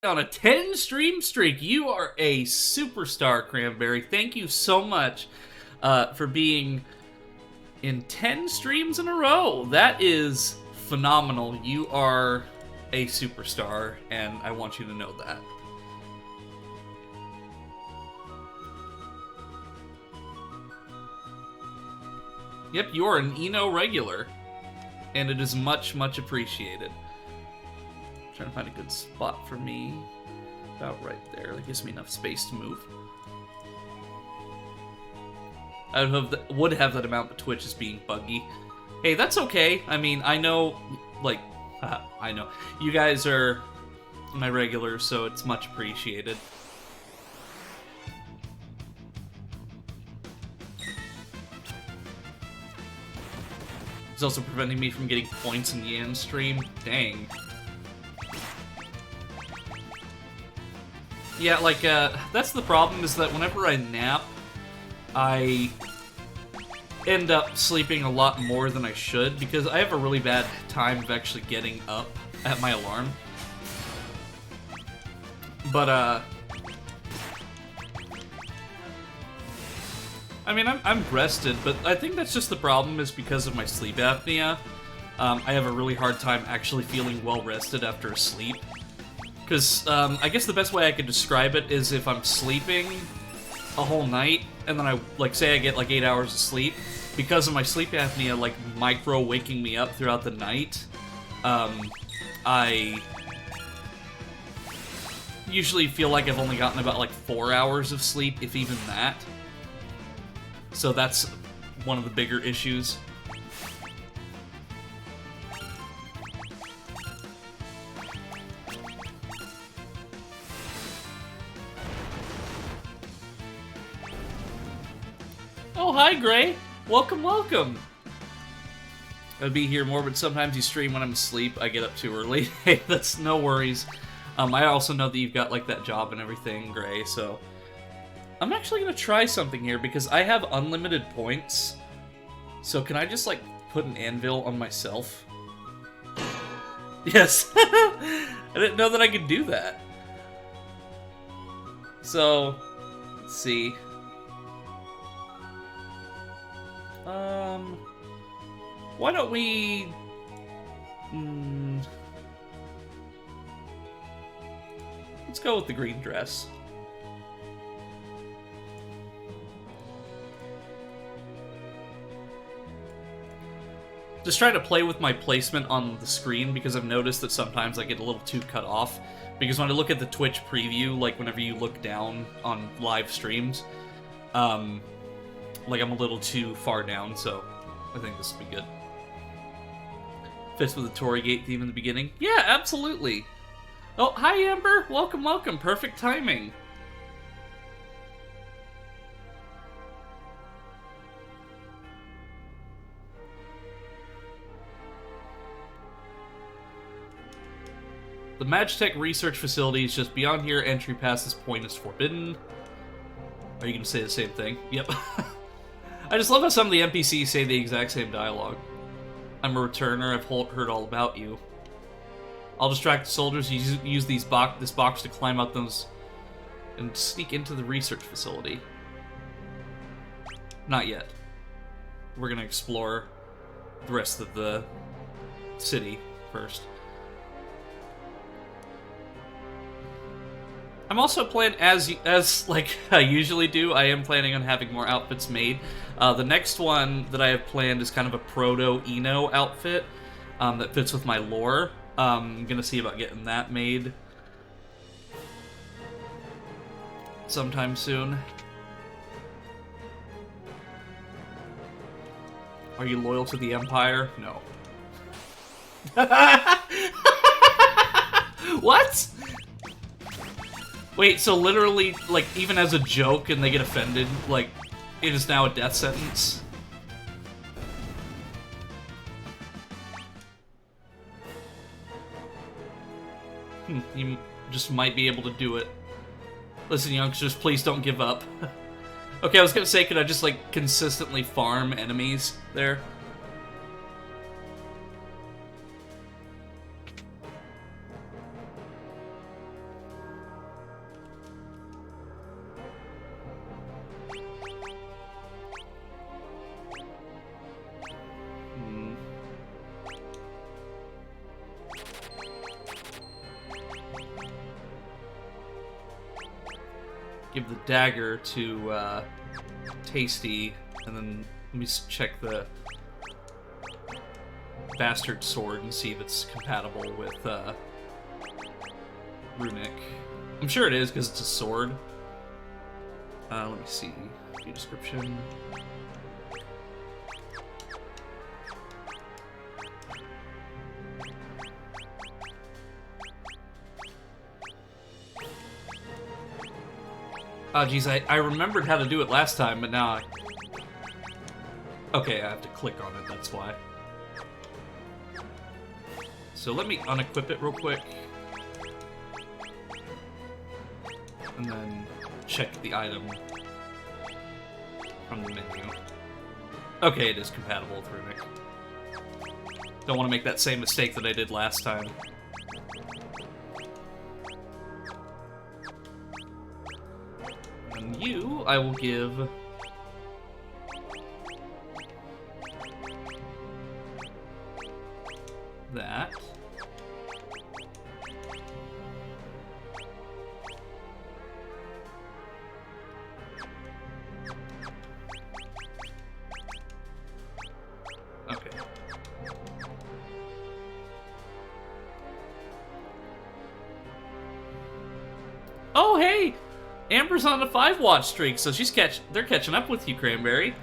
On a 10 stream streak. You are a superstar, Cranberry. Thank you so much for being in 10 streams in a row. That is phenomenal. You are a superstar, and I want you to know that. Yep, you are an Eno regular, and it is much, much appreciated. Trying to find a good spot for me. About right there. That gives me enough space to move. I would have that amount, but Twitch is being buggy. Hey, that's okay. I mean, I know, like, I know. You guys are my regulars, so it's much appreciated. It's also preventing me from getting points in Yan stream. Dang. Yeah, like, that's the problem, is that whenever I nap, I end up sleeping a lot more than I should, because I have a really bad time of actually getting up at my alarm. But, I mean, I'm rested, but I think that's just the problem is because of my sleep apnea. I have a really hard time actually feeling well-rested after a sleep. Because, I guess the best way I could describe it is if I'm sleeping a whole night, and then I, like, say I get, like, 8 hours of sleep, because of my sleep apnea, like, micro-waking me up throughout the night, I usually feel like I've only gotten about, like, 4 hours of sleep, if even that. So that's one of the bigger issues. Oh, hi, Gray. Welcome, welcome. I'd be here more, but sometimes you stream when I'm asleep. I get up too early. Hey, that's no worries. I also know that you've got, like, that job and everything, Gray, so... I'm actually gonna try something here, because I have unlimited points. So can I just, like, put an anvil on myself? Yes! I didn't know that I could do that. So, let's see. Why don't we... Let's go with the green dress. Just trying to play with my placement on the screen, because I've noticed that sometimes I get a little too cut off. Because when I look at the Twitch preview, like whenever you look down on live streams, like I'm a little too far down, so I think this will be good. Fits with the Tory Gate theme in the beginning. Yeah, absolutely. Oh, hi Amber. Welcome, welcome. Perfect timing. The Magitech research facility is just beyond here. Entry past this point is forbidden. Are you going to say the same thing? Yep. I just love how some of the NPCs say the exact same dialogue. I'm a returner. I've heard all about you. I'll distract the soldiers. Use this box to climb up those and sneak into the research facility. Not yet. We're going to explore the rest of the city first. I'm also planning, as like I usually do, I am planning on having more outfits made. The next one that I have planned is kind of a proto-Eno outfit that fits with my lore. I'm gonna see about getting that made sometime soon. Are you loyal to the Empire? No. What? Wait, so literally, like, even as a joke and they get offended, like, it is now a death sentence? You just might be able to do it. Listen, youngsters, please don't give up. Okay, I was gonna say, could I just, like, consistently farm enemies there? give the dagger to Tasty, and then let me check the bastard sword and see if it's compatible with Runic. I'm sure it is because it's a sword. Let me see. View description. Oh, geez, I remembered how to do it last time, but now okay, I have to click on it, that's why. So let me unequip it real quick. And then check the item from the menu. Okay, it is compatible with Runic. Don't want to make that same mistake that I did last time. And you, I will give... that. Okay. Oh, hey! Amber's on a 5-watch streak, so they're catching up with you, Cranberry.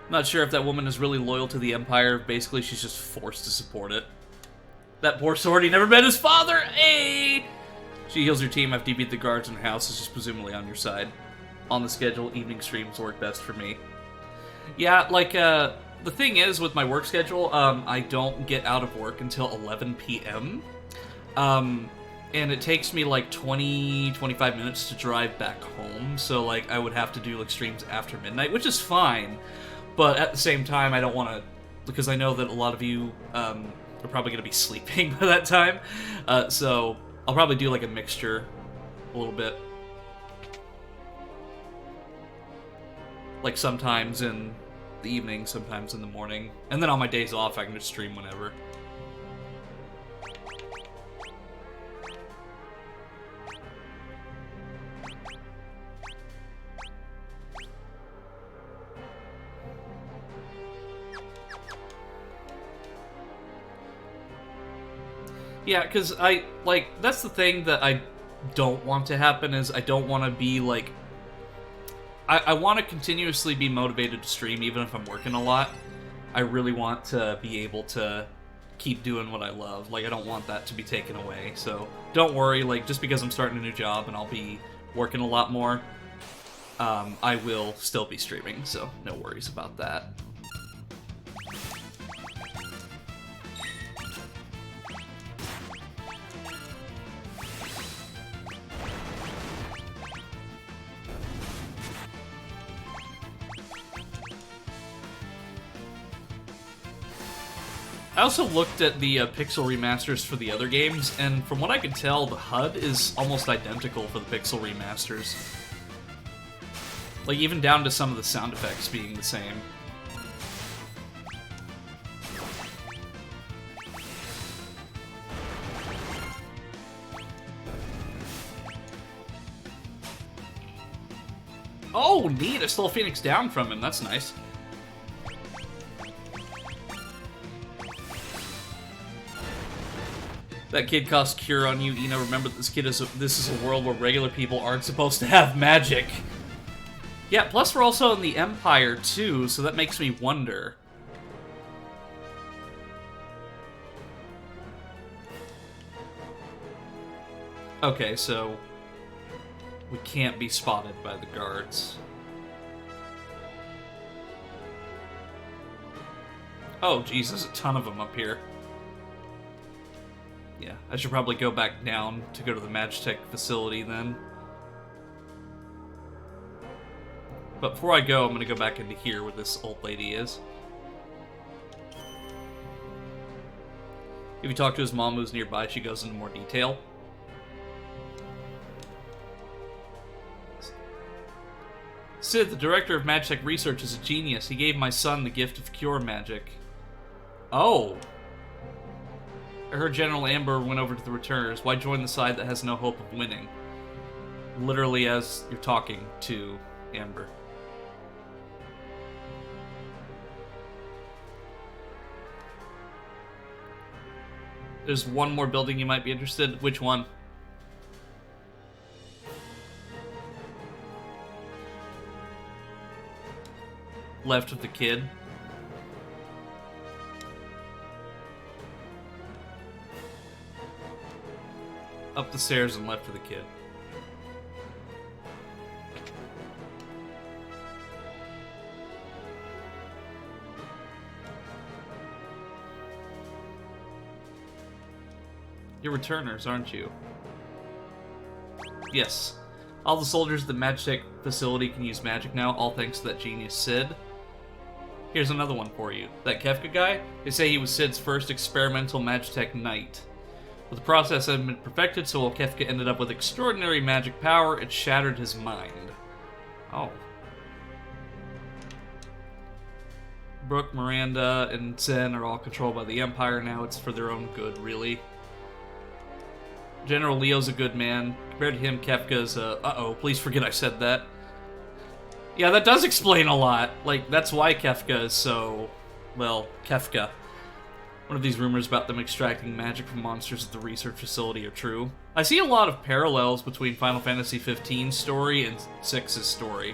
Not sure if that woman is really loyal to the Empire. Basically, she's just forced to support it. That poor sword, he never met his father! Hey! She heals your team after you beat the guards in her house, so she's presumably on your side. On the schedule, evening streams work best for me. Yeah, like, the thing is, with my work schedule, I don't get out of work until 11 p.m. And it takes me, like, 25 minutes to drive back home, so, like, I would have to do, like, streams after midnight, which is fine. But at the same time, I don't want to, because I know that a lot of you are probably going to be sleeping by that time. So I'll probably do like a mixture a little bit. Like sometimes in the evening, sometimes in the morning. And then on my days off, I can just stream whenever. Yeah, because that's the thing that I don't want to happen, is I don't want to be, like... I want to continuously be motivated to stream, even if I'm working a lot. I really want to be able to keep doing what I love. Like, I don't want that to be taken away, so don't worry, like, just because I'm starting a new job and I'll be working a lot more, I will still be streaming, so no worries about that. I also looked at the pixel remasters for the other games, and from what I could tell, the HUD is almost identical for the pixel remasters. Like, even down to some of the sound effects being the same. Oh, neat! I stole Phoenix down from him. That's nice. That kid casts Cure on you, Ina. Remember, this is a world where regular people aren't supposed to have magic. Yeah, plus we're also in the Empire, too, so that makes me wonder. Okay, so we can't be spotted by the guards. Oh, geez, there's a ton of them up here. Yeah, I should probably go back down to go to the Magitech facility then. But before I go, I'm gonna go back into here where this old lady is. If you talk to his mom who's nearby, she goes into more detail. Sid, the director of Magitech Research, is a genius. He gave my son the gift of cure magic. Oh. her General Amber went over to the returners. Why join the side that has no hope of winning? Literally as you're talking to Amber. There's one more building you might be interested. Which one? Left of the kid. Up the stairs and left of the kid. You're returners, aren't you? Yes. All the soldiers at the Magitech facility can use magic now, all thanks to that genius Sid. Here's another one for you. That Kefka guy, they say he was Sid's first experimental Magitech knight. But the process had been perfected, so while Kefka ended up with extraordinary magic power, it shattered his mind. Oh. Brooke, Miranda, and Zen are all controlled by the Empire now. It's for their own good, really. General Leo's a good man. Compared to him, Kefka's uh-oh, please forget I said that. Yeah, that does explain a lot. Like, that's why Kefka is so... well, Kefka. One of these rumors about them extracting magic from monsters at the research facility are true. I see a lot of parallels between Final Fantasy XV's story and 6's story.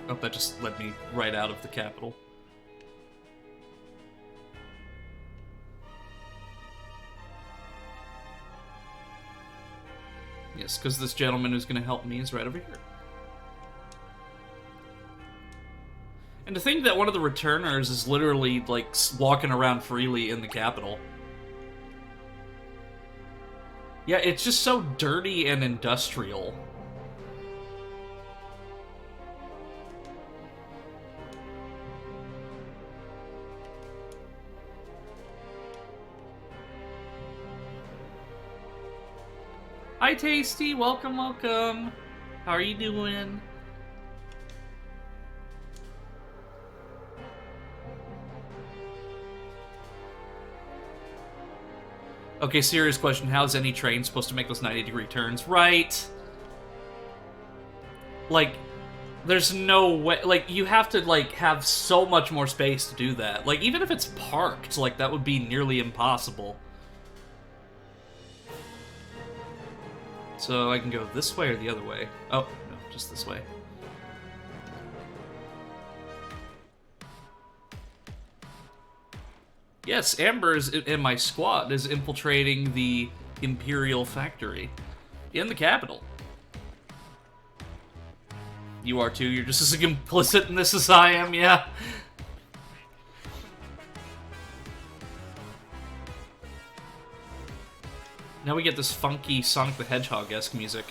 Oh, that just led me right out of the capital. Yes, because this gentleman who's going to help me is right over here. And to think that one of the returners is literally, like, walking around freely in the capital. Yeah, it's just so dirty and industrial. Hi, Tasty. Welcome, welcome. How are you doing? Okay, serious question. How's any train supposed to make those 90-degree turns? Right. Like, there's no way... like, you have to, like, have so much more space to do that. Like, even if it's parked, like, that would be nearly impossible. So I can go this way or the other way. Oh, no, just this way. Yes, Amber is, and my squad is infiltrating the Imperial factory in the capital. You are too, you're just as complicit in this as I am, yeah. Now we get this funky Sonic the Hedgehog-esque music.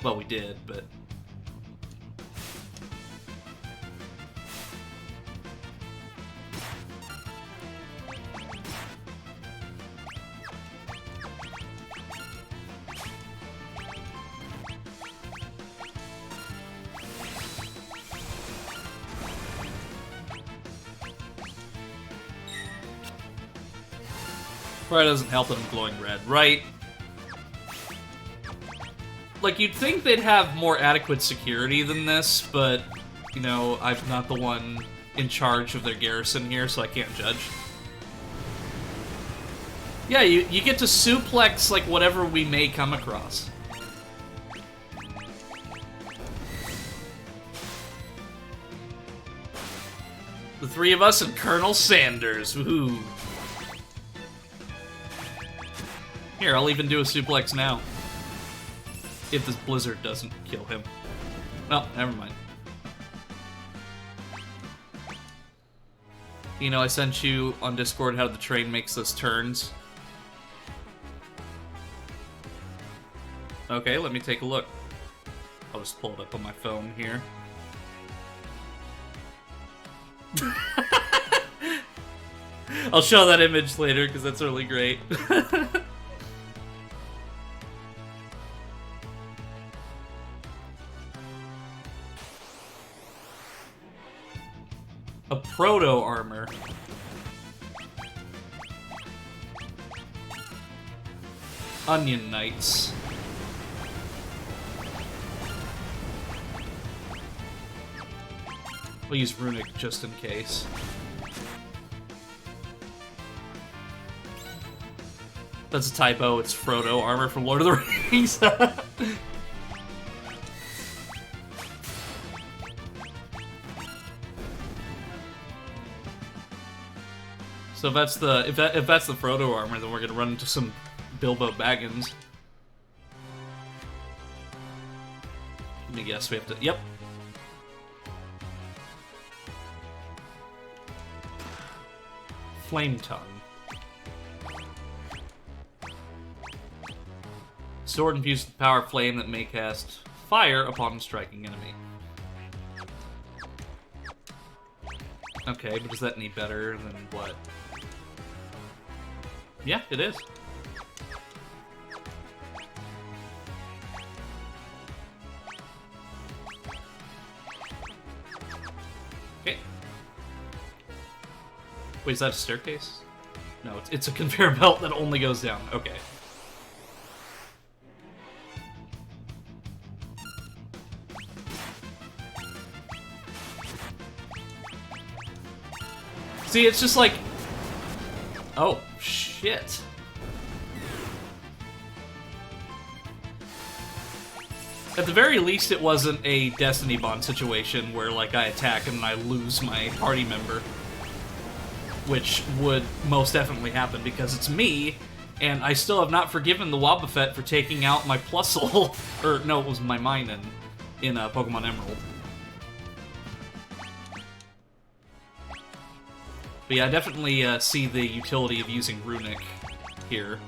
Well, we did, but... Probably doesn't help that I'm glowing red, right? Like, you'd think they'd have more adequate security than this, but, you know, I'm not the one in charge of their garrison here, so I can't judge. Yeah, you get to suplex, like, whatever we may come across. The three of us and Colonel Sanders, woohoo. Here, I'll even do a suplex now. If this blizzard doesn't kill him. Oh, never mind. You know, I sent you on Discord how the train makes those turns. Okay, let me take a look. I'll just pull it up on my phone here. I'll show that image later, because that's really great. A proto armor. Onion Knights. We'll use Runic just in case. That's a typo, it's Frodo armor from Lord of the Rings. So if that's the Frodo armor, then we're gonna run into some Bilbo Baggins. Let me guess, we have to... Yep. Flame Tongue. Sword infused with the power of flame that may cast fire upon a striking enemy. Okay, but is that any better than what? Yeah, it is. Okay. Wait, is that a staircase? No, it's a conveyor belt that only goes down. Okay. See, it's just like... Oh, shit. At the very least, it wasn't a Destiny Bond situation where, like, I attack and I lose my party member. Which would most definitely happen because it's me, and I still have not forgiven the Wobbuffet for taking out my Plusle. Or, no, it was my Minun in Pokemon Emerald. But yeah, I definitely see the utility of using Runic here.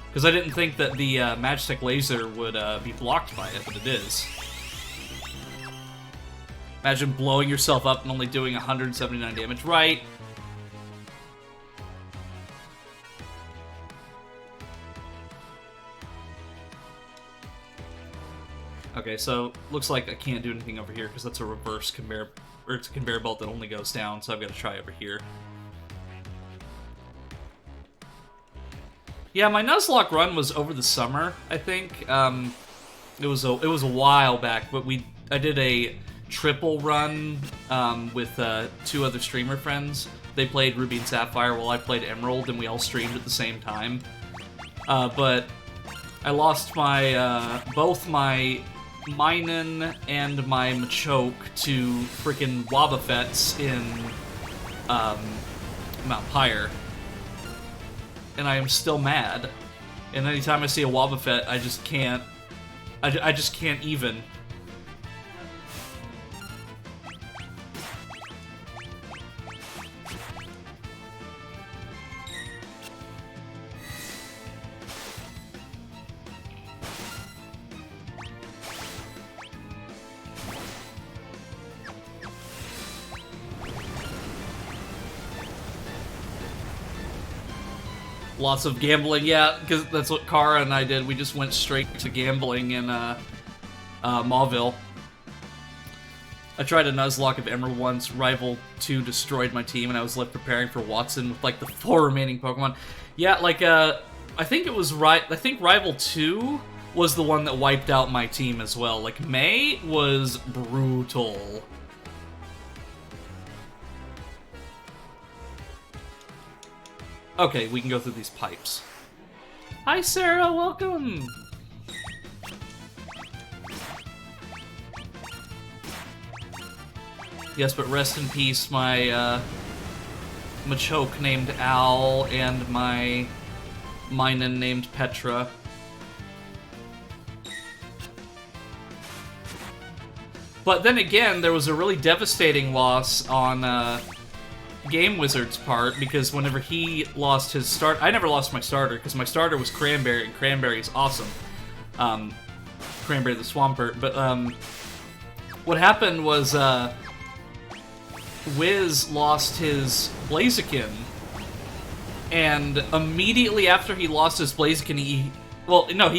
Because I didn't think that the Magitech Laser would be blocked by it, but it is. Imagine blowing yourself up and only doing 179 damage. Right. Okay, so looks like I can't do anything over here because that's a reverse conveyor... Or it's a conveyor belt that only goes down, so I've got to try over here. Yeah, my Nuzlocke run was over the summer, I think. It was a while back, but I did a triple run with two other streamer friends. They played Ruby and Sapphire while I played Emerald, and we all streamed at the same time. But I lost my both my Minun and my Machoke to freaking Wobbuffets in Mount Pyre. And I am still mad. And anytime I see a Wobbuffet, I just can't... I just can't even. Lots of gambling, yeah, because that's what Kara and I did. We just went straight to gambling in Mauville. I tried a Nuzlocke of Emerald once. Rival 2 destroyed my team, and I was left preparing for Watson with, like, the 4 remaining Pokemon. Yeah, like, I think it was I think Rival 2 was the one that wiped out my team as well. Like, May was brutal. Okay, we can go through these pipes. Hi, Sarah, welcome! Yes, but rest in peace, my, Machoke named Al, and my Minun named Petra. But then again, there was a really devastating loss on, Game Wizard's part, because whenever he lost his start, I never lost my starter, because my starter was Cranberry, and Cranberry is awesome. Cranberry the Swampert, but, what happened was, Wiz lost his Blaziken, and immediately after he lost his Blaziken, he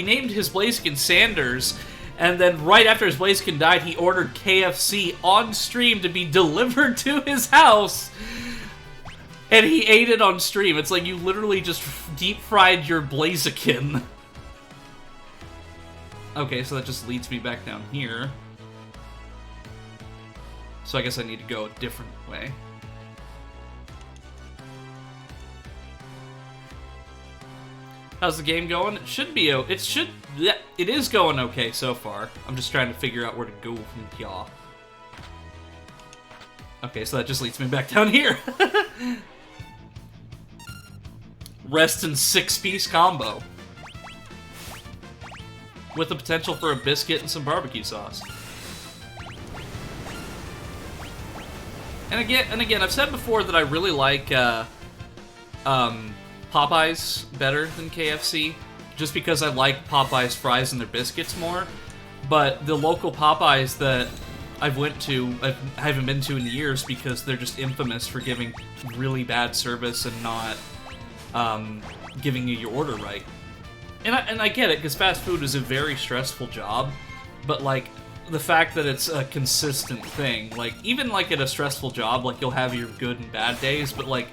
named his Blaziken Sanders, And then right after his Blaziken died, he ordered KFC on stream to be delivered to his house. And he ate it on stream. It's like you literally just deep-fried your Blaziken. Okay, so that just leads me back down here. So I guess I need to go a different way. How's the game going? It should be. It is going okay so far. I'm just trying to figure out where to go from here. Okay, so that just leads me back down here. Rest in 6-piece combo with the potential for a biscuit and some barbecue sauce. And again, I've said before that I really like Popeyes better than KFC, just because I like Popeyes fries and their biscuits more. But the local Popeyes that I haven't been to in years because they're just infamous for giving really bad service and not giving you your order right. And I get it, because fast food is a very stressful job, but like the fact that it's a consistent thing, like even like at a stressful job, like you'll have your good and bad days, but like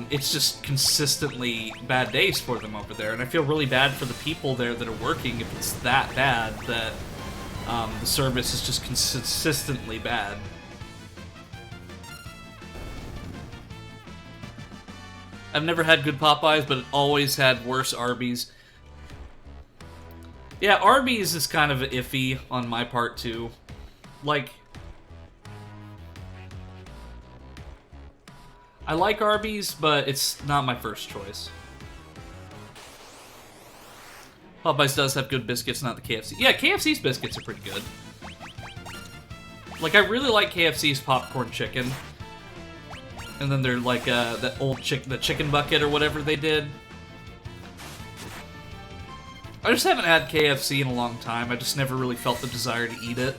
it's just consistently bad days for them over there, and I feel really bad for the people there that are working if it's that bad that the service is just consistently bad. I've never had good Popeyes, but always had worse Arby's. Yeah, Arby's is kind of iffy on my part, too. Like, I like Arby's, but it's not my first choice. Popeyes does have good biscuits, not the KFC. Yeah, KFC's biscuits are pretty good. Like, I really like KFC's popcorn chicken. And then they're like, the chicken bucket or whatever they did. I just haven't had KFC in a long time. I just never really felt the desire to eat it.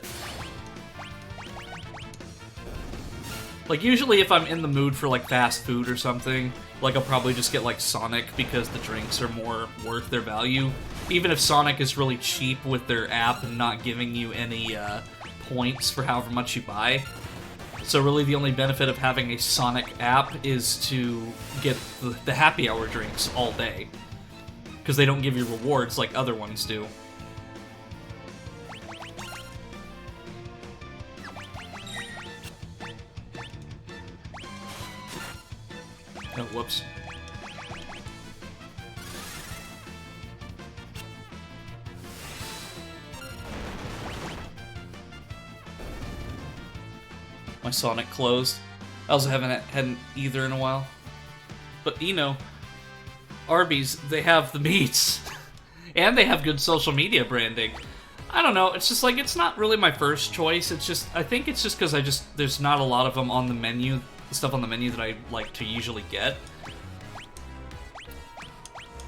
Like, usually if I'm in the mood for, like, fast food or something, like, I'll probably just get, like, Sonic because the drinks are more worth their value. Even if Sonic is really cheap with their app and not giving you any, points for however much you buy. So really the only benefit of having a Sonic app is to get the happy hour drinks all day. Because they don't give you rewards like other ones do. Oh, whoops. My Sonic closed. I also haven't had either in a while. But, you know, Arby's, they have the meats. And they have good social media branding. I don't know, it's just like, it's not really my first choice. It's just, I think it's just because there's not a lot of them on the menu, stuff on the menu that I like to usually get.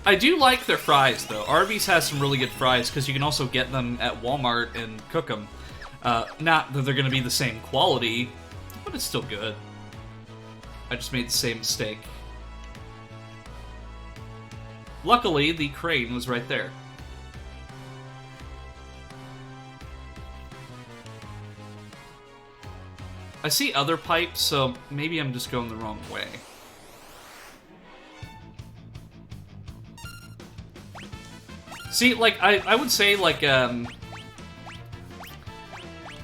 I do like their fries, though. Arby's has some really good fries, because you can also get them at Walmart and cook them. Not that they're going to be the same quality, but it's still good. I just made the same mistake. Luckily, the crane was right there. I see other pipes, so maybe I'm just going the wrong way. See, like, I would say, like,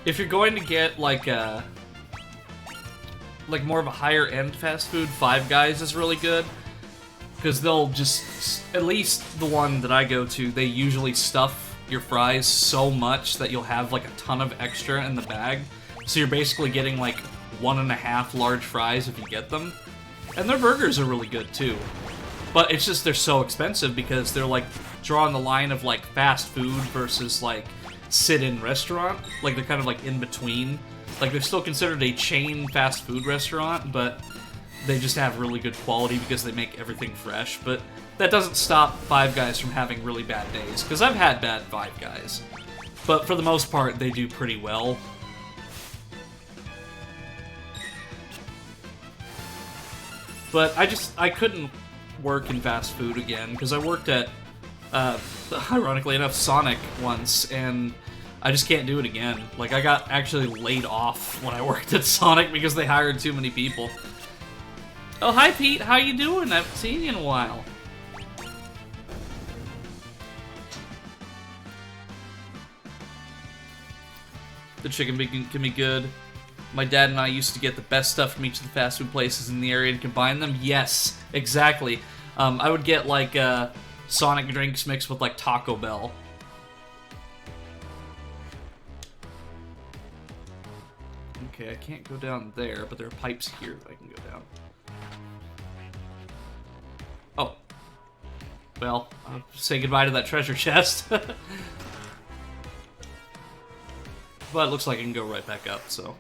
if you're going to get, like more of a higher-end fast food, Five Guys is really good. Because they'll just, at least the one that I go to, they usually stuff your fries so much that you'll have, like, a ton of extra in the bag. So you're basically getting, like, 1.5 large fries if you get them. And their burgers are really good, too. But it's just, they're so expensive because they're, like, drawing the line of, like, fast food versus, like, sit-in restaurant. Like, they're kind of, like, in between. Like, they're still considered a chain fast food restaurant, but they just have really good quality because they make everything fresh. But that doesn't stop Five Guys from having really bad days, because I've had bad Five Guys. But for the most part, they do pretty well. But I couldn't work in fast food again, because I worked at Ironically enough, Sonic once, and I just can't do it again. Like, I got actually laid off when I worked at Sonic because they hired too many people. Oh, hi, Pete. How you doing? I haven't seen you in a while. The chicken bacon can be good. My dad and I used to get the best stuff from each of the fast food places in the area and combine them. Yes, exactly. I would get, like, Sonic drinks mixed with, like, Taco Bell. Okay, I can't go down there, but there are pipes here that I can go down. Oh. Well, I'll say goodbye to that treasure chest. But it looks like I can go right back up, so...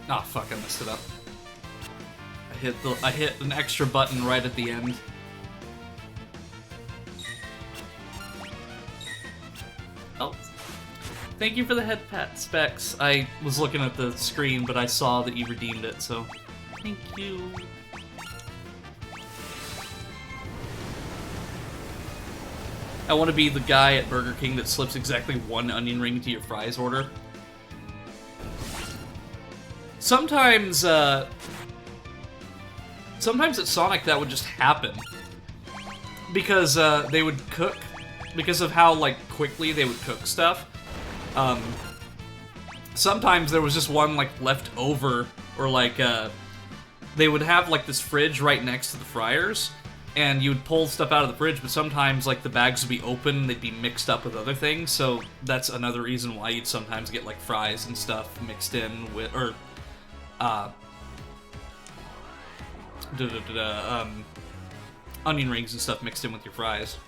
Ah, fuck, I messed it up. I hit an extra button right at the end. Oh. Thank you for the head pat, Specs. I was looking at the screen, but I saw that you redeemed it, so thank you. I want to be the guy at Burger King that slips exactly one onion ring to your fries order. Sometimes at Sonic that would just happen. Because, they would cook, because of how, like, quickly they would cook stuff. Sometimes there was just one, like, left over, or, like, they would have, like, this fridge right next to the fryers, and you would pull stuff out of the fridge, but sometimes, like, the bags would be open, they'd be mixed up with other things, so that's another reason why you'd sometimes get, like, fries and stuff mixed in with, or... onion rings and stuff mixed in with your fries.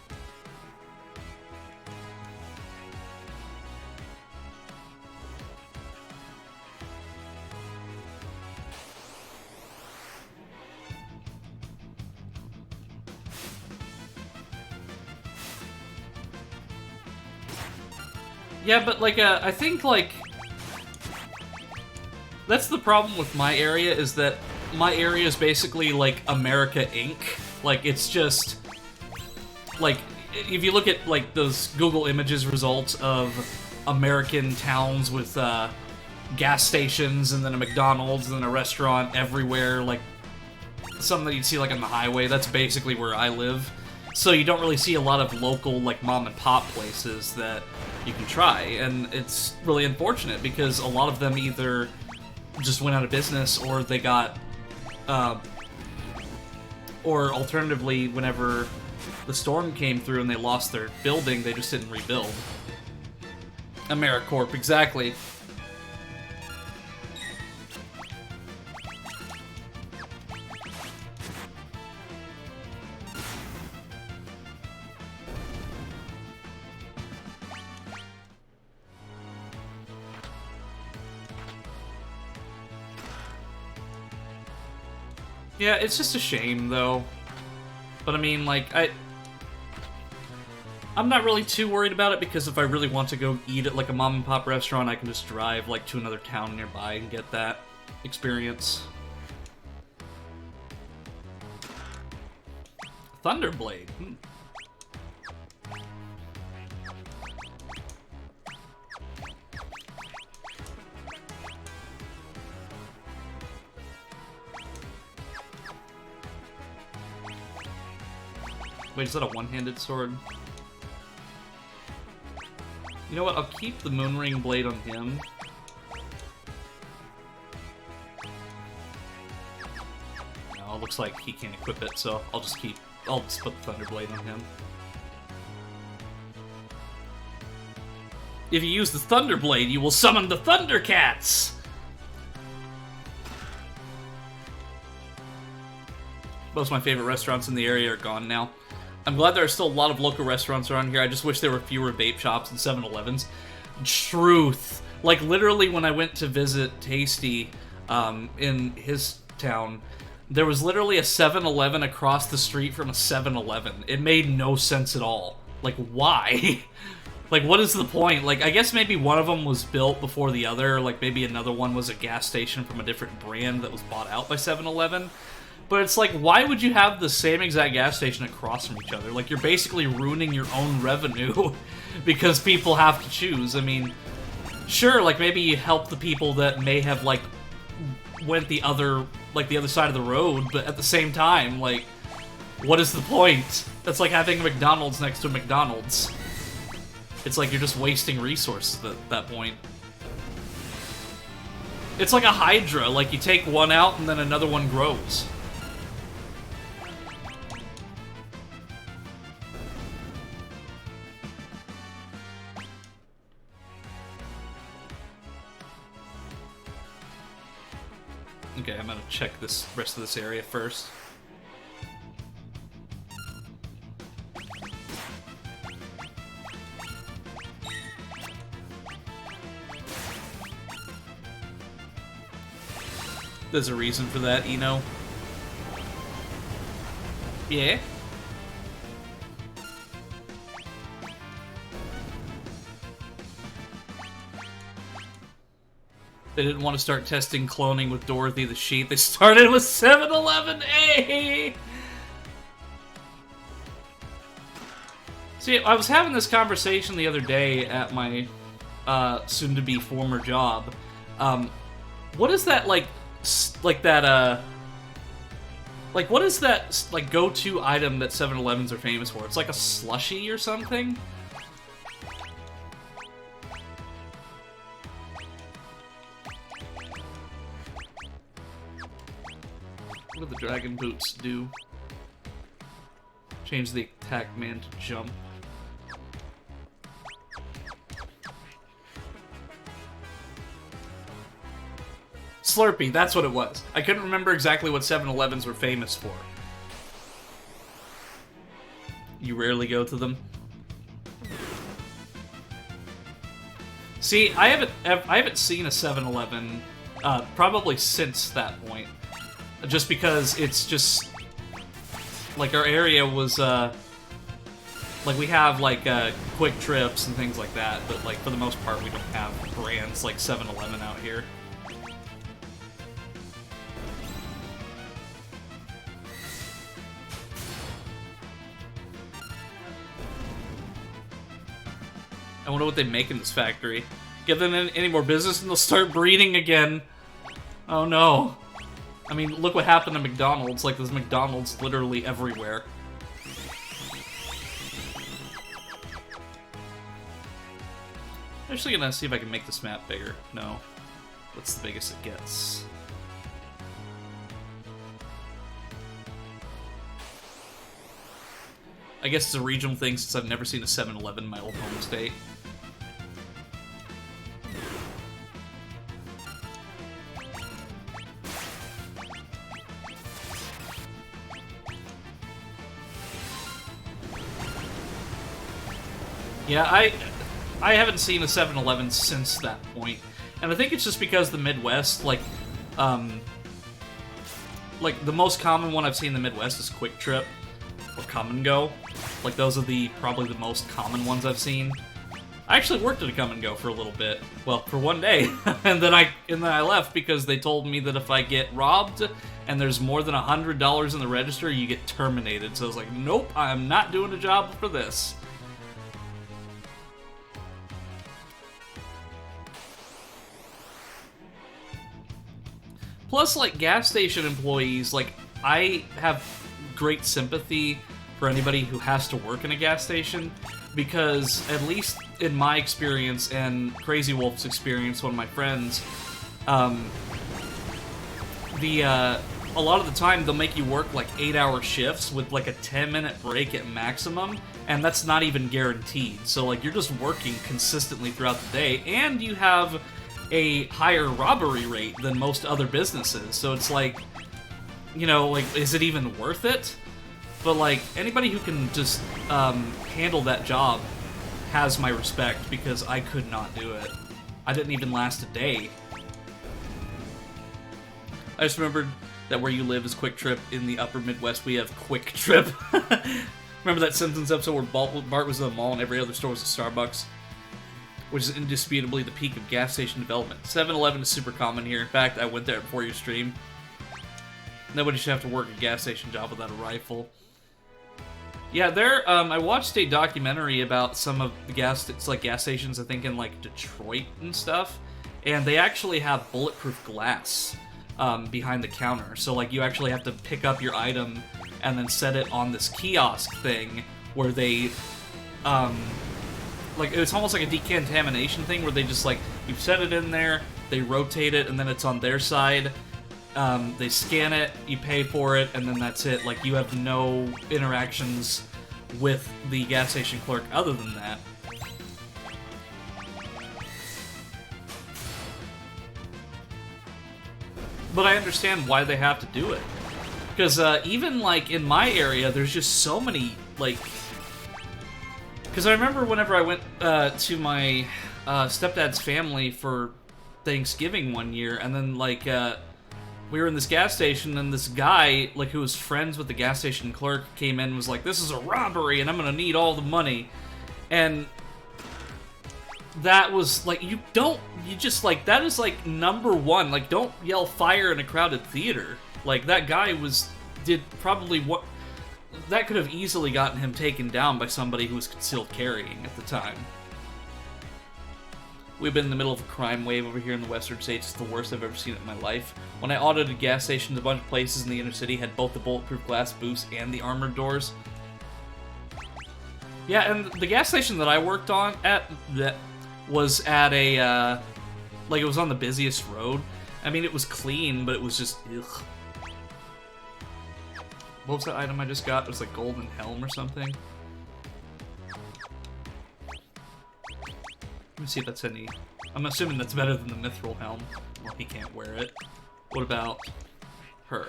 Yeah, but, like, I think, like... That's the problem with my area, is that my area is basically, like, America Inc. Like, it's just... Like, if you look at, like, those Google Images results of American towns with, gas stations, and then a McDonald's, and then a restaurant everywhere, like, something that you'd see, like, on the highway, that's basically where I live. So you don't really see a lot of local, like, mom-and-pop places that you can try, and it's really unfortunate, because a lot of them either just went out of business, or they got, or alternatively, whenever the storm came through and they lost their building, they just didn't rebuild. AmeriCorp, exactly. Yeah, it's just a shame, though. But I mean, like, I'm not really too worried about it, because if I really want to go eat at, like, a mom-and-pop restaurant, I can just drive, like, to another town nearby and get that experience. Thunderblade. Wait, is that a one-handed sword? You know what, I'll keep the Moonring Blade on him. No, it looks like he can't equip it, so I'll just put the Thunderblade on him. If you use the Thunderblade, you will summon the Thundercats! Most of my favorite restaurants in the area are gone now. I'm glad there are still a lot of local restaurants around here. I just wish there were fewer vape shops and 7-Elevens. Truth. Like, literally, when I went to visit Tasty in his town, There was literally a 7-Eleven across the street from a 7-Eleven. It made no sense at all. Like, why? Like, what is the point? Like, I guess maybe one of them was built before the other. Like, maybe another one was a gas station from a different brand that was bought out by 7-Eleven. But it's like, why would you have the same exact gas station across from each other? Like, you're basically ruining your own revenue because people have to choose. I mean, sure, like, maybe you help the people that may have, like, went the other side of the road, but at the same time, like, what is the point? That's like having a McDonald's next to a McDonald's. It's like you're just wasting resources at that point. It's like a Hydra, like you take one out and then another one grows. Okay, I'm gonna check this rest of this area first. There's a reason for that, Eno. Yeah? They didn't want to start testing cloning with Dorothy the Sheep. They started with 7-Eleven. Hey! See, I was having this conversation the other day at my soon-to-be former job. What is that, like what is that, like, go-to item that 7-Elevens are famous for? It's like a slushie or something? What do the dragon boots do? Change the attack man to jump. Slurpee, that's what it was. I couldn't remember exactly what 7-Elevens were famous for. You rarely go to them? See, I haven't seen a 7-Eleven probably since that point. Just because it's just like our area was like we have like quick trips and things like that, but like for the most part we don't have brands like 7-Eleven out here. I wonder what they make in this factory. Give them any more business and they'll start breeding again. Oh no. I mean, look what happened to McDonald's. Like, there's McDonald's literally everywhere. I'm actually gonna see if I can make this map bigger. No. What's the biggest it gets? I guess it's a regional thing since I've never seen a 7-Eleven in my old home state. Yeah, I haven't seen a 7-Eleven since that point. And I think it's just because the Midwest, like the most common one I've seen in the Midwest is Quick Trip or Come and Go. Like, those are probably the most common ones I've seen. I actually worked at a Come and Go for a little bit. Well, for one day. and then I left because they told me that if I get robbed and there's more than $100 in the register, you get terminated. So I was like, nope, I'm not doing a job for this. Plus, like, gas station employees, like, I have great sympathy for anybody who has to work in a gas station, because at least in my experience and Crazy Wolf's experience, one of my friends, a lot of the time they'll make you work like 8-hour shifts with like a 10-minute break at maximum, and that's not even guaranteed. So like, you're just working consistently throughout the day, and you have a higher robbery rate than most other businesses. So it's like, you know, like, is it even worth it? But like, anybody who can just handle that job has my respect, because I could not do it. I didn't even last a day. I just remembered that where you live is Quick Trip. In the upper Midwest, we have Quick Trip. Remember that Simpsons episode where Bart was in the mall and every other store was a Starbucks? Which is indisputably the peak of gas station development. 7-Eleven is super common here. In fact, I went there before your stream. Nobody should have to work a gas station job without a rifle. Yeah, I watched a documentary about some of the gas stations, I think in like Detroit and stuff, and they actually have bulletproof glass behind the counter. So like you actually have to pick up your item and then set it on this kiosk thing where they, like it's almost like a decontamination thing where they just like, you set it in there, they rotate it, and then it's on their side. They scan it, you pay for it, and then that's it. Like, you have no interactions with the gas station clerk other than that. But I understand why they have to do it. Because even, like, in my area, there's just so many, like... Because I remember whenever I went to my stepdad's family for Thanksgiving one year, and then, like, we were in this gas station, and this guy, like, who was friends with the gas station clerk, came in and was like, this is a robbery, and I'm gonna need all the money. And that was, like, that is, like, number one. Like, don't yell fire in a crowded theater. Like, that guy did probably what... That could have easily gotten him taken down by somebody who was concealed carrying at the time. We've been in the middle of a crime wave over here in the western states. It's the worst I've ever seen it in my life. When I audited gas stations, a bunch of places in the inner city had both the bulletproof glass booths and the armored doors. Yeah, and the gas station that I worked on that was at a, like, it was on the busiest road. I mean, it was clean, but it was just, ugh. What was that item I just got? It was like golden helm or something. Let me see if that's any... I'm assuming that's better than the mithril helm. Well, he can't wear it. What about her?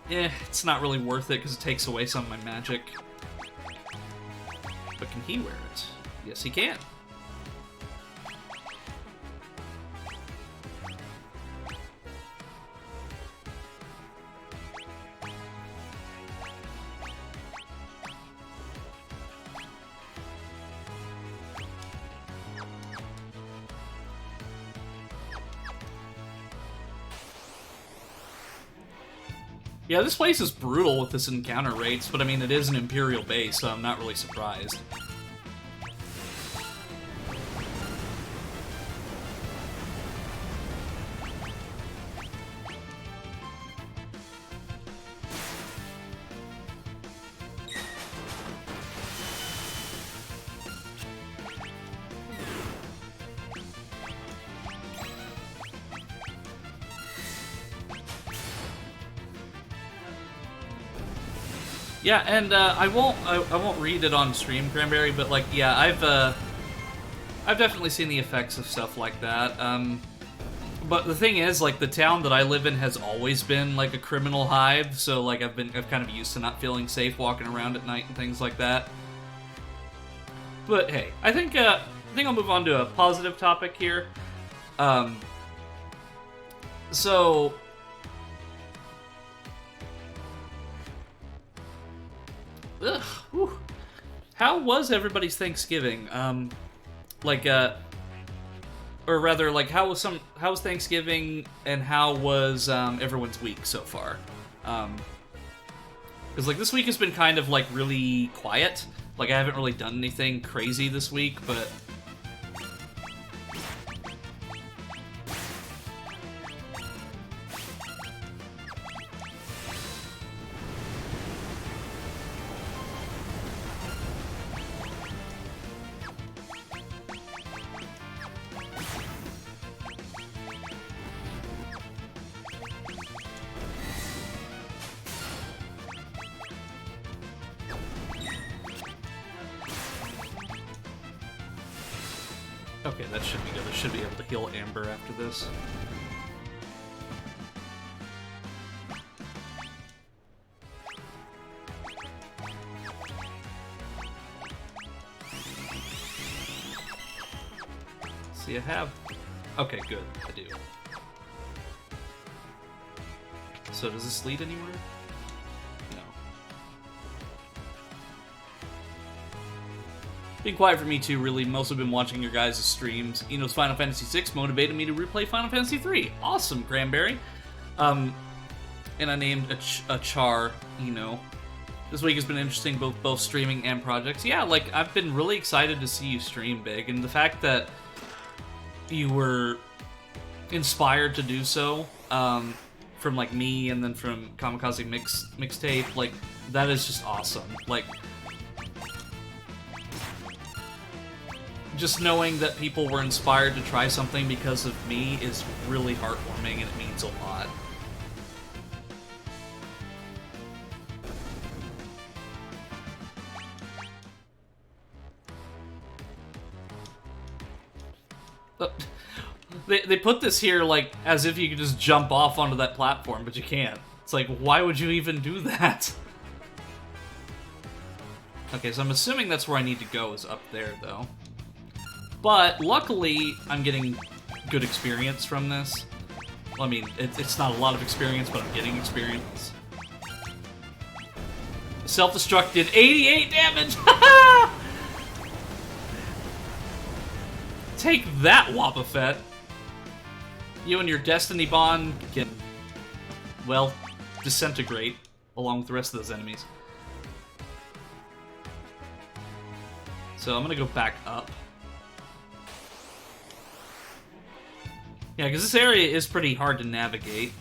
It's not really worth it because it takes away some of my magic. But can he wear it? Yes, he can. Yeah, this place is brutal with this encounter rates, but I mean, it is an Imperial base, so I'm not really surprised. Yeah, and I won't read it on stream, Cranberry, but like, yeah, I've definitely seen the effects of stuff like that. But the thing is, like, the town that I live in has always been like a criminal hive, so like I've kind of used to not feeling safe walking around at night and things like that. But hey, I think I'll move on to a positive topic here. So. Ugh, whew. How was everybody's Thanksgiving? Or rather, like, how was Thanksgiving, and how was everyone's week so far? Because like this week has been kind of like really quiet. Like I haven't really done anything crazy this week, but. Okay, that should be good. I should be able to heal Amber after this. See, I have... Okay, good. I do. So does this lead anywhere? No. Been quiet for me too, really. Mostly been watching your guys' streams. Eno's Final Fantasy VI motivated me to replay Final Fantasy III. Awesome, Cranberry. And I named a char, Eno. This week has been interesting, both streaming and projects. Yeah, like, I've been really excited to see you stream big, and the fact that you were inspired to do so, from, like, me and then from Kamikaze Mixtape, like, that is just awesome. Like, just knowing that people were inspired to try something because of me is really heartwarming, and it means a lot. They put this here, like, as if you could just jump off onto that platform, but you can't. It's like, why would you even do that? Okay, so I'm assuming that's where I need to go, is up there, though. But, luckily, I'm getting good experience from this. Well, I mean, it's not a lot of experience, but I'm getting experience. Self-destruct did 88 damage! Take that, Wobbuffet! You and your Destiny Bond can, well, disintegrate along with the rest of those enemies. So I'm gonna go back up. Yeah, because this area is pretty hard to navigate.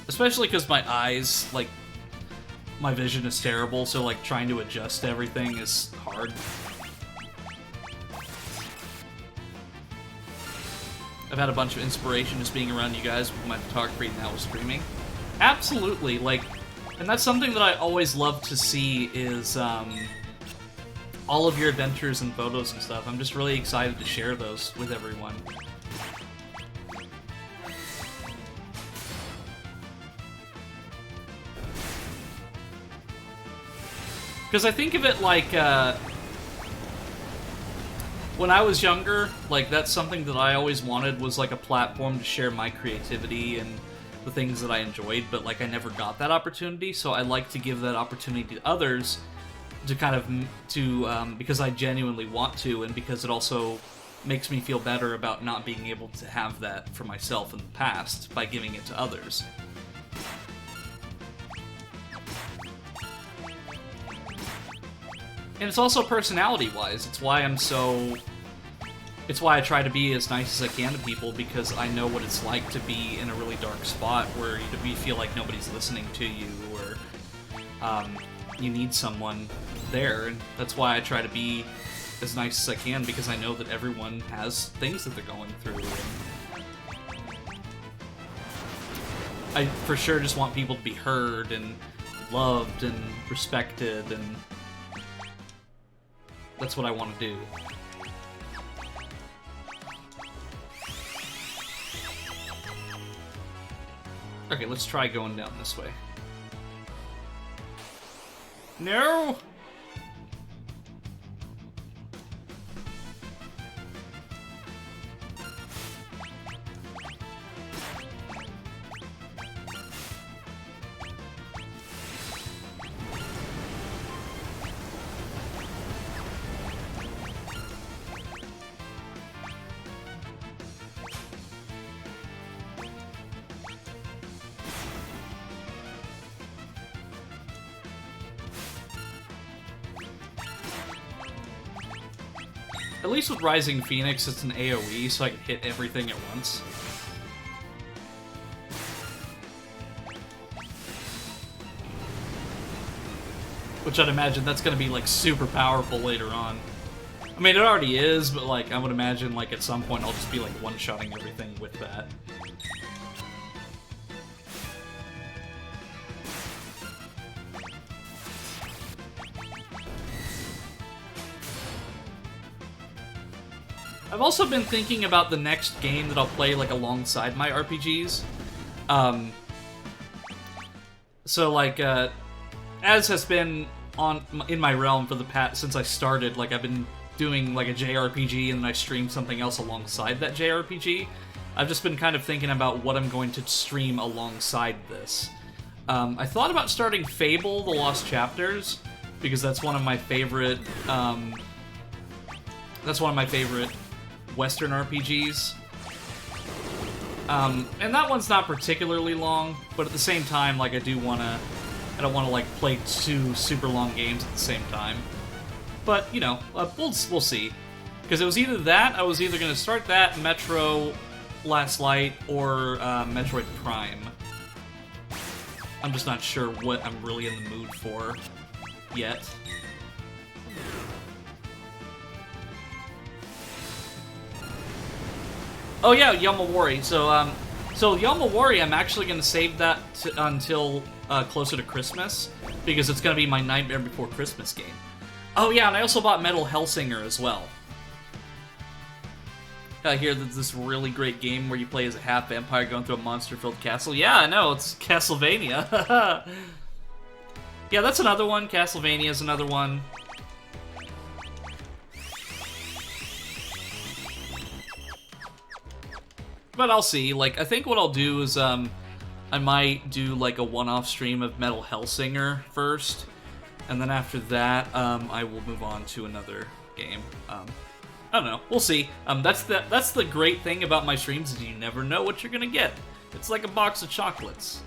Especially because my eyes, like, my vision is terrible, so, like, trying to adjust everything is hard. I've had a bunch of inspiration just being around you guys with my photography and now with streaming. Absolutely, like, and that's something that I always love to see is, all of your adventures and photos and stuff. I'm just really excited to share those with everyone. Because I think of it like, when I was younger, like, that's something that I always wanted was, like, a platform to share my creativity and the things that I enjoyed, but, like, I never got that opportunity, so I like to give that opportunity to others to kind of, because I genuinely want to, and because it also makes me feel better about not being able to have that for myself in the past by giving it to others. And it's also personality-wise. It's why it's why I try to be as nice as I can to people, because I know what it's like to be in a really dark spot where you feel like nobody's listening to you, or you need someone there. And that's why I try to be as nice as I can, because I know that everyone has things that they're going through. And I for sure just want people to be heard and loved and respected, and that's what I want to do. Okay, let's try going down this way. No! At least with Rising Phoenix, it's an AoE, so I can hit everything at once. Which I'd imagine that's gonna be, like, super powerful later on. I mean, it already is, but, like, I would imagine, like, at some point I'll just be, like, one-shotting everything with that. I've also been thinking about the next game that I'll play, like, alongside my RPGs. So, like, as has been in my realm for the past, since I started, like, I've been doing, like, a JRPG, and then I stream something else alongside that JRPG. I've just been kind of thinking about what I'm going to stream alongside this. I thought about starting Fable: The Lost Chapters because that's one of my favorite. That's one of my favorite Western RPGs. And that one's not particularly long, but at the same time, like I don't want to like play 2 super long games at the same time. But you know, we'll see. Because it was either that, I was either going to start that, Metro Last Light, or Metroid Prime. I'm just not sure what I'm really in the mood for yet. Oh yeah, Yomawari. So Yomawari, I'm actually going to save that until closer to Christmas, because it's going to be my Nightmare Before Christmas game. Oh yeah, and I also bought Metal Hellsinger as well. I hear that this really great game where you play as a half vampire going through a monster-filled castle. Yeah, I know, it's Castlevania. Yeah, that's another one. Castlevania's another one. But I'll see. Like, I think what I'll do is, I might do, like, a one-off stream of Metal Hellsinger first. And then after that, I will move on to another game. I don't know. We'll see. That's the great thing about my streams is you never know what you're gonna get. It's like a box of chocolates.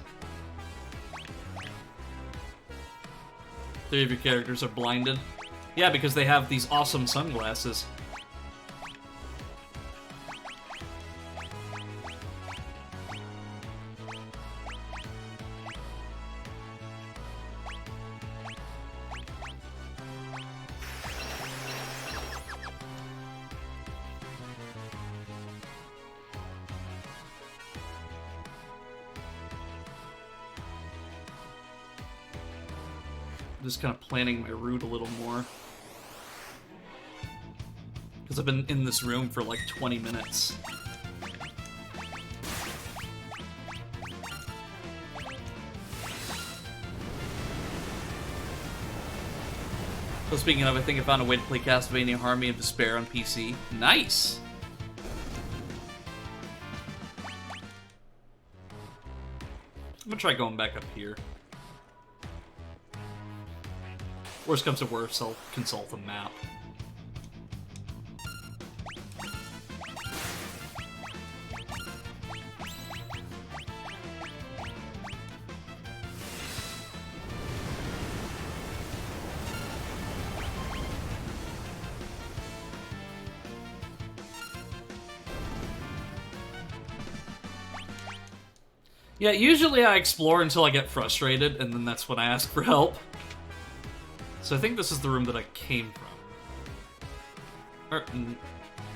3 of your characters are blinded. Yeah, because they have these awesome sunglasses. Just kind of planning my route a little more. Because I've been in this room for like 20 minutes. So speaking of, I think I found a way to play Castlevania Harmony of Despair on PC. Nice! I'm gonna try going back up here. Worst comes to worst, I'll consult the map. Yeah, usually I explore until I get frustrated, and then that's when I ask for help. So I think this is the room that I came from. Or,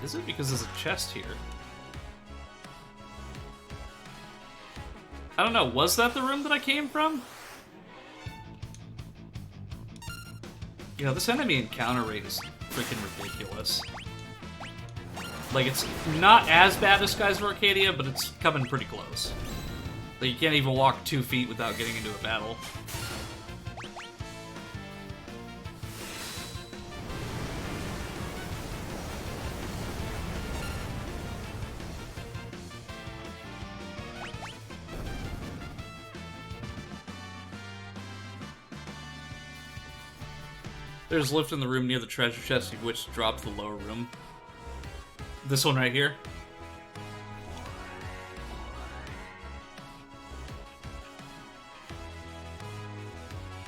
is it? Because there's a chest here. I don't know, was that the room that I came from? You know, this enemy encounter rate is freaking ridiculous. Like, it's not as bad as Skies of Arcadia, but it's coming pretty close. Like, you can't even walk 2 feet without getting into a battle. There's a lift in the room near the treasure chest, which dropped the lower room. This one right here.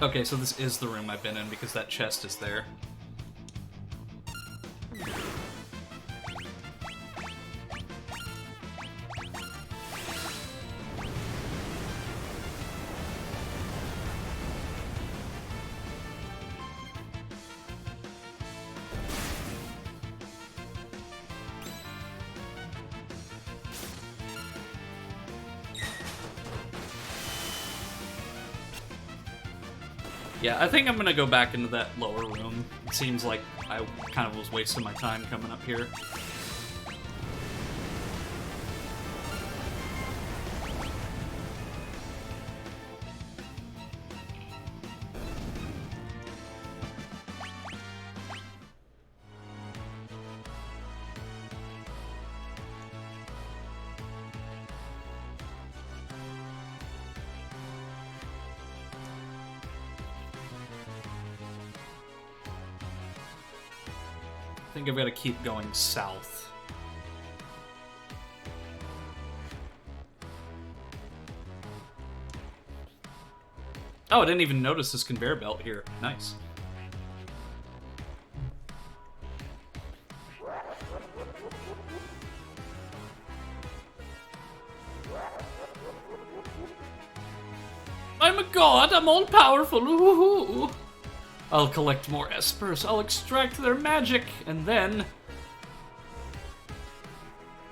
Okay, so this is the room I've been in because that chest is there. Yeah, I think I'm gonna go back into that lower room. It seems like I kind of was wasting my time coming up here. think I've got to keep going south. Oh, I didn't even notice this conveyor belt here. Nice. I'm a god, I'm all powerful. Ooh. I'll collect more espers, I'll extract their magic, and then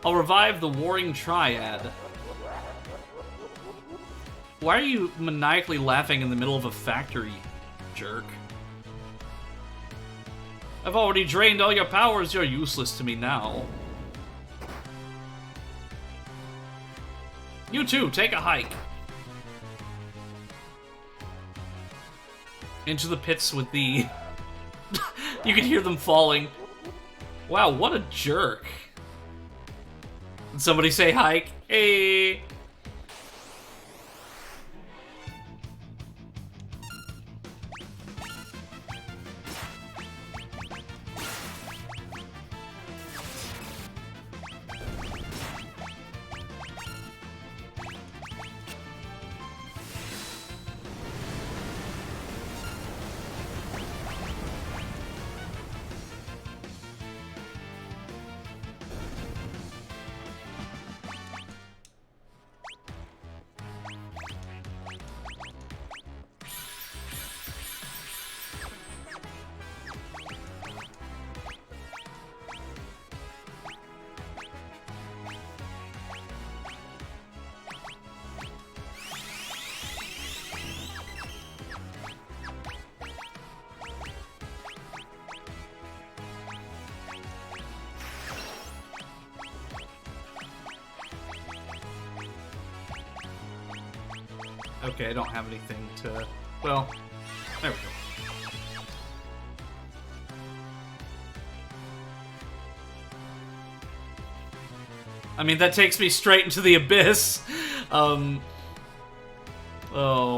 I'll revive the warring triad. Why are you maniacally laughing in the middle of a factory, jerk? I've already drained all your powers, you're useless to me now. You too, take a hike. Into the pits with the... You can hear them falling. Wow, what a jerk. Did somebody say hike? Hey! Okay, I don't have anything to... Well, there we go. I mean, that takes me straight into the abyss. Oh,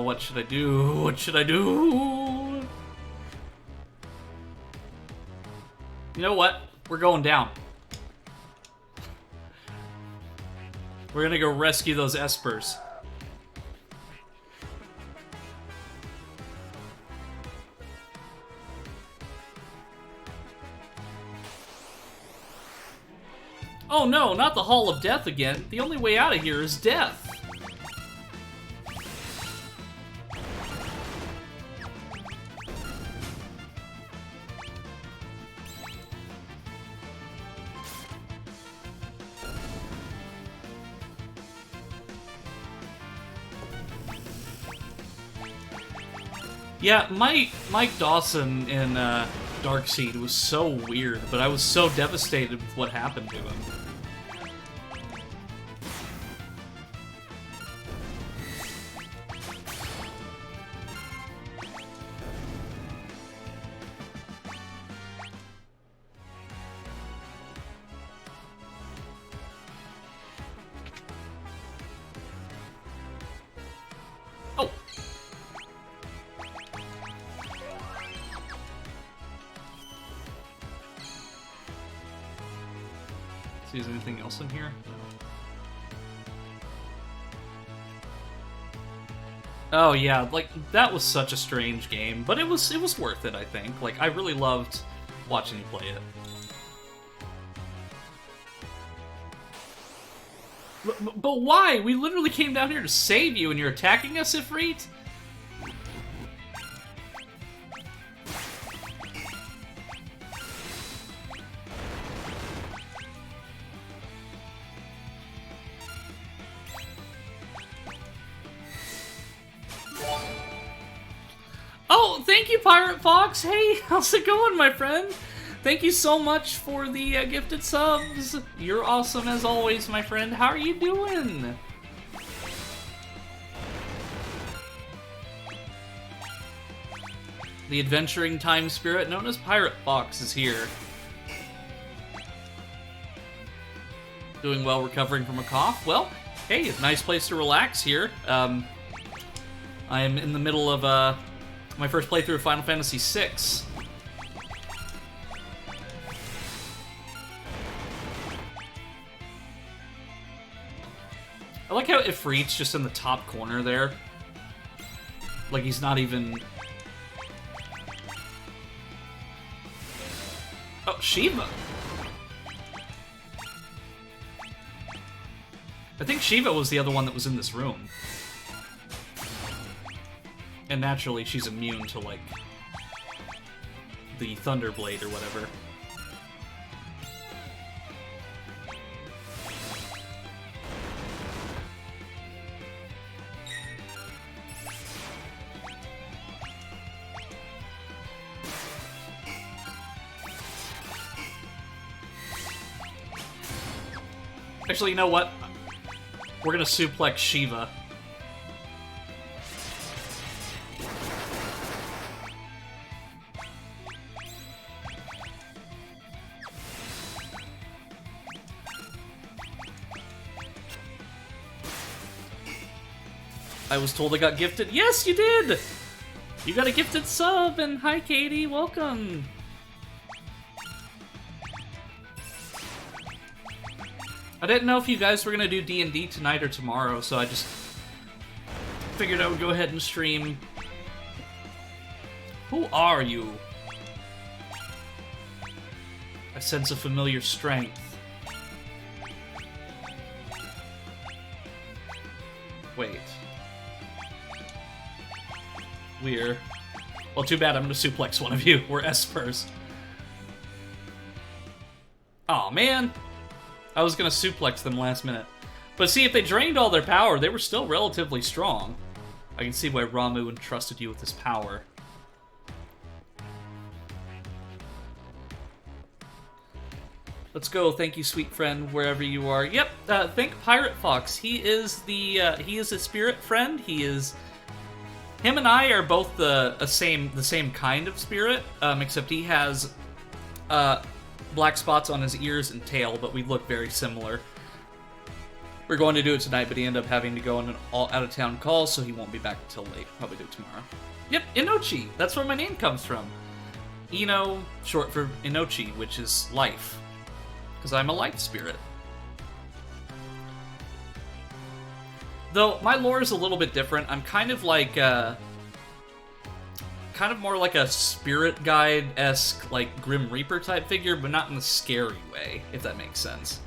what should I do? What should I do? You know what? We're going down. We're gonna go rescue those espers. Oh no, not the Hall of Death again. The only way out of here is death. Yeah, Mike Dawson in Darkseid was so weird, but I was so devastated with what happened to him. Is anything else in here? No. Oh yeah, like that was such a strange game, but it was worth it, I think. Like I really loved watching you play it. But why? We literally came down here to save you and you're attacking us, Ifrit? Oh, thank you, Pirate Fox. Hey, how's it going, my friend? Thank you so much for the gifted subs. You're awesome as always, my friend. How are you doing? The adventuring time spirit known as Pirate Fox is here. Doing well, recovering from a cough. Well, hey, nice place to relax here. I am in the middle of my first playthrough of Final Fantasy VI. I like how Ifrit's just in the top corner there. Like he's not even... Oh, Shiva! I think Shiva was the other one that was in this room. And naturally, she's immune to, like, the Thunderblade or whatever. Actually, you know what? We're gonna suplex Shiva. I was told I got gifted. Yes, you did! You got a gifted sub, and hi, Katie, welcome! I didn't know if you guys were gonna do D&D tonight or tomorrow, so I just figured I would go ahead and stream. Who are you? I sense a familiar strength. Wait. We're... Well, too bad I'm gonna suplex one of you. We're Espers. Aw, man! I was gonna suplex them last minute. But see, if they drained all their power, they were still relatively strong. I can see why Ramu entrusted you with this power. Let's go. Thank you, sweet friend, wherever you are. Yep. Thank Pirate Fox. He is a spirit friend. Him and I are both the same kind of spirit, except he has black spots on his ears and tail, but we look very similar. We're going to do it tonight, but he ended up having to go on an out-of-town call, so he won't be back until late. Probably do it tomorrow. Yep, Inochi. That's where my name comes from. Ino, short for Inochi, which is life. Because I'm a life spirit. Though, my lore is a little bit different. I'm kind of like, kind of more like a spirit guide-esque, like, Grim Reaper type figure, but not in the scary way, if that makes sense.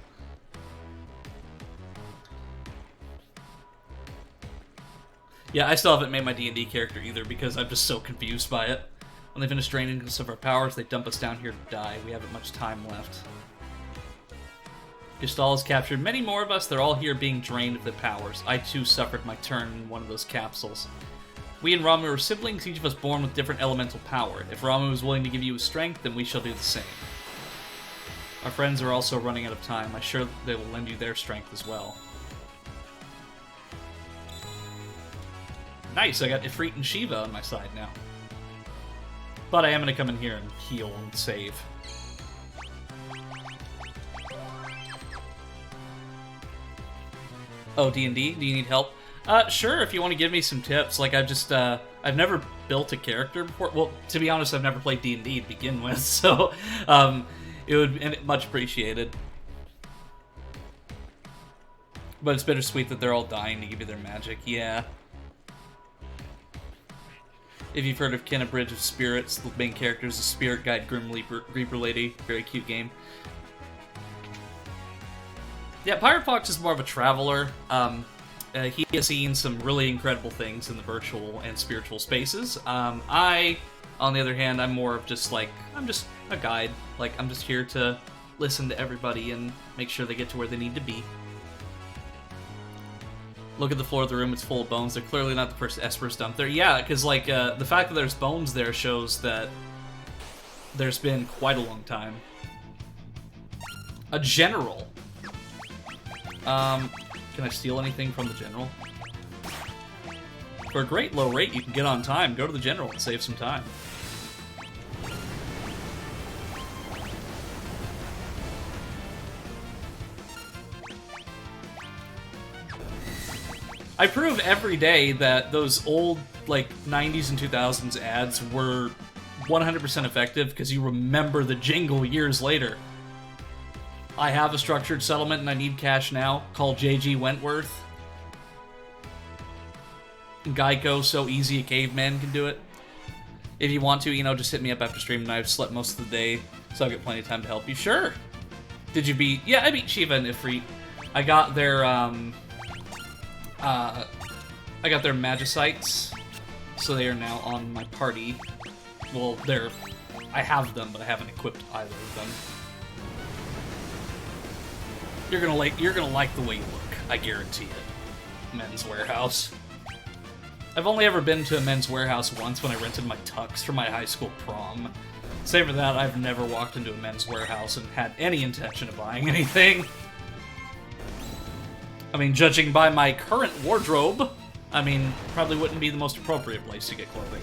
Yeah, I still haven't made my D&D character either, because I'm just so confused by it. When they finish draining us of our powers, they dump us down here to die. We haven't much time left. Gestalt has captured many more of us. They're all here being drained of their powers. I, too, suffered my turn in one of those capsules. We and Ramu are siblings, each of us born with different elemental power. If Ramu is willing to give you his strength, then we shall do the same. Our friends are also running out of time. I'm sure they will lend you their strength as well. Nice, I got Ifrit and Shiva on my side now. But I am going to come in here and heal and save. Oh, D&D? Do you need help? Sure, if you want to give me some tips. Like, I've never built a character before. Well, to be honest, I've never played D&D to begin with, so, it would be much appreciated. But it's bittersweet that they're all dying to give you their magic, yeah. If you've heard of Kenna Bridge of Spirits, the main character is a spirit guide Grim Reaper lady. Very cute game. Yeah, Pirate Fox is more of a traveler. He has seen some really incredible things in the virtual and spiritual spaces. I, on the other hand, I'm more of just like, I'm just a guide. Like, I'm just here to listen to everybody and make sure they get to where they need to be. Look at the floor of the room, it's full of bones. They're clearly not the first Espers dumped there. Yeah, because, like, the fact that there's bones there shows that there's been quite a long time. A general. Can I steal anything from the general? For a great low rate, you can get on time. Go to the general and save some time. I prove every day that those old, like, 90s and 2000s ads were 100% effective because you remember the jingle years later. I have a structured settlement and I need cash now. Call JG Wentworth. Geico, so easy a caveman can do it. If you want to, you know, just hit me up after stream, and I've slept most of the day, so I've got plenty of time to help you. Sure. Did you beat... Yeah, I beat Shiva and Ifrit. I got their, I got their Magicites, so they are now on my party. Well, they're... I have them, but I haven't equipped either of them. You're gonna like the way you look. I guarantee it. Men's Warehouse. I've only ever been to a Men's Warehouse once when I rented my tux for my high school prom. Save for that, I've never walked into a Men's Warehouse and had any intention of buying anything. I mean, judging by my current wardrobe, I mean, probably wouldn't be the most appropriate place to get clothing.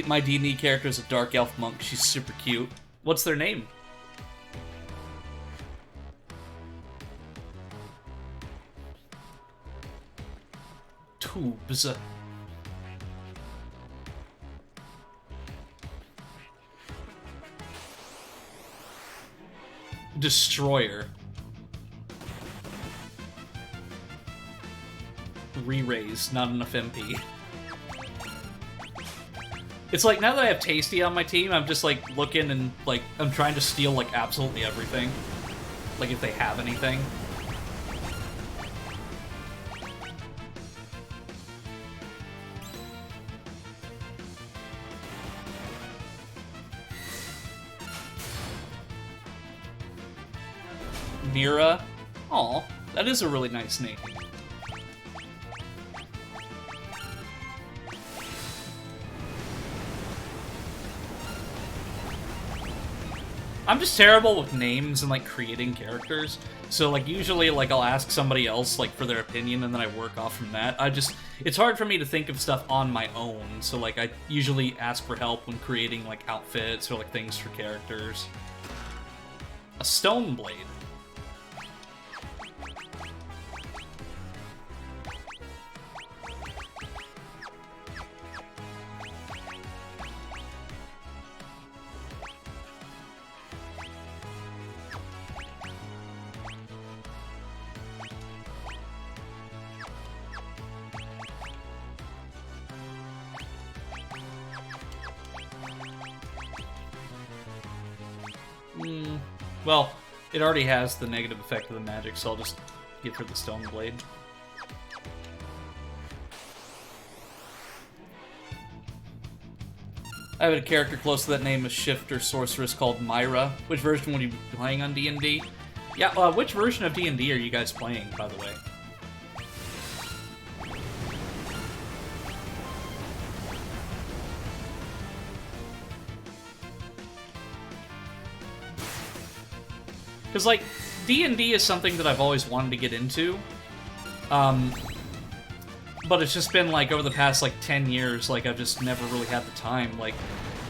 My D&D character is a dark elf monk. She's super cute. What's their name? Tubes. Destroyer. Re-raise, not enough MP. It's like, now that I have Tasty on my team, I'm just like looking and like, I'm trying to steal like absolutely everything. Like if they have anything. Mira. Aw, that is a really nice name. I'm just terrible with names and like creating characters. So like usually like I'll ask somebody else like for their opinion and then I work off from that. It's hard for me to think of stuff on my own. So like I usually ask for help when creating like outfits or like things for characters. A stone blade. Well, it already has the negative effect of the magic, so I'll just give her the stone blade. I have a character close to that name, a shifter sorceress called Myra. Which version would you be playing on D&D? Yeah, which version of D&D are you guys playing, by the way? Because, like, D&D is something that I've always wanted to get into. But it's just been, like, over the past, like, 10 years, like, I've just never really had the time. Like,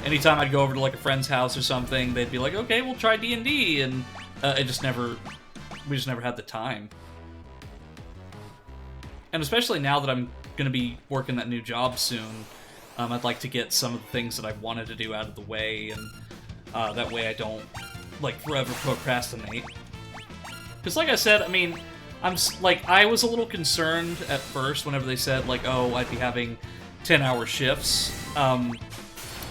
anytime I'd go over to, like, a friend's house or something, they'd be like, okay, we'll try D&D, and we just never had the time. And especially now that I'm going to be working that new job soon, I'd like to get some of the things that I've wanted to do out of the way, and that way I don't like forever procrastinate. Because like I said, I mean, I was a little concerned at first whenever they said like, oh, I'd be having 10-hour shifts,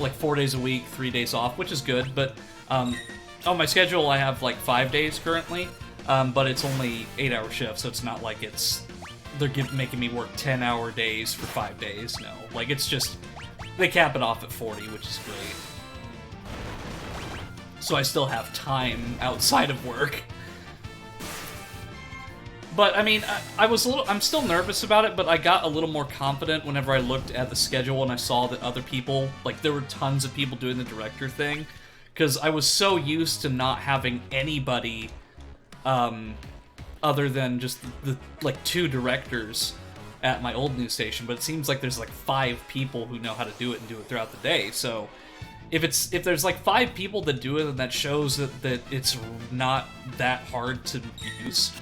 like 4 days a week, 3 days off, which is good, but on my schedule I have like 5 days currently, but it's only 8-hour shifts, so it's not like they're making me work 10-hour days for 5 days. No, like it's just they cap it off at 40, which is great. So I still have time outside of work. But, I mean, I'm still nervous about it, but I got a little more confident whenever I looked at the schedule and I saw that other people, like, there were tons of people doing the director thing, because I was so used to not having anybody, other than just the, like, 2 directors at my old news station, but it seems like there's, like, 5 people who know how to do it and do it throughout the day, so if there's like 5 people that do it, then that shows that it's not that hard to use.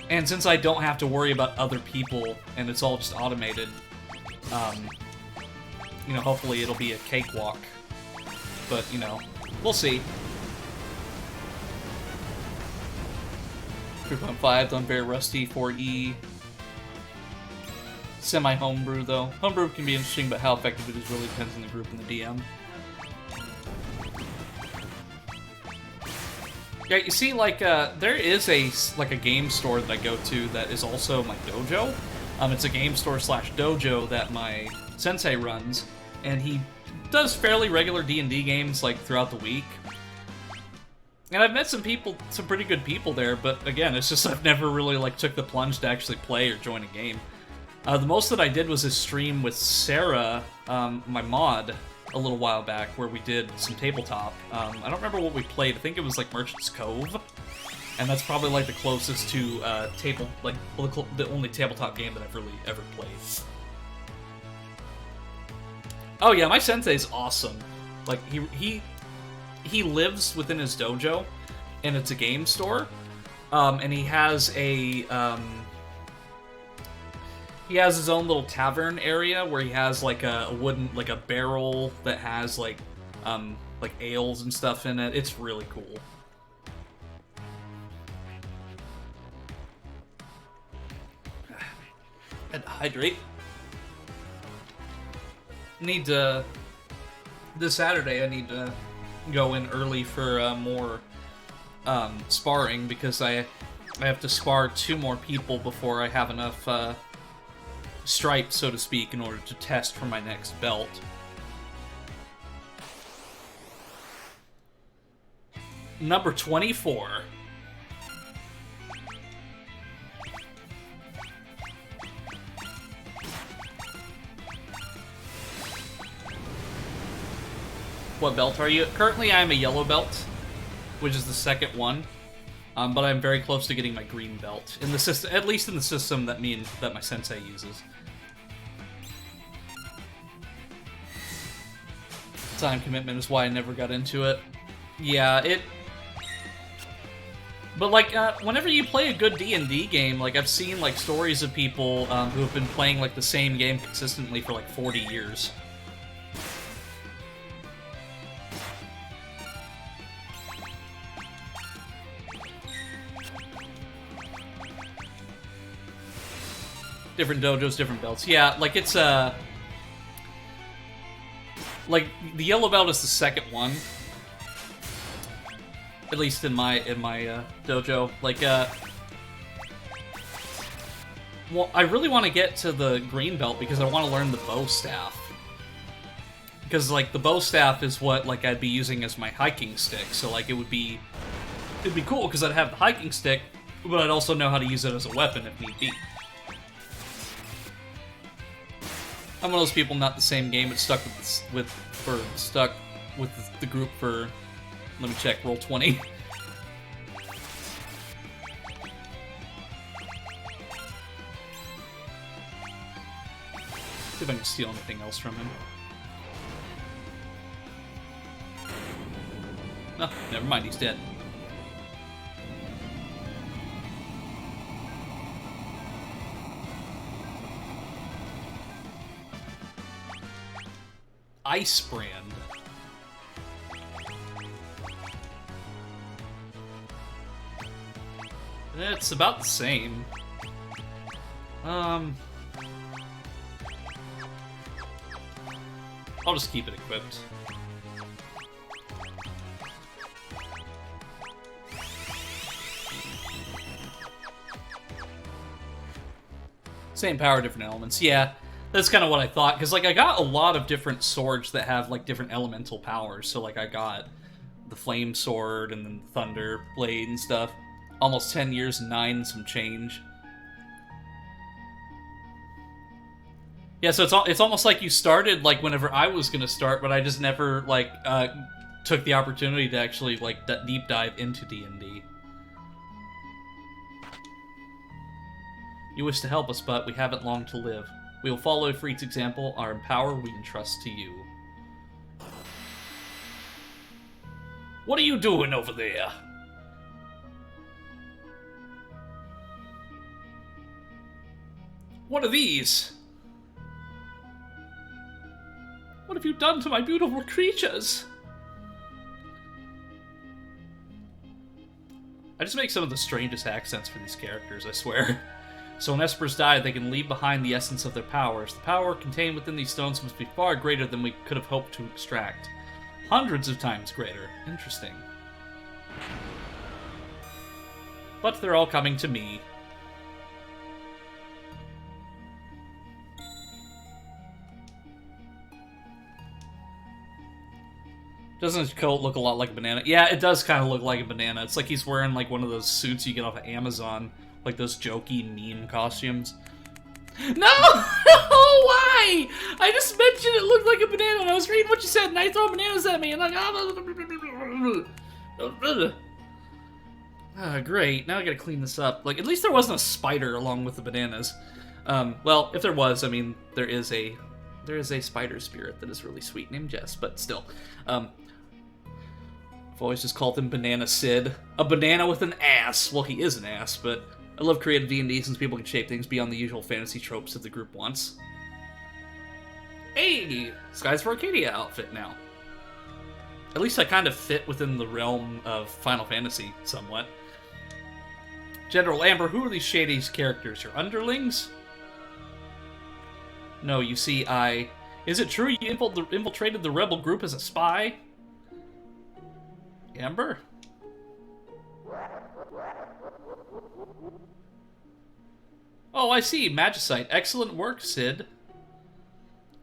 And since I don't have to worry about other people and it's all just automated, you know, hopefully it'll be a cakewalk. But, you know, we'll see. 3.5, done very rusty. 4E. Semi-homebrew, though. Homebrew can be interesting, but how effective it is really depends on the group and the DM. Yeah, you see, like, there is a game store that I go to that is also my dojo. It's a game store slash dojo that my sensei runs, and he does fairly regular D&D games, like, throughout the week. And I've met some pretty good people there, but again, it's just I've never really, like, took the plunge to actually play or join a game. The most that I did was a stream with Sarah, my mod, a little while back, where we did some tabletop. I don't remember what we played. I think it was, like, Merchant's Cove. And that's probably, like, the closest to, the only tabletop game that I've really ever played. Oh yeah, my sensei's awesome. Like, he lives within his dojo, and it's a game store, and he has a, he has his own little tavern area where he has, like, a wooden, like, a barrel that has, like ales and stuff in it. It's really cool. And hydrate. Need to... This Saturday, I need to go in early for more sparring, because I have to spar 2 more people before I have enough stripes, so to speak, in order to test for my next belt. Number 24. What belt are you? Currently, I am a yellow belt, which is the second one. But I'm very close to getting my green belt in the system, at least in the system that my sensei uses. Time commitment is why I never got into it. Yeah, But, like, whenever you play a good D&D game, like, I've seen, like, stories of people who have been playing, like, the same game consistently for, like, 40 years. Different dojos, different belts. Yeah, like, it's, like, the yellow belt is the second one. At least in my dojo. Like, well, I really want to get to the green belt because I want to learn the bow staff. Because, like, the bow staff is what, like, I'd be using as my hiking stick. So, like, it'd be cool because I'd have the hiking stick, but I'd also know how to use it as a weapon if need be. I'm one of those people, not the same game, but stuck with the group for, let me check, roll 20. See if I can steal anything else from him. No, never mind, he's dead. Ice brand. It's about the same. I'll just keep it equipped. Same power, different elements. Yeah. That's kind of what I thought, because, like, I got a lot of different swords that have, like, different elemental powers. So, like, I got the flame sword and then the thunder blade and stuff. Almost 10 years, 9 and some change. Yeah, so it's almost like you started, like, whenever I was going to start, but I just never, like, took the opportunity to actually, like, deep dive into D&D. You wish to help us, but we haven't long to live. We will follow Freed's example. Our power we entrust to you. What are you doing over there? What are these? What have you done to my beautiful creatures? I just make some of the strangest accents for these characters, I swear. So when Espers die, they can leave behind the essence of their powers. The power contained within these stones must be far greater than we could have hoped to extract. Hundreds of times greater. Interesting. But they're all coming to me. Doesn't his coat look a lot like a banana? Yeah, it does kind of look like a banana. It's like he's wearing like one of those suits you get off of Amazon. Like those jokey meme costumes. No! Why? I just mentioned it looked like a banana and I was reading what you said and I throw bananas at me and like... great. Now I gotta clean this up. Like, at least there wasn't a spider along with the bananas. Well, if there was, I mean, there is a spider spirit that is really sweet named Jess, but still. I've always just called him Banana Sid. A banana with an ass. Well, he is an ass, but I love creative D&D since people can shape things beyond the usual fantasy tropes that the group wants. Hey! Skies for Arcadia outfit now. At least I kind of fit within the realm of Final Fantasy, somewhat. General Amber, who are these shady characters? Your underlings? No, you see, Is it true you infiltrated the rebel group as a spy? Amber? Oh, I see. Magicite. Excellent work, Sid.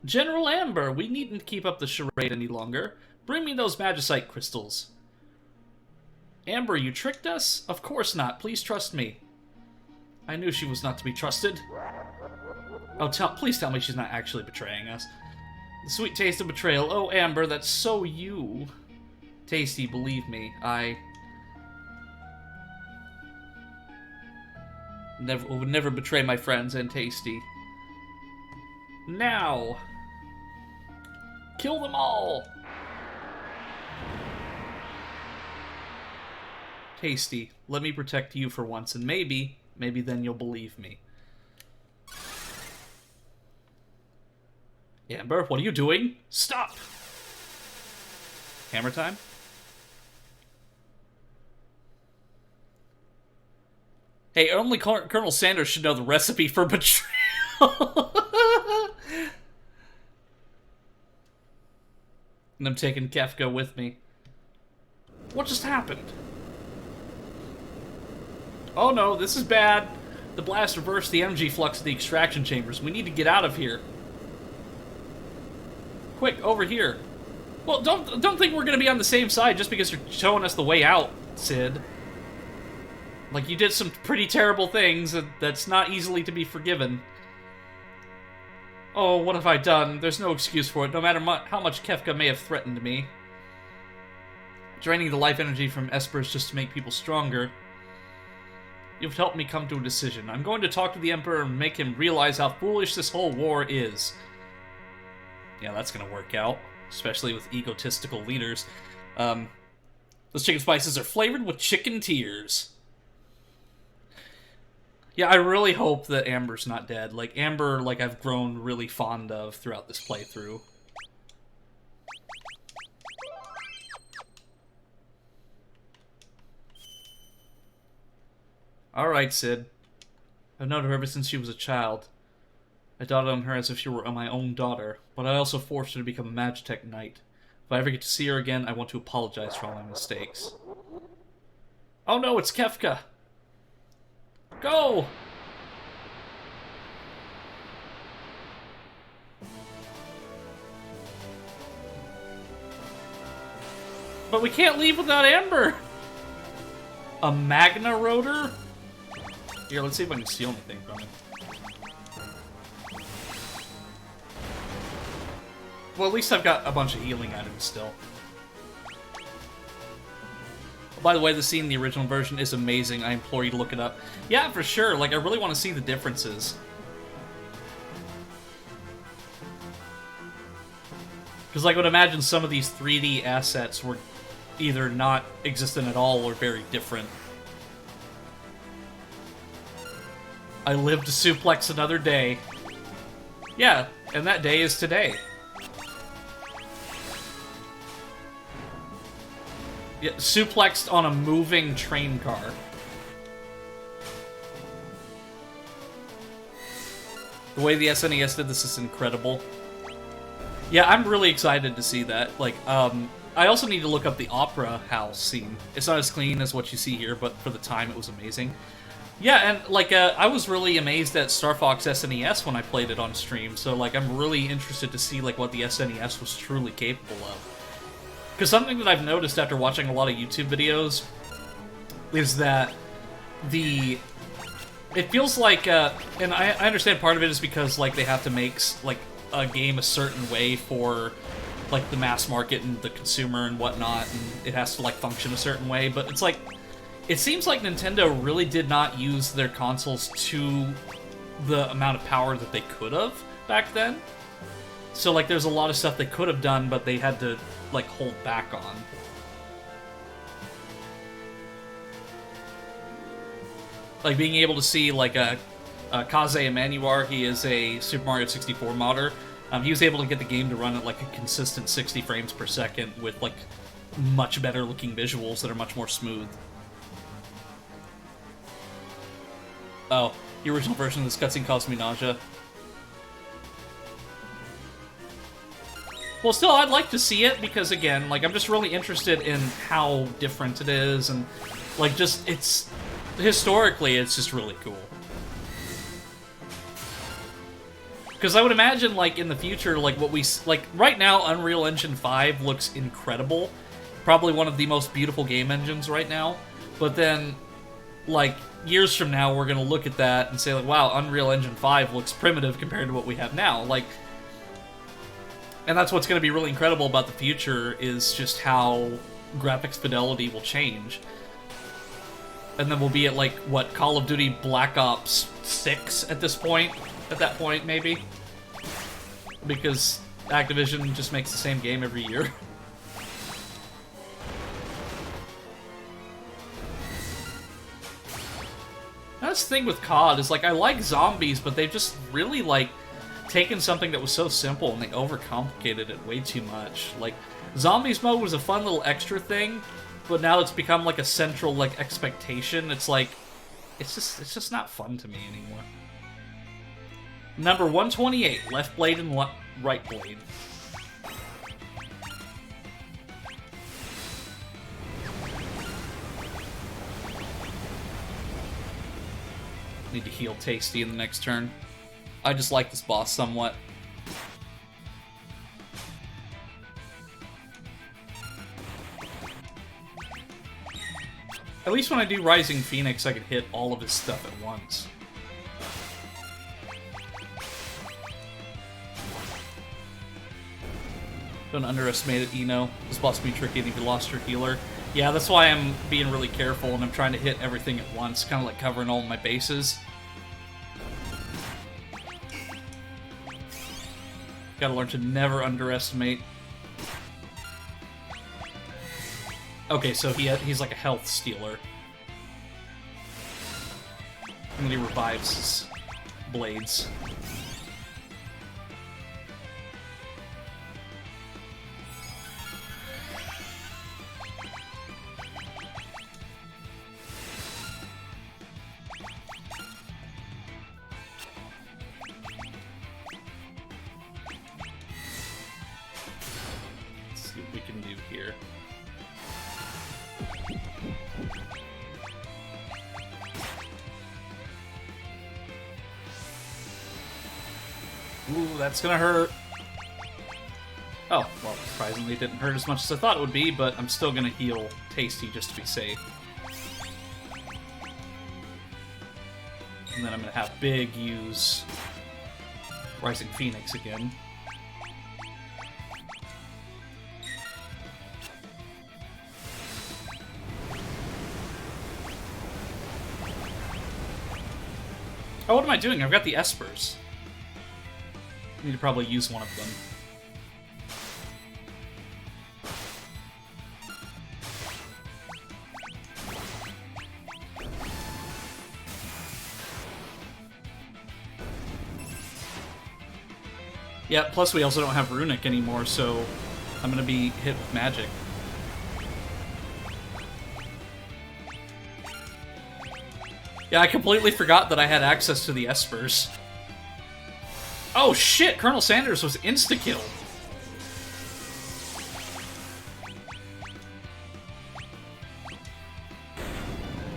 General Amber, we needn't keep up the charade any longer. Bring me those Magicite crystals. Amber, you tricked us? Of course not. Please trust me. I knew she was not to be trusted. Oh, please tell me she's not actually betraying us. The sweet taste of betrayal. Oh, Amber, that's so you. Tasty, believe me. I... would never betray my friends and Tasty. Now! Kill them all! Tasty, let me protect you for once, and maybe then you'll believe me. Amber, what are you doing? Stop! Hammer time? Hey, only Colonel Sanders should know the recipe for betrayal. And I'm taking Kefka with me. What just happened? Oh no, this is bad. The blast reversed the energy flux of the extraction chambers. We need to get out of here. Quick, over here. Well, don't think we're gonna be on the same side just because you're showing us the way out, Sid. Like, you did some pretty terrible things that's not easily to be forgiven. Oh, what have I done? There's no excuse for it, no matter how much Kefka may have threatened me. Draining the life energy from Espers just to make people stronger. You've helped me come to a decision. I'm going to talk to the Emperor and make him realize how foolish this whole war is. Yeah, that's gonna work out. Especially with egotistical leaders. Those chicken spices are flavored with chicken tears. Yeah, I really hope that Amber's not dead. Like, Amber, like, I've grown really fond of throughout this playthrough. Alright, Sid. I've known her ever since she was a child. I doted on her as if she were my own daughter, but I also forced her to become a Magitech Knight. If I ever get to see her again, I want to apologize for all my mistakes. Oh no, it's Kefka! Go! But we can't leave without Amber! A Magna Rotor? Here, let's see if I can steal anything from it. Well, at least I've got a bunch of healing items still. By the way, the scene in the original version is amazing. I implore you to look it up. Yeah, for sure. Like, I really want to see the differences. Because, like, I would imagine some of these 3D assets were either not existent at all or very different. I live to suplex another day. Yeah, and that day is today. Yeah, suplexed on a moving train car. The way the SNES did this is incredible. Yeah, I'm really excited to see that. Like, I also need to look up the Opera House scene. It's not as clean as what you see here, but for the time it was amazing. Yeah, and, like, I was really amazed at Star Fox SNES when I played it on stream, so, like, I'm really interested to see, like, what the SNES was truly capable of. Because something that I've noticed after watching a lot of YouTube videos is that it feels like, and I understand part of it is because, like, they have to make, like, a game a certain way for, like, the mass market and the consumer and whatnot, and it has to, like, function a certain way, but it's like, it seems like Nintendo really did not use their consoles to the amount of power that they could have back then. So, like, there's a lot of stuff they could have done, but they had to, like, hold back on. Like, being able to see, like, Kaze Emanuar, he is a Super Mario 64 modder. He was able to get the game to run at, like, a consistent 60 frames per second with, like, much better looking visuals that are much more smooth. Oh, the original version of this cutscene caused me nausea. Well, still, I'd like to see it, because, again, like, I'm just really interested in how different it is, and, like, just, it's... historically, it's just really cool. Because I would imagine, like, in the future, like, what we... like, right now, Unreal Engine 5 looks incredible. Probably one of the most beautiful game engines right now. But then, like, years from now, we're gonna look at that and say, like, wow, Unreal Engine 5 looks primitive compared to what we have now. Like... and that's what's going to be really incredible about the future, is just how graphics fidelity will change. And then we'll be at, like, what, Call of Duty Black Ops 6 at this point? At that point, maybe? Because Activision just makes the same game every year. That's the thing with COD, is, like, I like zombies, but they've just really, like, taken something that was so simple and they overcomplicated it way too much. Like, Zombies mode was a fun little extra thing, but now it's become like a central, like, expectation. It's like, it's just not fun to me anymore. Number 128, left blade and right blade. Need to heal Tasty in the next turn. I just like this boss somewhat. At least when I do Rising Phoenix, I can hit all of his stuff at once. Don't underestimate it, Eno. This boss will be tricky and if you lost your healer. Yeah, that's why I'm being really careful and I'm trying to hit everything at once, kind of like covering all of my bases. Gotta learn to never underestimate. Okay, so he's like a health stealer. And then he revives his blades. Ooh, that's gonna hurt. Oh, well, surprisingly it didn't hurt as much as I thought it would be, but I'm still gonna heal Tasty just to be safe. And then I'm gonna have Big use Rising Phoenix again. Oh, what am I doing? I've got the Espers. I need to probably use one of them. Yeah, plus we also don't have Runic anymore, so I'm gonna be hit with magic. Yeah, I completely forgot that I had access to the espers. Oh shit, Colonel Sanders was insta-killed.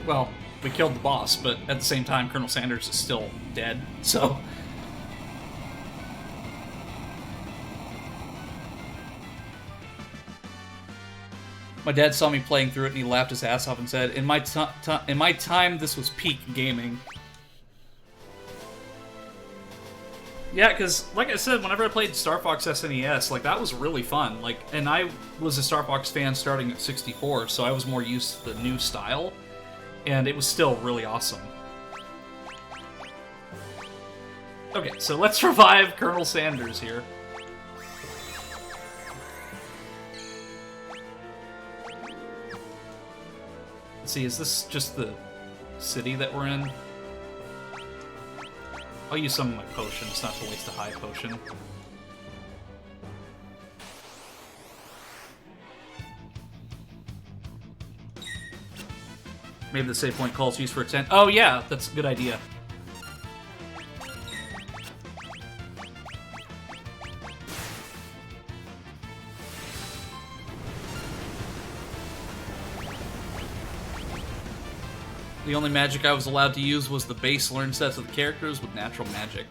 Well, we killed the boss, but at the same time, Colonel Sanders is still dead, so... My dad saw me playing through it and he laughed his ass off and said, in my time, this was peak gaming. Yeah, because, like I said, whenever I played Star Fox SNES, like, that was really fun. Like, and I was a Star Fox fan starting at 64, so I was more used to the new style. And it was still really awesome. Okay, so let's revive Colonel Sanders here. Let's see, is this just the city that we're in? I'll use some of my potions, not to waste a high potion. Maybe the save point calls used for a 10. Oh yeah, that's a good idea. The only magic I was allowed to use was the base learn sets of the characters with natural magic.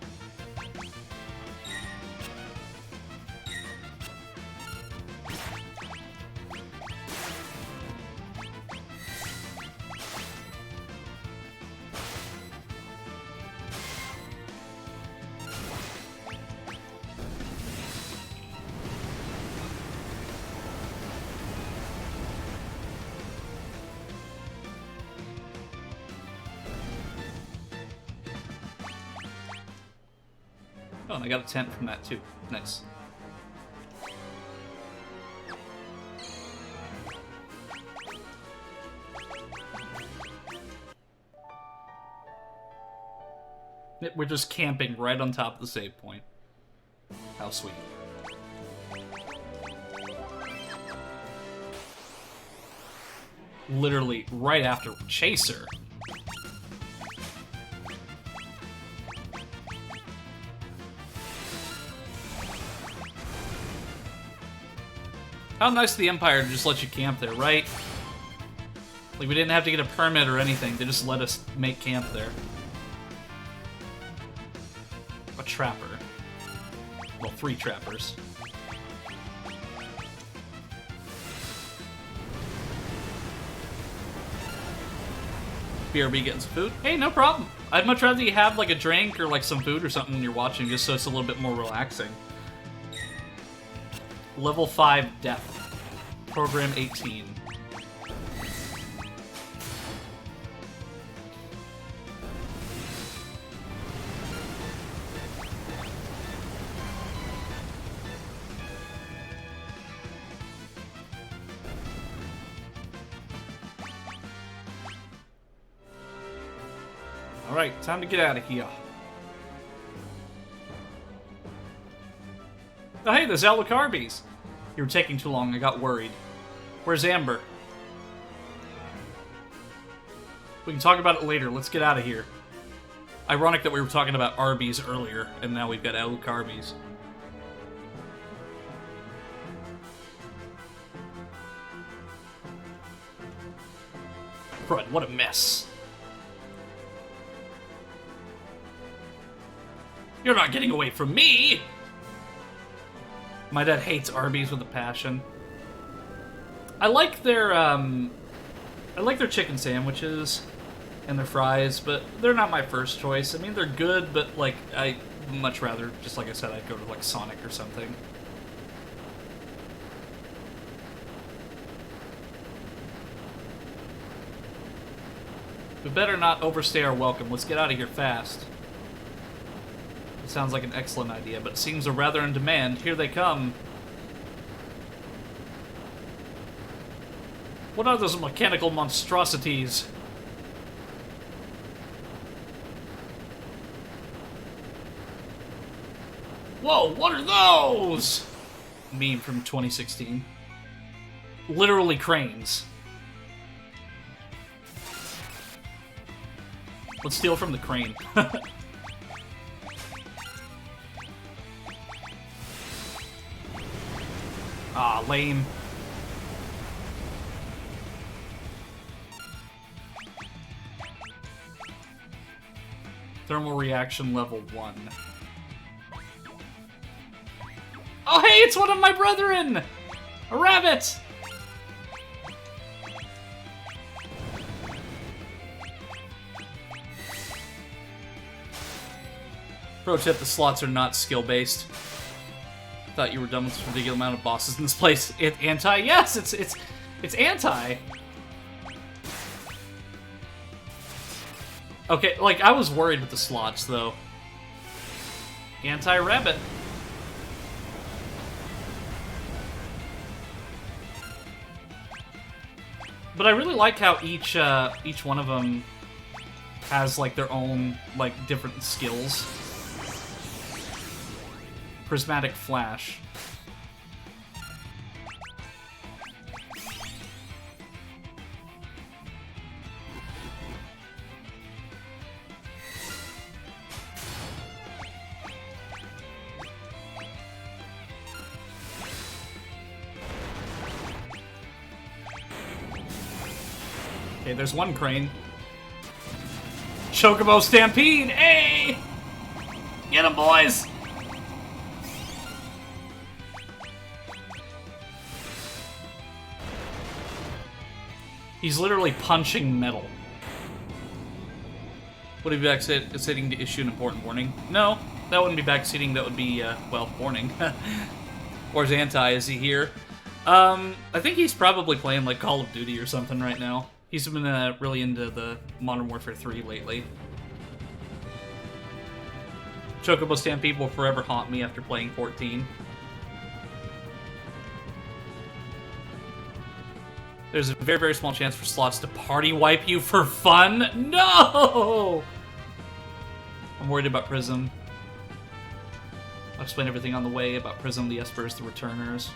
Oh, and I got a tent from that too. Nice. We're just camping right on top of the save point. How sweet. Literally right after Chaser. How nice of the Empire to just let you camp there, right? Like, we didn't have to get a permit or anything. They just let us make camp there. A trapper. Well, 3 trappers. BRB getting some food? Hey, no problem. I'd much rather you have, like, a drink or, like, some food or something when you're watching, just so it's a little bit more relaxing. Level 5 Death. Program 18. Alright, time to get out of here. Oh, hey, there's Alucarbies. You were taking too long, I got worried. Where's Amber? We can talk about it later, let's get out of here. Ironic that we were talking about Arby's earlier, and now we've got Alucarbies. Crud, what a mess. You're not getting away from me! My dad hates Arby's with a passion. I like their chicken sandwiches and their fries, but they're not my first choice. I mean, they're good, but, like, I'd much rather, just like I said, I'd go to, like, Sonic or something. We better not overstay our welcome. Let's get out of here fast. It sounds like an excellent idea, but it seems rather in demand. Here they come. What are those mechanical monstrosities? Whoa, what are those? Meme from 2016. Literally cranes. Let's steal from the crane. Ah, lame. Thermal reaction level 1. Oh, hey, it's one of my brethren! A rabbit! Pro tip, the slots are not skill-based. Thought you were done with this ridiculous amount of bosses in this place. Anti? Yes, it's anti. Okay, like, I was worried with the slots, though. Anti-rabbit. But I really like how each one of them has, like, their own, like, different skills. Prismatic Flash. Okay, there's one crane. Chocobo Stampede! Hey! Get 'em, boys! He's literally punching metal. Would he be backseating to issue an important warning? No, that wouldn't be backseating, that would be, well, warning. Where's Anti? Is he here? I think he's probably playing, like, Call of Duty or something right now. He's been really into the Modern Warfare 3 lately. Chocobo Stampede will forever haunt me after playing 14. There's a very, very small chance for slots to party wipe you for fun. No! I'm worried about Prism. I'll explain everything on the way about Prism, the Espers, the Returners.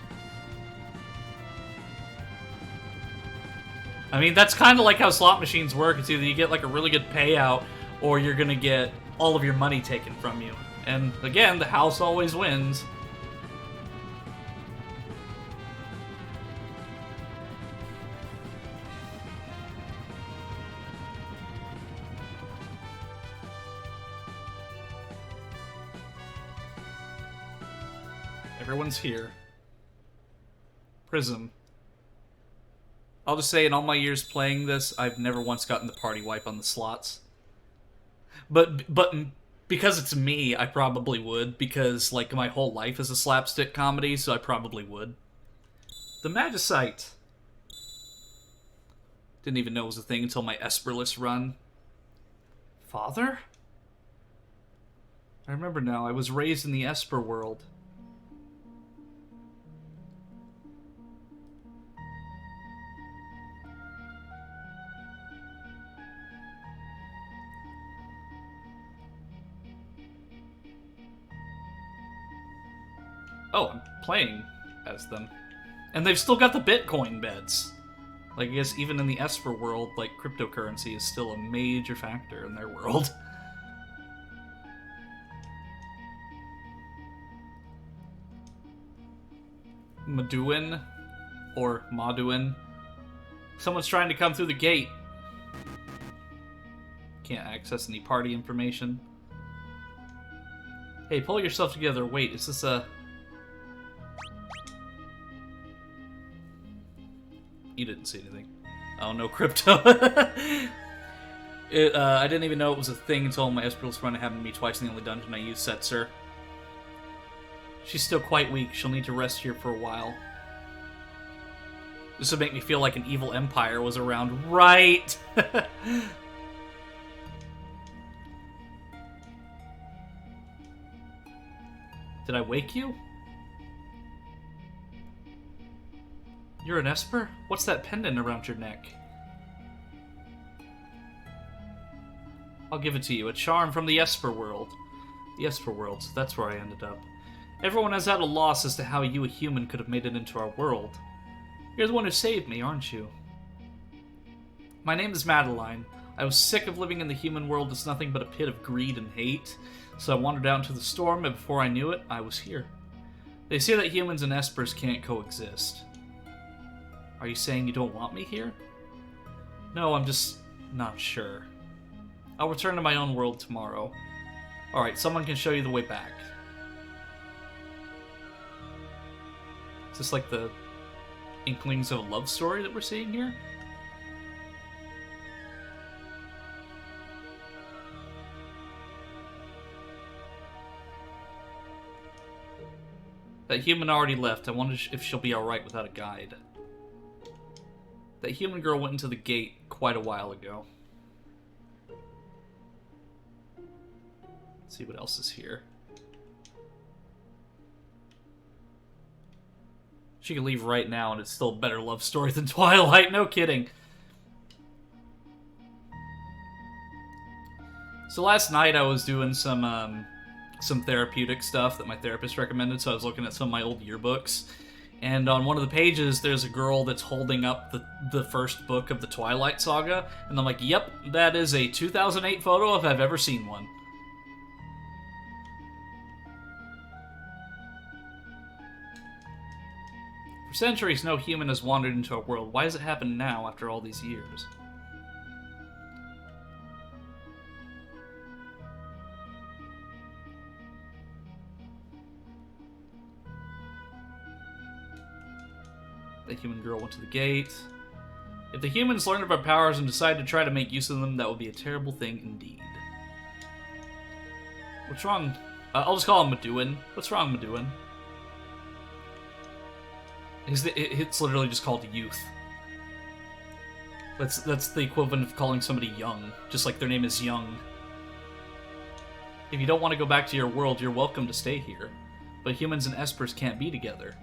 I mean, that's kind of like how slot machines work. It's either you get like a really good payout, or you're gonna get all of your money taken from you. And again, the house always wins. Everyone's here. Prism. I'll just say, in all my years playing this, I've never once gotten the party wipe on the slots. But because it's me, I probably would, because, like, my whole life is a slapstick comedy, so I probably would. The Magicite. Didn't even know it was a thing until my Esperless run. Father? I remember now, I was raised in the Esper world. Oh, I'm playing as them. And they've still got the Bitcoin beds. Like, I guess even in the Esper world, like, cryptocurrency is still a major factor in their world. Maduin? Or Maduin? Someone's trying to come through the gate. Can't access any party information. Hey, pull yourself together. Wait, is this a... You didn't see anything. Oh, no crypto. I didn't even know it was a thing until my Esperless run happened to me twice in the only dungeon I used Setzer. She's still quite weak. She'll need to rest here for a while. This would make me feel like an evil empire was around. Right! Did I wake you? You're an Esper? What's that pendant around your neck? I'll give it to you. A charm from the Esper world. The Esper world, so that's where I ended up. Everyone has had a loss as to how you, a human, could have made it into our world. You're the one who saved me, aren't you? My name is Madeline. I was sick of living in the human world that's nothing but a pit of greed and hate, so I wandered out into the storm, and before I knew it, I was here. They say that humans and espers can't coexist. Are you saying you don't want me here? No, I'm just not sure. I'll return to my own world tomorrow. Alright, someone can show you the way back. Is this like the inklings of a love story that we're seeing here? That human already left. I wonder if she'll be alright without a guide. That human girl went into the gate quite a while ago. Let's see what else is here. She could leave right now and it's still a better love story than Twilight, no kidding. So last night I was doing some therapeutic stuff that my therapist recommended, so I was looking at some of my old yearbooks. And on one of the pages, there's a girl that's holding up the first book of the Twilight Saga, and I'm like, yep, that is a 2008 photo if I've ever seen one. For centuries, no human has wandered into our world. Why does it happen now, after all these years? The human girl went to the gate. If the humans learned of our powers and decide to try to make use of them, that would be a terrible thing indeed. What's wrong? I'll just call him Meduin. What's wrong, Meduin? It's literally just called youth. That's the equivalent of calling somebody young, just like their name is Young. If you don't want to go back to your world, you're welcome to stay here. But humans and espers can't be together.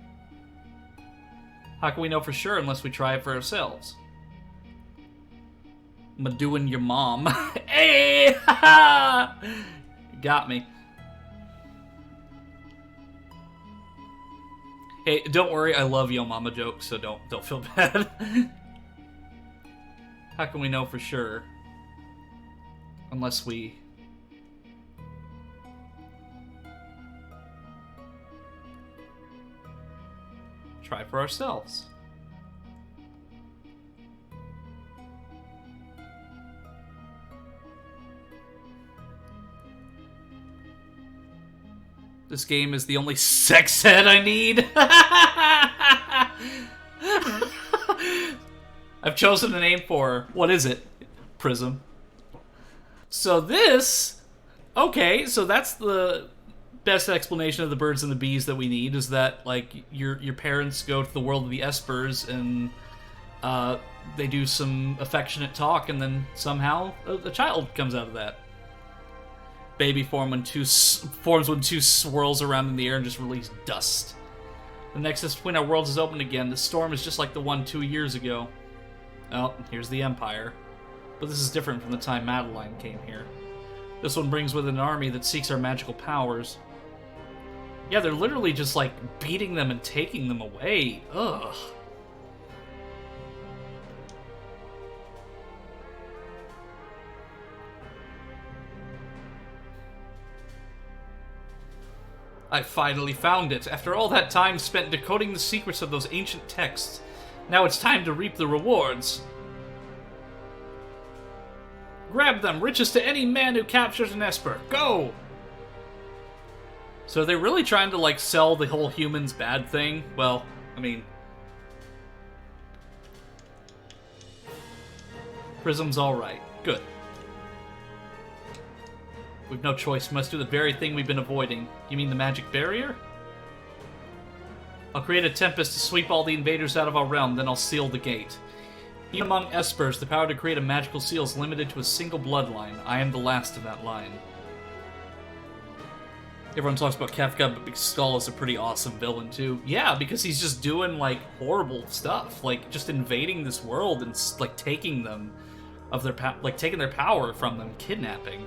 How can we know for sure unless we try it for ourselves? Meduin your mom. Hey! Got me. Hey, don't worry, I love Yo Mama jokes, so don't feel bad. How can we know for sure? Unless we... try for ourselves. This game is the only sex ed I need. I've chosen a name for her. What is it? Prism. So this... okay, so that's the best explanation of the birds and the bees that we need, is that, like, your parents go to the world of the espers and they do some affectionate talk, and then somehow a child comes out of that. Baby forms when two swirls around in the air and just release dust. The nexus between our worlds is open again. The storm is just like the one 2 years ago. Oh, here's the Empire. But this is different from the time Madeline came here. This one brings with it an army that seeks our magical powers. Yeah, they're literally just, like, beating them and taking them away. Ugh. I finally found it. After all that time spent decoding the secrets of those ancient texts, now it's time to reap the rewards. Grab them, riches to any man who captures an esper. Go! So are they really trying to, like, sell the whole humans bad thing? Well, I mean... Prism's alright. Good. We've no choice. We must do the very thing we've been avoiding. You mean the magic barrier? I'll create a tempest to sweep all the invaders out of our realm, then I'll seal the gate. Even among espers, the power to create a magical seal is limited to a single bloodline. I am the last of that line. Everyone talks about Kefka, but Big Skull is a pretty awesome villain, too. Yeah, because he's just doing, like, horrible stuff. Like, just invading this world and, like, taking them of their taking their power from them, kidnapping.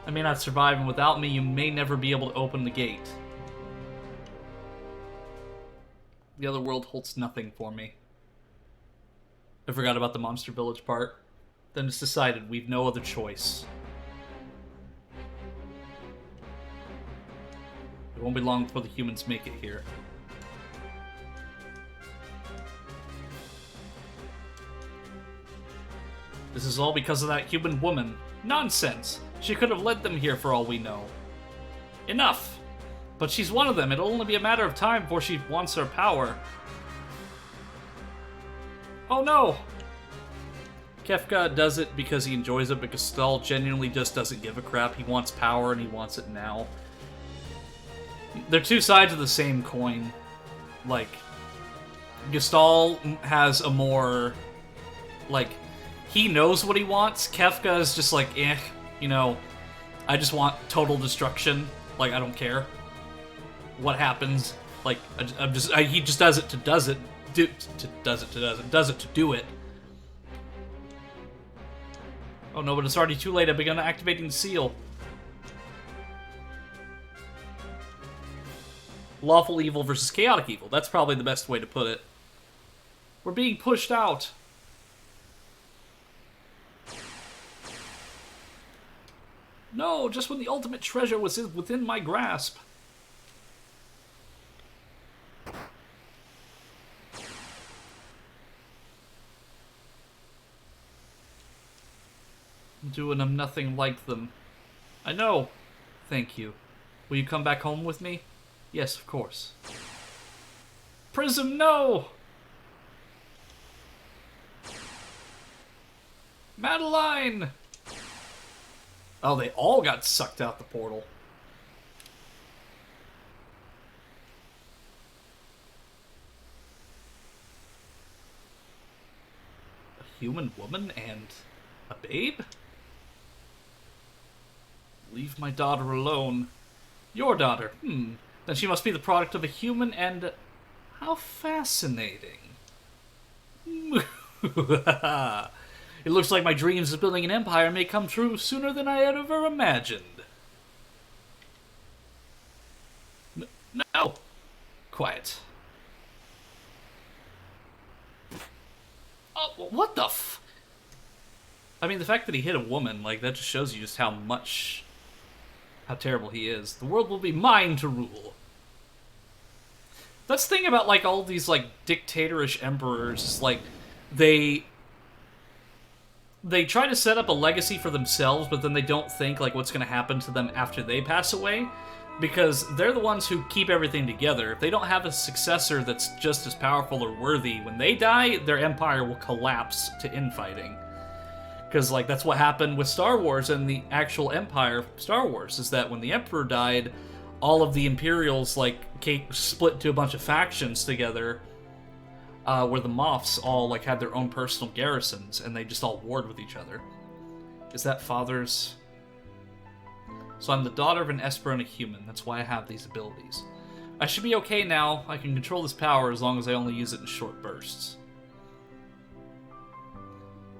I may not survive, and without me, you may never be able to open the gate. The other world holds nothing for me. I forgot about the Monster Village part. Then it's decided. We've no other choice. It won't be long before the humans make it here. This is all because of that human woman. Nonsense! She could have led them here for all we know. Enough! But she's one of them. It'll only be a matter of time before she wants her power. Oh no! Kefka does it because he enjoys it, but Gestalt genuinely just doesn't give a crap. He wants power and he wants it now. They're two sides of the same coin. Like, Gestalt has a more, like, he knows what he wants. Kefka is just like, you know, I just want total destruction. Like, I don't care what happens. Like, he just does it to does it. Does it to do it. Oh no, but it's already too late. I've begun activating the seal. Lawful evil versus chaotic evil. That's probably the best way to put it. We're being pushed out. No, just when the ultimate treasure was within my grasp. Doing I'm nothing like them. I know. Thank you. Will you come back home with me? Yes, of course. Prism, no! Madeline! Oh, they all got sucked out the portal. A human woman and a babe? Leave my daughter alone. Your daughter? Then she must be the product of a human and... How fascinating. It looks like my dreams of building an empire may come true sooner than I had ever imagined. No! Quiet. Oh, what the f... I mean, the fact that he hit a woman, like, that just shows you just how terrible he is. The world will be mine to rule. That's the thing about, like, all these, like, dictatorish emperors, is, like, they try to set up a legacy for themselves, but then they don't think, like, what's going to happen to them after they pass away, because they're the ones who keep everything together. If they don't have a successor that's just as powerful or worthy, when they die, their empire will collapse to infighting. Because, like, that's what happened with Star Wars and the actual empire of Star Wars, is that when the Emperor died, all of the Imperials, like, split into a bunch of factions together, where the Moffs all, like, had their own personal garrisons, and they just all warred with each other. Is that father's? So I'm the daughter of an Esper and a human. That's why I have these abilities. I should be okay now. I can control this power as long as I only use it in short bursts.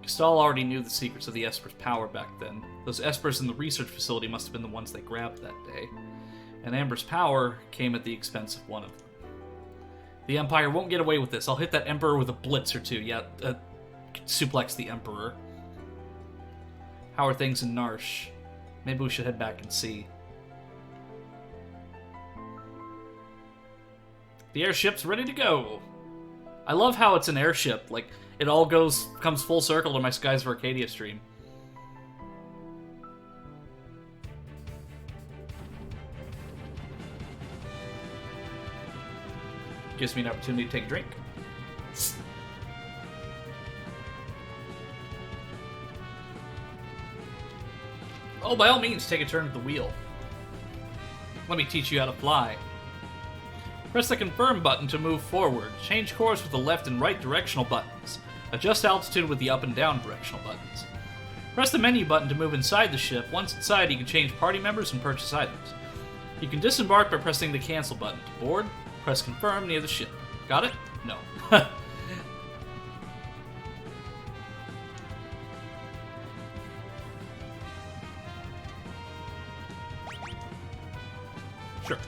Gestalt already knew the secrets of the Esper's power back then. Those Espers in the research facility must have been the ones they grabbed that day. And Amber's power came at the expense of one of them. The Empire won't get away with this. I'll hit that Emperor with a blitz or two. Yeah, suplex the Emperor. How are things in Narsh? Maybe we should head back and see. The airship's ready to go. I love how it's an airship. Like, it all comes full circle to my Skies of Arcadia stream. Gives me an opportunity to take a drink. Oh, by all means, take a turn at the wheel. Let me teach you how to fly. Press the confirm button to move forward. Change course with the left and right directional buttons. Adjust altitude with the up and down directional buttons. Press the menu button to move inside the ship. Once inside, you can change party members and purchase items. You can disembark by pressing the cancel button. To board, press confirm near the ship. Got it? No. Sure.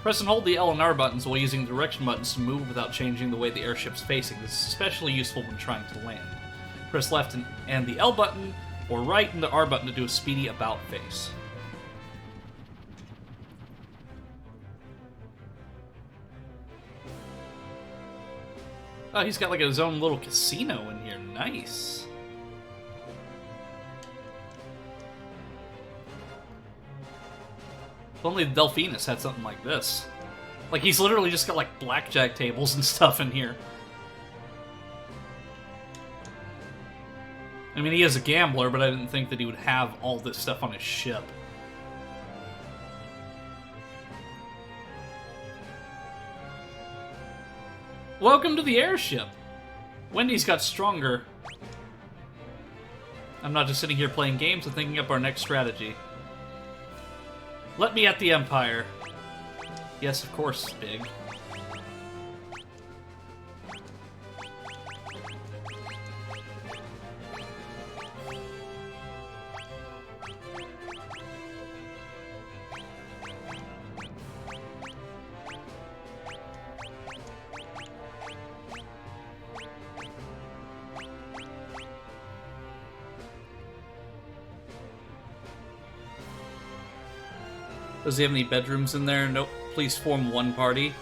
Press and hold the L and R buttons while using the direction buttons to move without changing the way the airship's facing. This is especially useful when trying to land. Press left and the L button, or right and the R button to do a speedy about face. Oh, he's got like his own little casino in here. Nice. If only the Delphinus had something like this. Like, he's literally just got like blackjack tables and stuff in here. I mean, he is a gambler, but I didn't think that he would have all this stuff on his ship. Welcome to the airship. Wendy's got stronger. I'm not just sitting here playing games, I'm thinking up our next strategy. Let me at the Empire. Yes, of course, Big. Does he have any bedrooms in there? Nope. Please form one party.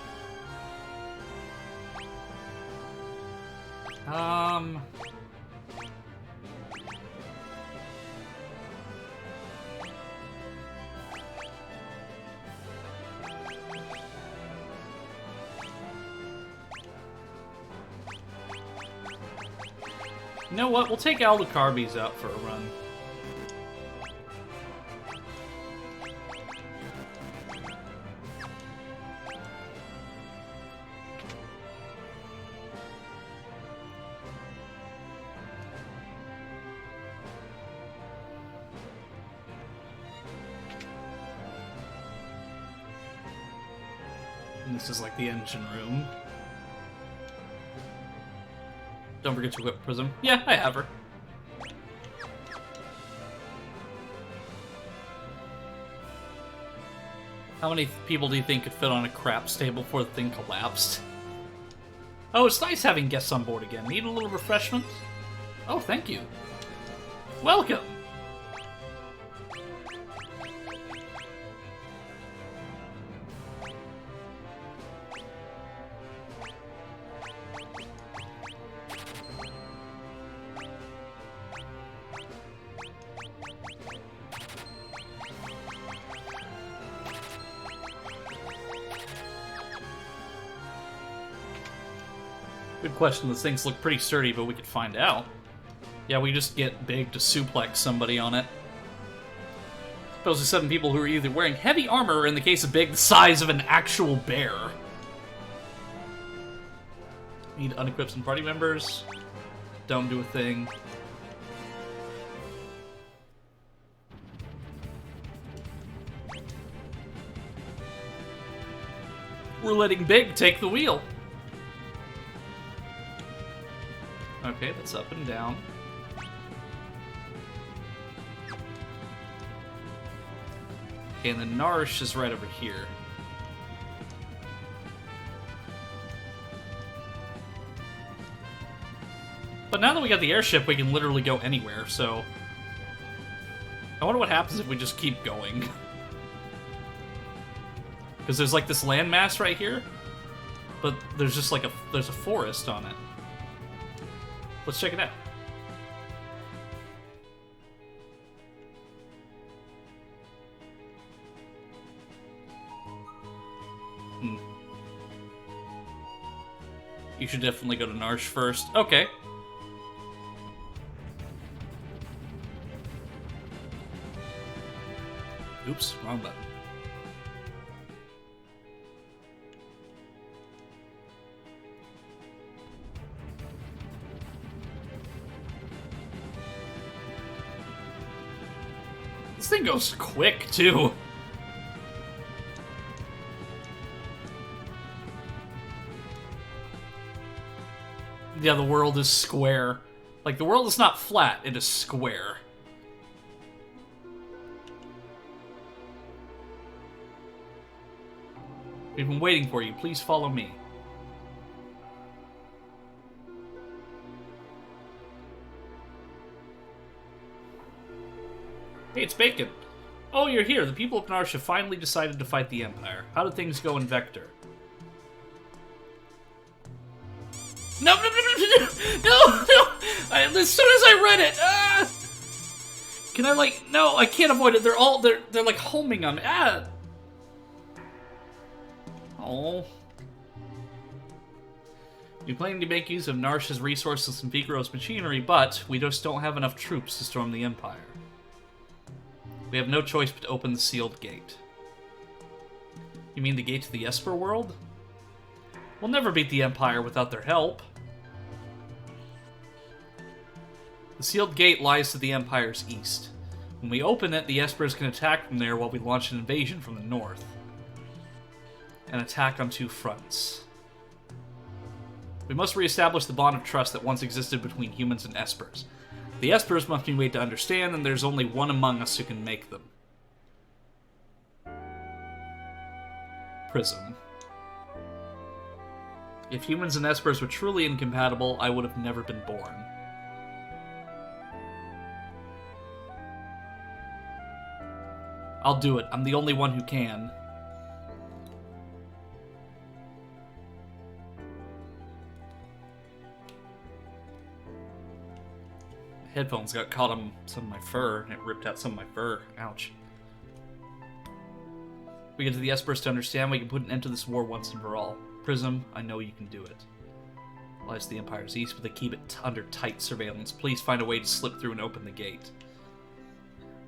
You know what? We'll take Aldecarbes out for a run. And this is like the engine room. Don't forget to equip Prism. Yeah, I have her. How many people do you think could fit on a craps table before the thing collapsed? Oh, it's nice having guests on board again. Need a little refreshment? Oh, thank you. Welcome! Good question. Those things look pretty sturdy, but we could find out. Yeah, we just get Big to suplex somebody on it. Suppose there's 7 people who are either wearing heavy armor, or in the case of Big, the size of an actual bear. Need to unequip some party members. Don't do a thing. We're letting Big take the wheel. Okay, that's up and down. Okay, and the Narsh is right over here. But now that we got the airship, we can literally go anywhere, so... I wonder what happens if we just keep going. Because there's like this landmass right here, but there's just like there's a forest on it. Let's check it out. You should definitely go to Narsh first. Okay. Oops, wrong button. This thing goes quick, too. Yeah, the world is square. Like, the world is not flat, it is square. We've been waiting for you. Please follow me. Hey, it's Bacon. Oh, you're here. The people of Narsha finally decided to fight the Empire. How did things go in Vector? No, no, no, no, no, no, no! As soon as I read it, can I, like, no, I can't avoid it. They're like homing on me. Oh. We plan to make use of Narsha's resources and Vigro's machinery, but we just don't have enough troops to storm the Empire. We have no choice but to open the sealed gate. You mean the gate to the Esper world? We'll never beat the Empire without their help. The sealed gate lies to the Empire's east. When we open it, the Espers can attack from there while we launch an invasion from the north. An attack on two fronts. We must reestablish the bond of trust that once existed between humans and Espers. The Espers must be made to understand, and there's only one among us who can make them. Prism. If humans and Espers were truly incompatible, I would have never been born. I'll do it. I'm the only one who can. Headphones got caught on some of my fur, and it ripped out some of my fur. Ouch. We get to the Espers to understand we can put an end to this war once and for all. Prism, I know you can do it. Lies to the Empire's east, but they keep it under tight surveillance. Please find a way to slip through and open the gate.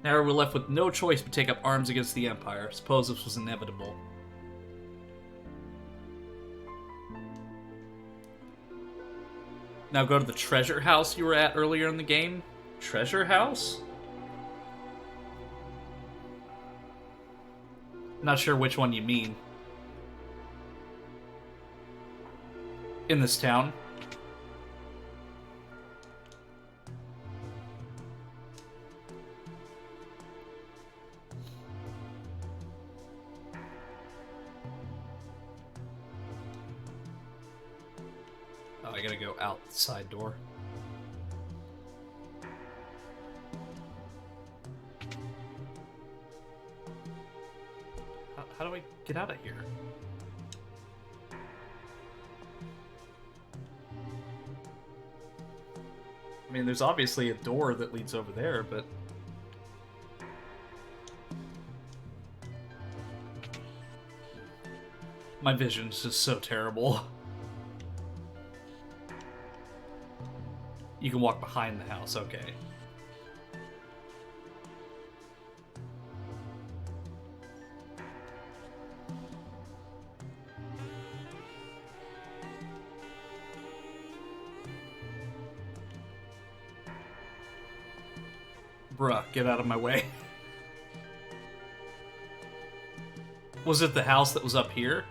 Now we're left with no choice but take up arms against the Empire. Suppose this was inevitable. Now go to the treasure house you were at earlier in the game. Treasure house? Not sure which one you mean. In this town. I gotta go out the side door. How do I get out of here? I mean, there's obviously a door that leads over there, but... my vision's just so terrible. You can walk behind the house, okay. Bruh, get out of my way. Was it the house that was up here?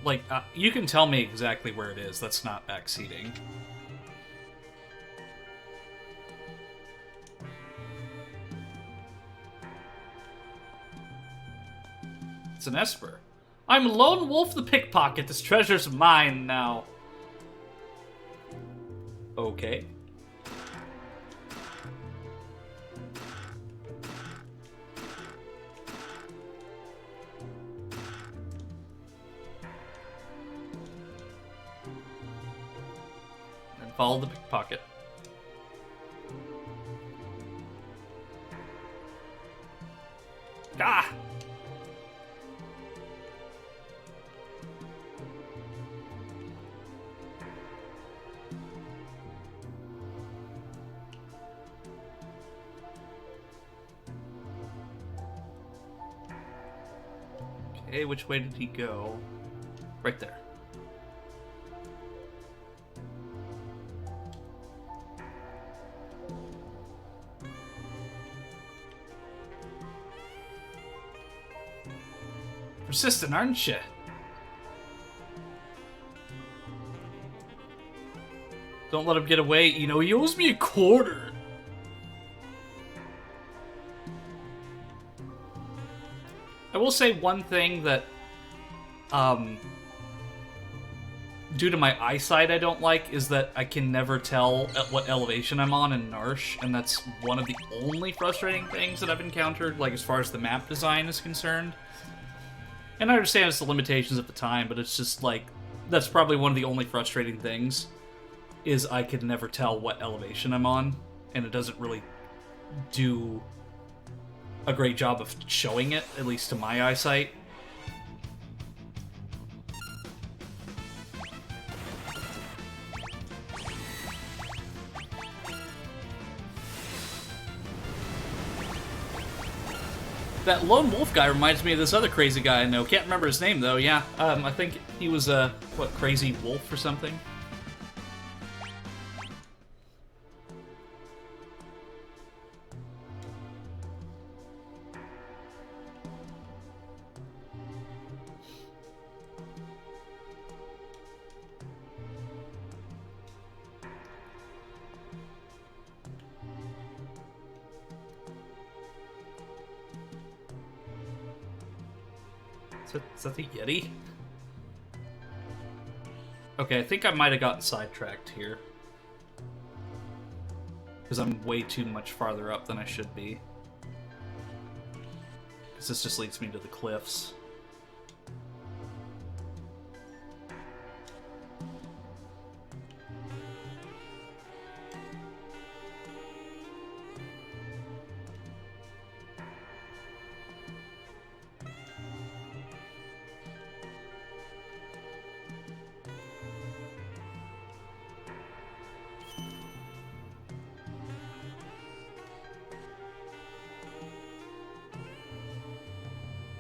Like, you can tell me exactly where it is. That's not backseating. It's an Esper. I'm Lone Wolf the Pickpocket. This treasure's mine now. Okay. Follow the pickpocket. Ah! Okay, which way did he go? Right there. Persistent, aren't you? Don't let him get away. You know, he owes me a quarter. I will say one thing that, due to my eyesight I don't like is that I can never tell at what elevation I'm on in Narsh, and that's one of the only frustrating things that I've encountered, like as far as the map design is concerned. And I understand it's the limitations at the time, but it's just like, that's probably one of the only frustrating things, is I could never tell what elevation I'm on, and it doesn't really do a great job of showing it, at least to my eyesight. That lone wolf guy reminds me of this other crazy guy I know. Can't remember his name, though. Yeah, I think he was a, crazy wolf or something? Is that the Yeti? Okay, I think I might have gotten sidetracked here. Because I'm way too much farther up than I should be. Because this just leads me to the cliffs.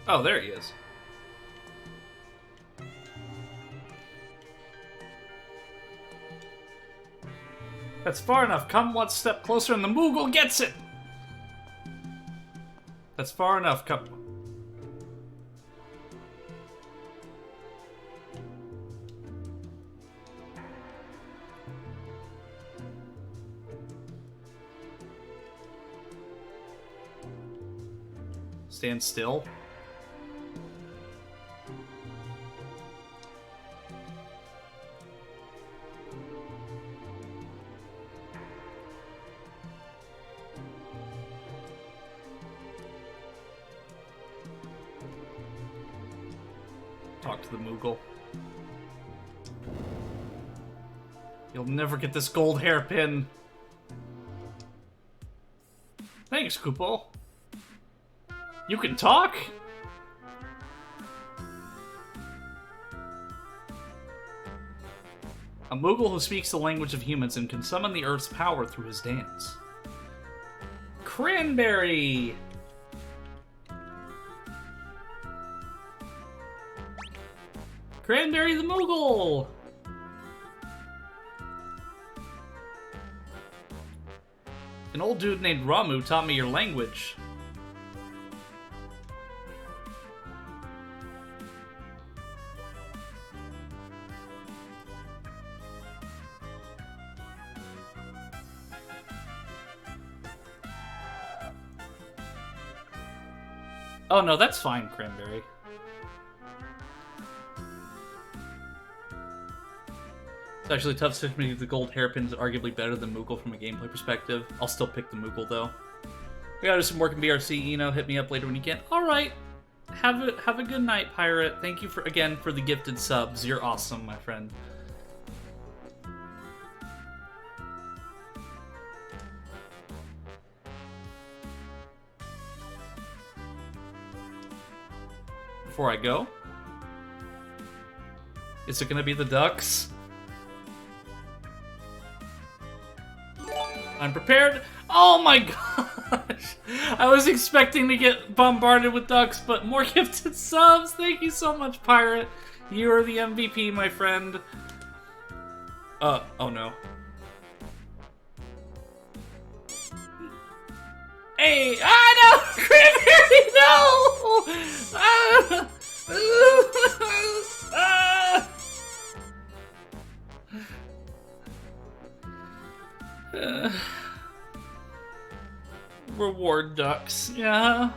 Oh, there he is. That's far enough. Come one step closer and the Moogle gets it! That's far enough. Come. Stand still. Talk to the Moogle. You'll never get this gold hairpin. Thanks, Kupo. You can talk? A Moogle who speaks the language of humans and can summon the Earth's power through his dance. Cranberry! Cranberry the Moogle! An old dude named Ramu taught me your language. Oh no, that's fine, Cranberry. It's actually tough to me. The gold hairpin's arguably better than Moogle from a gameplay perspective. I'll still pick the Moogle though. I gotta do some work in BRC, hit me up later when you can. Alright. Have a good night, Pirate. Thank you again for the gifted subs. You're awesome, my friend. Before I go, is it gonna be the ducks? I'm prepared. Oh my gosh! I was expecting to get bombarded with ducks, but more gifted subs. Thank you so much, Pirate. You are the MVP, my friend. Oh no. Hey, no! Cranberry, no! Reward ducks, yeah.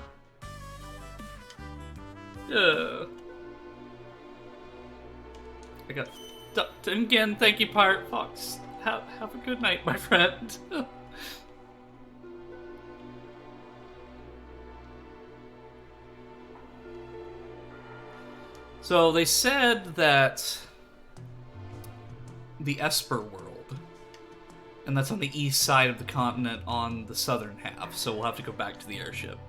I Again, thank you, Pirate Fox. Have a good night, my friend. So they said that the Esper world, and that's on the east side of the continent on the southern half, so we'll have to go back to the airship.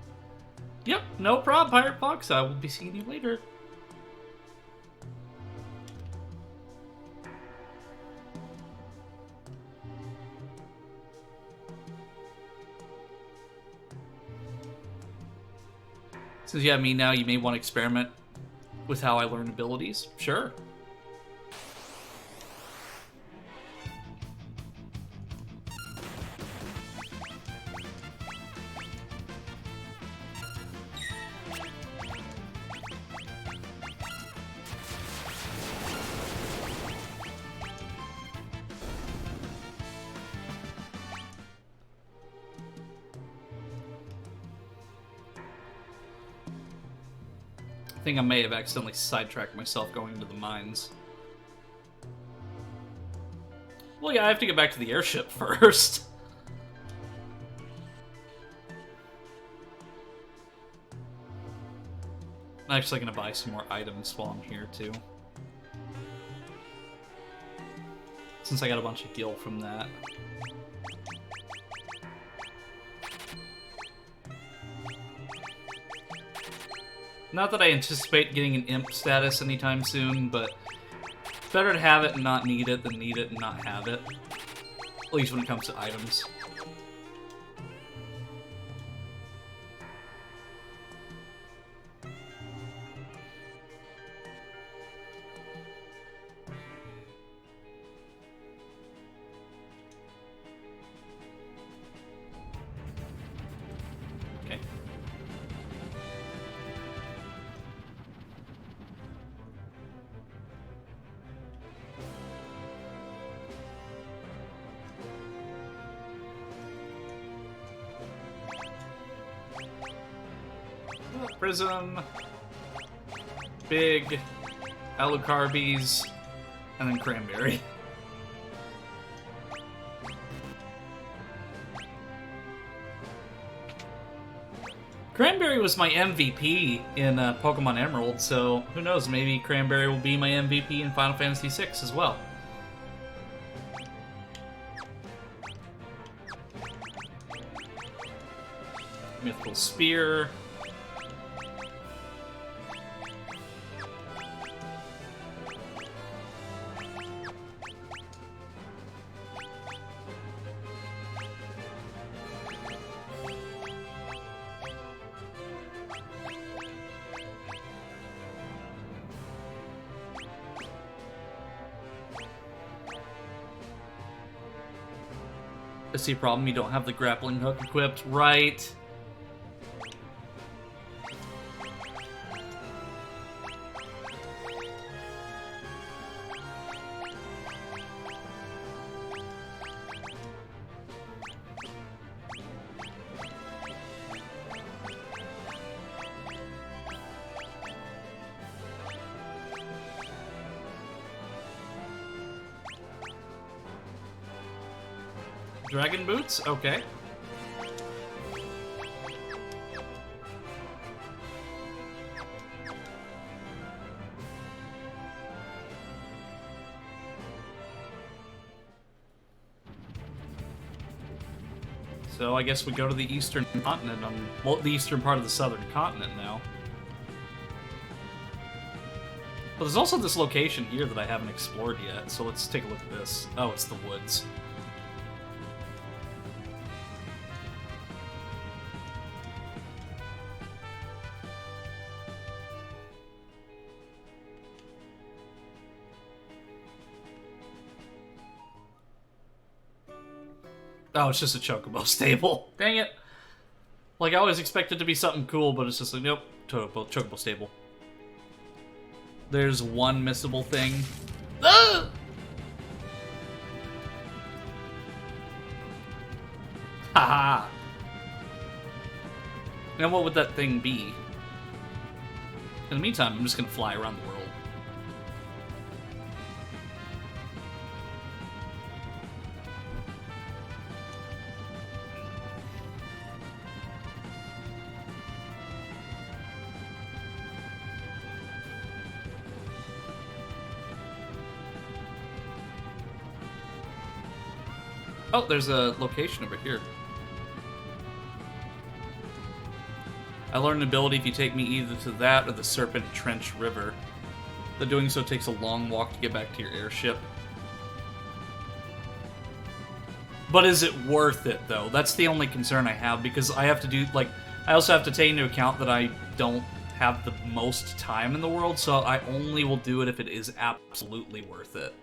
Yep, no problem, Pirate Fox. I will be seeing you later. Since you have me now, you may want to experiment with how I learn abilities. Sure. I think I may have accidentally sidetracked myself going into the mines. Well, yeah, I have to get back to the airship first. I'm actually going to buy some more items while I'm here, too. Since I got a bunch of gil from that. Not that I anticipate getting an imp status anytime soon, but better to have it and not need it than need it and not have it. At least when it comes to items. Okay. Prism, Big, Alucarbies, and then Cranberry. Cranberry was my MVP in Pokemon Emerald, so who knows, maybe Cranberry will be my MVP in Final Fantasy VI as well. Mythical Spear. I see a problem, you don't have the grappling hook equipped, right? Dragon Boots? Okay. So I guess we go to the eastern continent, well, the eastern part of the southern continent now. But there's also this location here that I haven't explored yet, so let's take a look at this. Oh, it's the woods. Oh, it's just a Chocobo stable. Dang it. Like, I always expect it to be something cool, but it's just like, nope, Chocobo stable. There's one missable thing. Ah! Haha. Now what would that thing be? In the meantime, I'm just gonna fly around the world. Oh, there's a location over here. I learned an ability if you take me either to that or the Serpent Trench River. Though doing so takes a long walk to get back to your airship. But is it worth it, though? That's the only concern I have, because I have to do, like, I also have to take into account that I don't have the most time in the world, so I only will do it if it is absolutely worth it.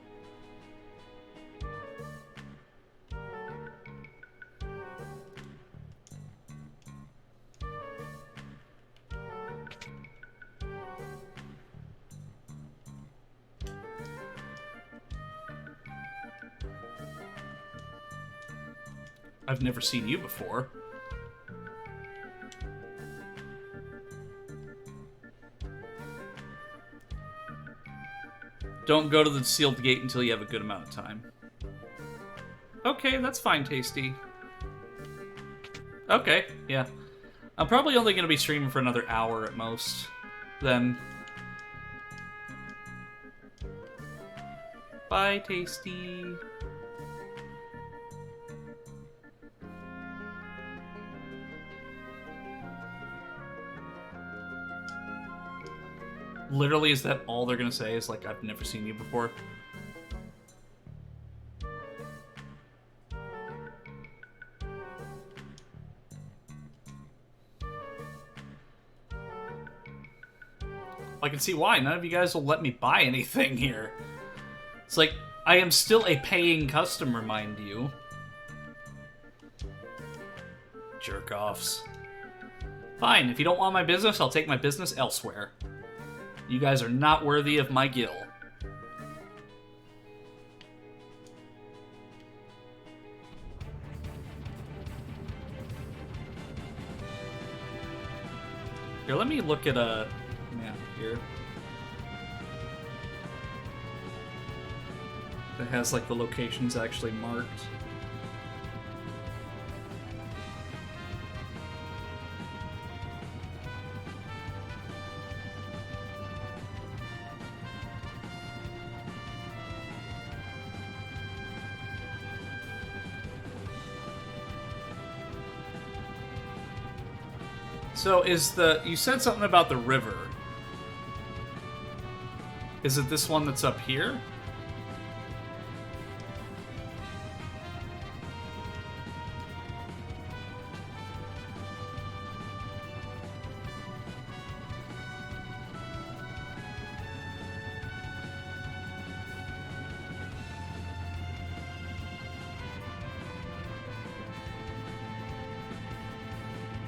I've never seen you before. Don't go to the sealed gate until you have a good amount of time. Okay, that's fine, Tasty. Okay, yeah. I'm probably only going to be streaming for another hour at most. Then. Bye, Tasty. Literally, is that all they're gonna say? Is like, I've never seen you before? I can see why. None of you guys will let me buy anything here. It's like, I am still a paying customer, mind you. Jerk-offs. Fine, if you don't want my business, I'll take my business elsewhere. You guys are not worthy of my gil. Here, let me look at a map here. That has, like, the locations actually marked. So is you said something about the river. Is it this one that's up here?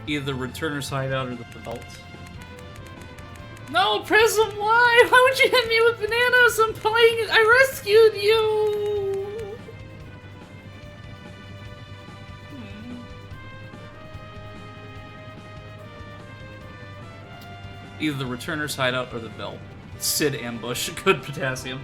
Either the returner's hideout or the belt. No, Prism, why? Why would you hit me with bananas? I'm playing. I rescued you. Either the returner's hideout or the belt. Sid ambush. Good potassium.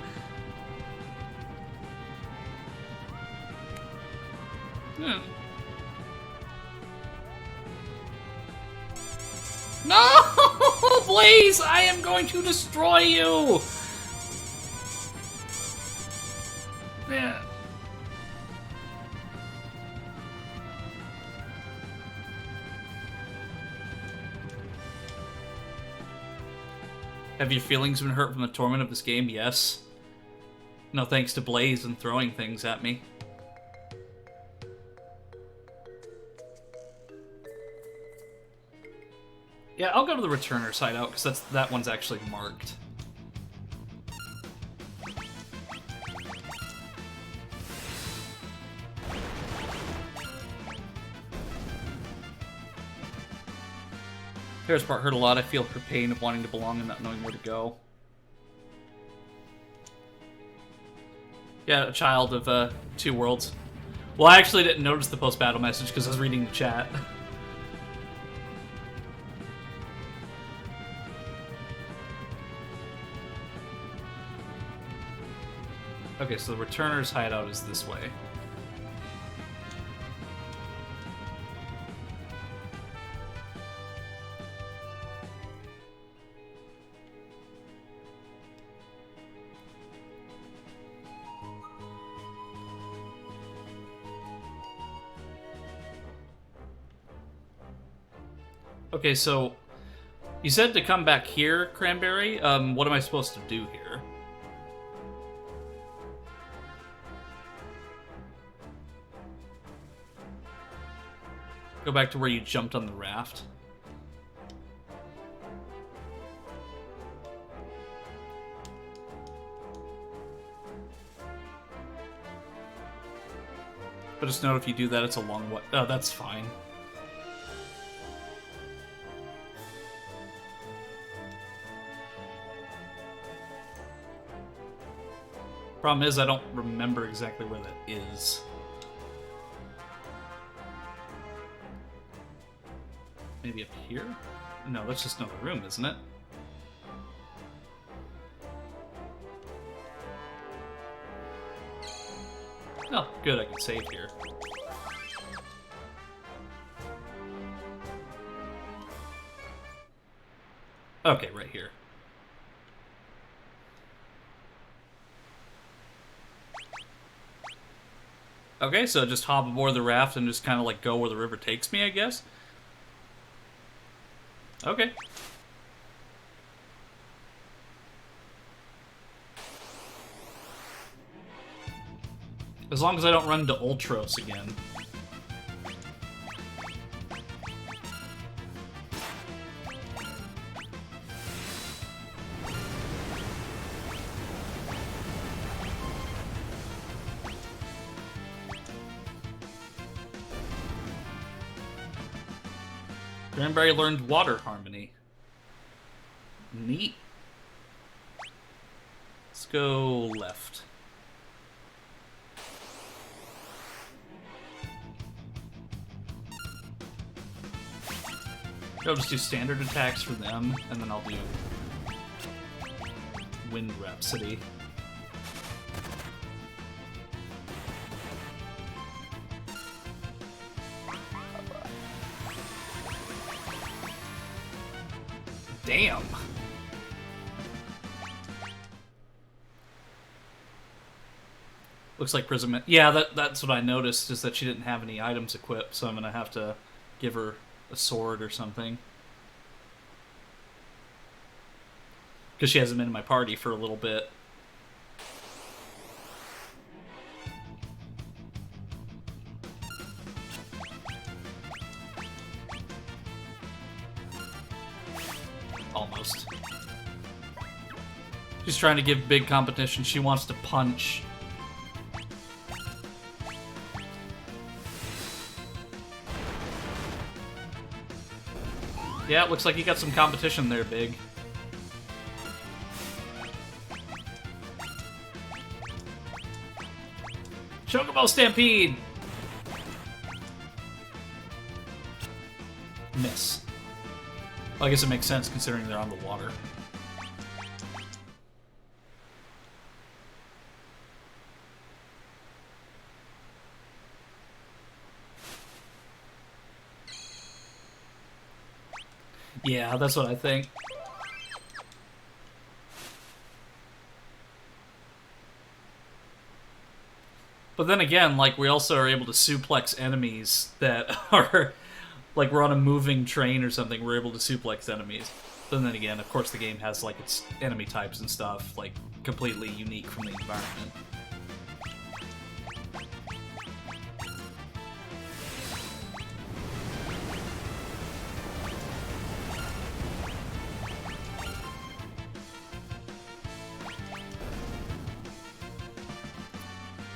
No! Blaze! I am going to destroy you! Yeah. Have your feelings been hurt from the torment of this game? Yes. No thanks to Blaze and throwing things at me. Yeah, I'll go to the returner's hideout, because that one's actually marked. Paris part hurt a lot. I feel her pain of wanting to belong and not knowing where to go. Yeah, a child of two worlds. Well, I actually didn't notice the post-battle message because I was reading the chat. Okay, so the returner's hideout is this way. Okay, so you said to come back here, Cranberry. What am I supposed to do here? Go back to where you jumped on the raft. But just note if you do that, it's a long way. Oh, that's fine. Problem is, I don't remember exactly where that is. Maybe up here? No, that's just another room, isn't it? Oh, good, I can save here. Okay, right here. Okay, so just hop aboard the raft and just kind of like go where the river takes me, I guess? Okay. As long as I don't run into Ultros again. Cranberry learned Water Harmony. Neat. Let's go left. I'll just do standard attacks for them, and then I'll do Wind Rhapsody. Damn! Looks like Prism... Yeah, that's what I noticed, is that she didn't have any items equipped, so I'm gonna have to give her a sword or something. Because she hasn't been in my party for a little bit. Almost. She's trying to give big competition. She wants to punch. Yeah, it looks like you got some competition there, Big. Chocobo Stampede! Miss. Well, I guess it makes sense considering they're on the water. Yeah, that's what I think. But then again, like, we also are able to suplex enemies that are... Like, we're on a moving train or something, we're able to suplex enemies. But then again, of course, the game has, like, its enemy types and stuff, like, completely unique from the environment.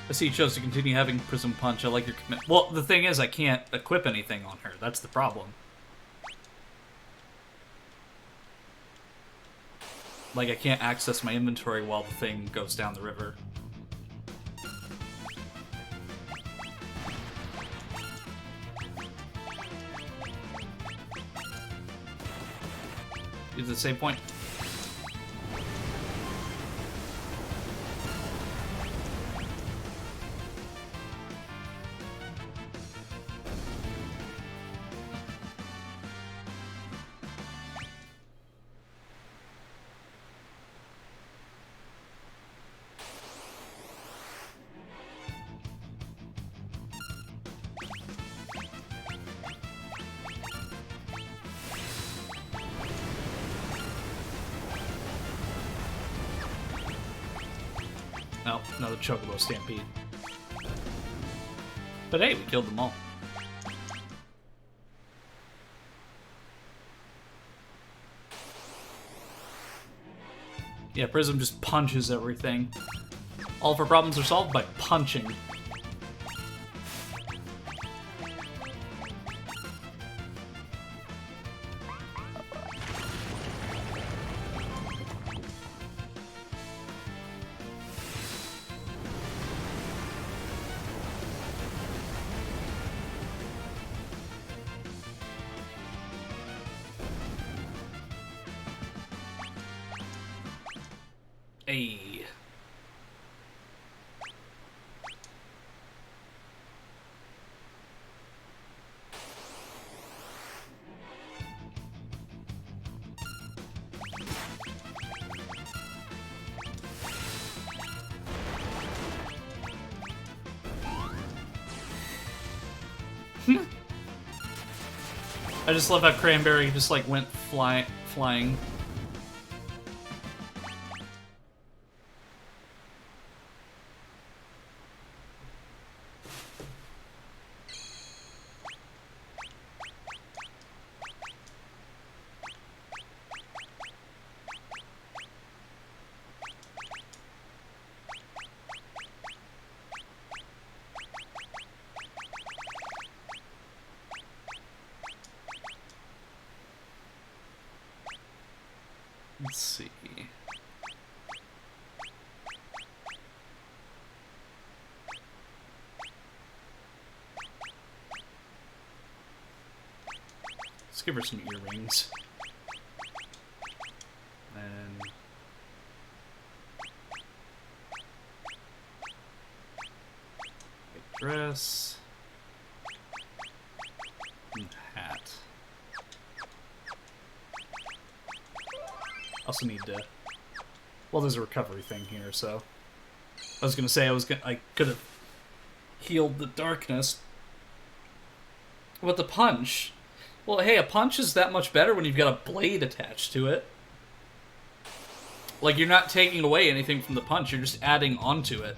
I see you chose to continue having Prism Punch. I like your commitment. Well, the thing is, I can't equip anything on her. That's the problem. Like, I can't access my inventory while the thing goes down the river. Is it the same point? No, another Chocobo Stampede. But hey, we killed them all. Yeah, Prism just punches everything. All of our problems are solved by punching. Hey. I just love how Cranberry just like went flying. Let's see. Let's give her some earrings. And a dress. And hat. Also need to... Well, there's a recovery thing here, so... I was gonna say I could have healed the darkness. But the punch... Well, hey, a punch is that much better when you've got a blade attached to it. Like, you're not taking away anything from the punch, you're just adding onto it.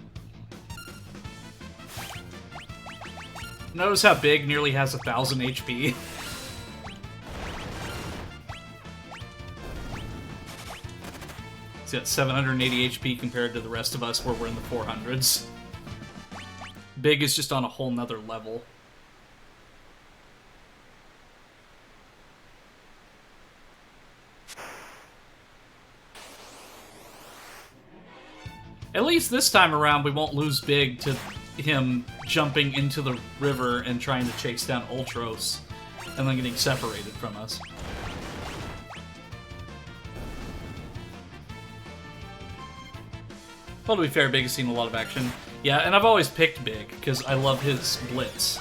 Notice how Big nearly has 1,000 HP. He's got 780 HP compared to the rest of us where we're in the 400s. Big is just on a whole nother level. At least this time around we won't lose Big to him jumping into the river and trying to chase down Ultros and then getting separated from us. Well, to be fair, Big has seen a lot of action. Yeah, and I've always picked Big, because I love his blitz.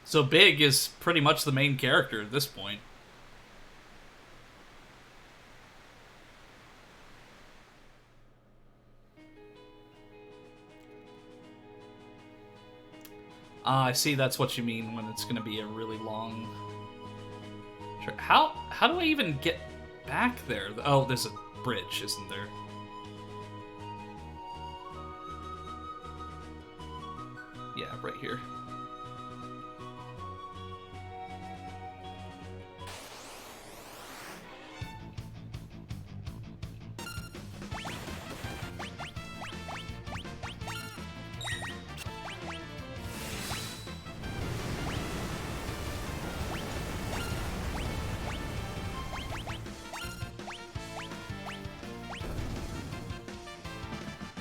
So Big is pretty much the main character at this point. I see that's what you mean when it's going to be a really long... Sure. How do I even get back there? Oh, there's a bridge, isn't there? Yeah, right here.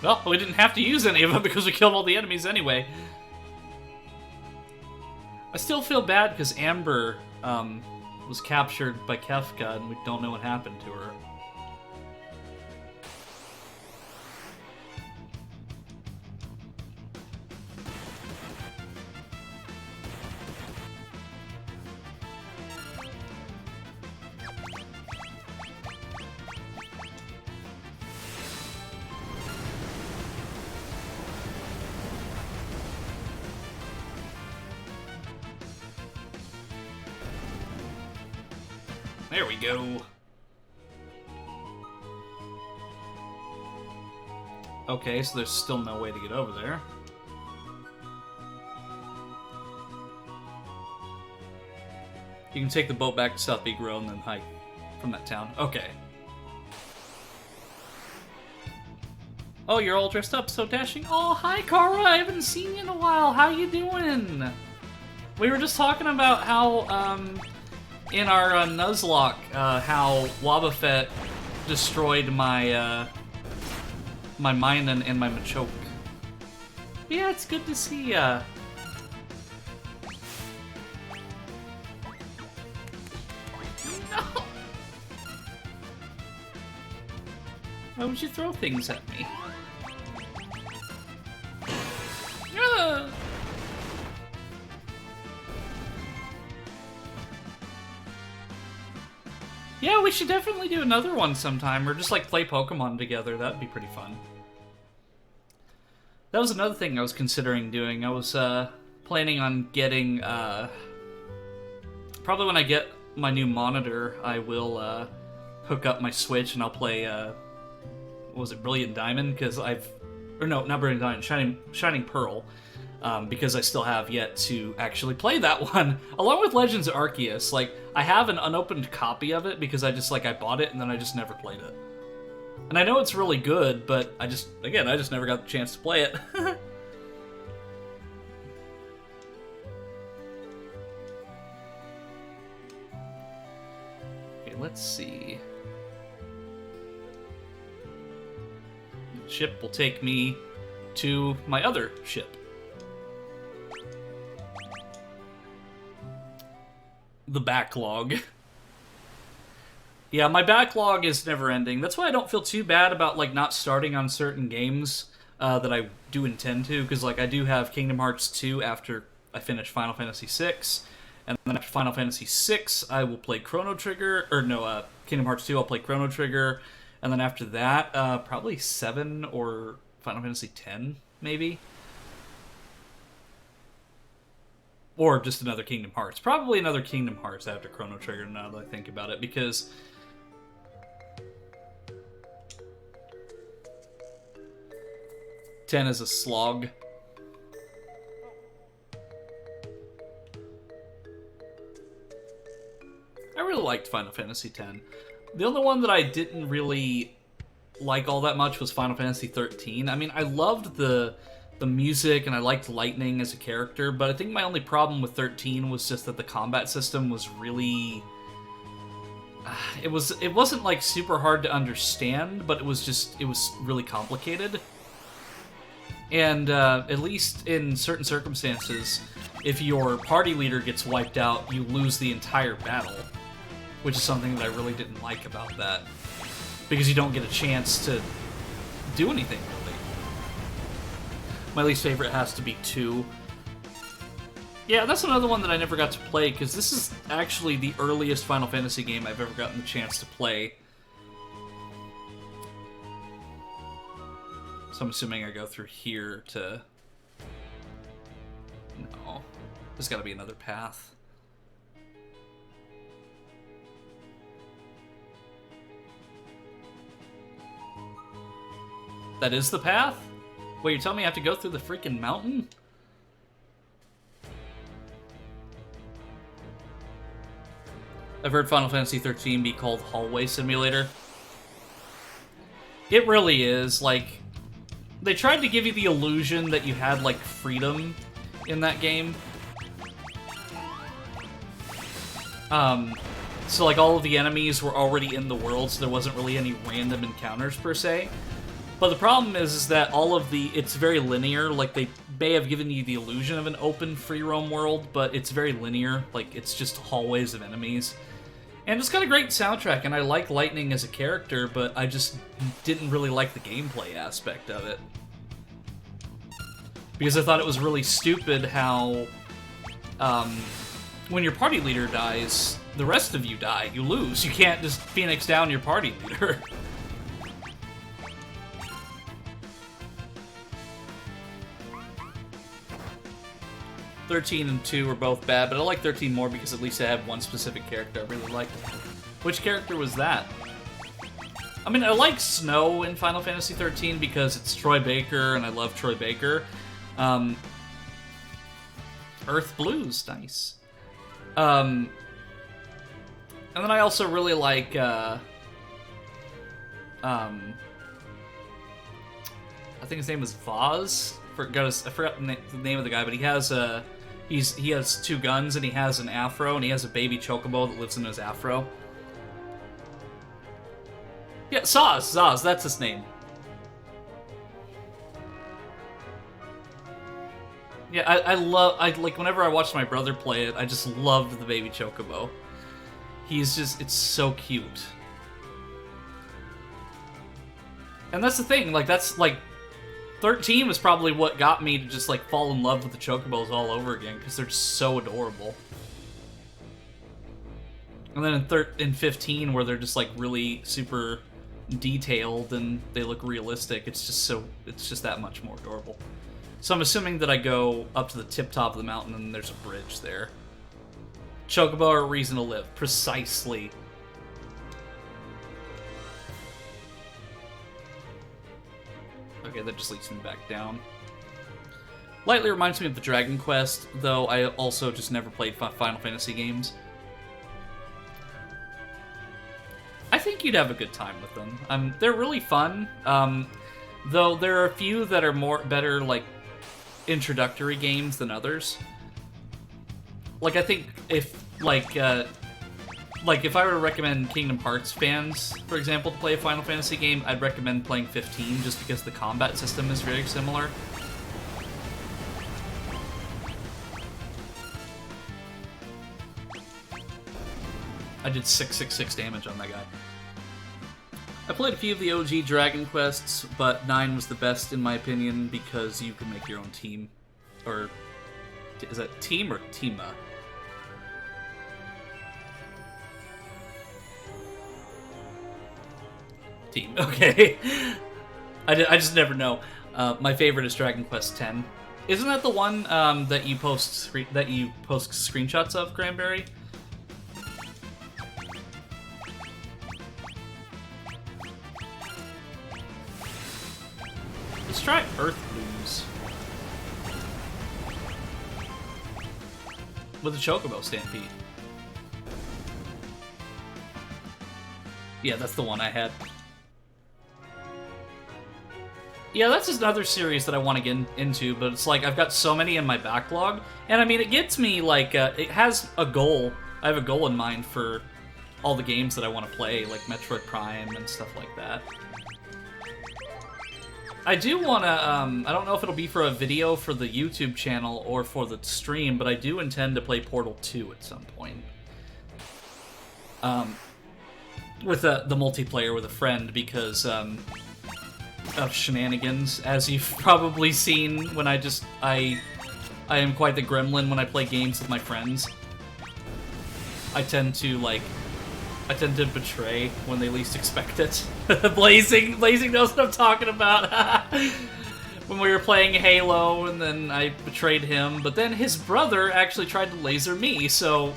Well, we didn't have to use any of them because we killed all the enemies anyway. I still feel bad because Amber was captured by Kefka and we don't know what happened to her. There we go. Okay, so there's still no way to get over there. You can take the boat back to South Big Road and then hike from that town. Okay. Oh, you're all dressed up, so dashing. Oh, hi, Kara. I haven't seen you in a while. How you doing? We were just talking about how, in our Nuzlocke, how Wobbuffet destroyed my, my Minun and my Machoke. Yeah, it's good to see ya. No! Why would you throw things at me? Yeah, we should definitely do another one sometime, or just like play Pokemon together. That'd be pretty fun. That was another thing I was considering doing. I was planning on getting, probably when I get my new monitor, I will hook up my Switch and I'll play, what was it, Brilliant Diamond? Because or no, not Brilliant Diamond, Shining Pearl. Because I still have yet to actually play that one, along with Legends of Arceus. Like, I have an unopened copy of it because I bought it and then I just never played it. And I know it's really good, but I just never got the chance to play it. Okay, let's see. The ship will take me to my other ship. The backlog. Yeah, my backlog is never ending. That's why I don't feel too bad about like not starting on certain games that I do intend to, because like I do have Kingdom Hearts 2 after I finish Final Fantasy 6, and then after Final Fantasy 6 I will play Chrono Trigger, or no, Kingdom Hearts 2 I'll play Chrono Trigger, and then after that probably 7 or Final Fantasy 10 maybe. Or just another Kingdom Hearts. Probably another Kingdom Hearts after Chrono Trigger, now that I think about it, because... Ten is a slog. I really liked Final Fantasy X. The only one that I didn't really like all that much was Final Fantasy XIII. I mean, I loved the music, and I liked Lightning as a character, but I think my only problem with 13 was just that the combat system was really... It wasn't like super hard to understand, but it was really complicated. And at least in certain circumstances, if your party leader gets wiped out, you lose the entire battle, which is something that I really didn't like about that, because you don't get a chance to do anything really. My least favorite has to be 2. Yeah, that's another one that I never got to play, because this is actually the earliest Final Fantasy game I've ever gotten the chance to play. So I'm assuming I go through here to... No. There's gotta be another path. That is the path? Wait, you're telling me I have to go through the freaking mountain? I've heard Final Fantasy XIII be called Hallway Simulator. It really is. Like, they tried to give you the illusion that you had, like, freedom in that game. So, like, all of the enemies were already in the world, so there wasn't really any random encounters, per se. But the problem is that all of it's very linear. Like, they may have given you the illusion of an open free roam world, but it's very linear. Like, it's just hallways of enemies. And it's got a great soundtrack, and I like Lightning as a character, but I just didn't really like the gameplay aspect of it. Because I thought it was really stupid how, when your party leader dies, the rest of you die. You lose. You can't just Phoenix down your party leader. 13 and 2 were both bad, but I like 13 more because at least I had one specific character I really liked. Which character was that? I mean, I like Snow in Final Fantasy 13 because it's Troy Baker, and I love Troy Baker. Earth Blues, nice. And then I also really like, I think his name is Vaz. I forgot the name of the guy, but he has he has 2 guns, and he has an afro, and he has a baby chocobo that lives in his afro. Yeah, Zaz, that's his name. Yeah, I like whenever I watched my brother play it, I just loved the baby chocobo. It's so cute. And that's the thing, like, that's, like, 13 was probably what got me to just, like, fall in love with the chocobos all over again, because they're so adorable. And then in 15, where they're just, like, really super detailed and they look realistic, it's just that much more adorable. So I'm assuming that I go up to the tip-top of the mountain and there's a bridge there. Chocobo are a reason to live. Precisely. Okay, that just leads me back down. Lightly reminds me of the Dragon Quest, though I also just never played Final Fantasy games. I think you'd have a good time with them. They're really fun, though there are a few that are better, like, introductory games than others. Like, I think if if I were to recommend Kingdom Hearts fans, for example, to play a Final Fantasy game, I'd recommend playing 15, just because the combat system is very similar. I did 666 damage on that guy. I played a few of the OG Dragon Quests, but 9 was the best in my opinion because you can make your own team. Or, is that team or teama? Team, okay. I just never know. My favorite is Dragon Quest X. Isn't that the one that you post screenshots of, Cranberry? Let's try Earth Blues. With a Chocobo Stampede. Yeah, that's the one I had. Yeah, that's another series that I want to get into, but it's like I've got so many in my backlog, and I mean, it gets me, like, it has a goal. I have a goal in mind for all the games that I want to play, like Metroid Prime and stuff like that. I do want to, I don't know if it'll be for a video for the YouTube channel or for the stream, but I do intend to play Portal 2 at some point. With the multiplayer with a friend, because, of shenanigans, as you've probably seen when I am quite the gremlin when I play games with my friends. I tend to betray when they least expect it. Blazing knows what I'm talking about. When we were playing Halo, and then I betrayed him, but then his brother actually tried to laser me, so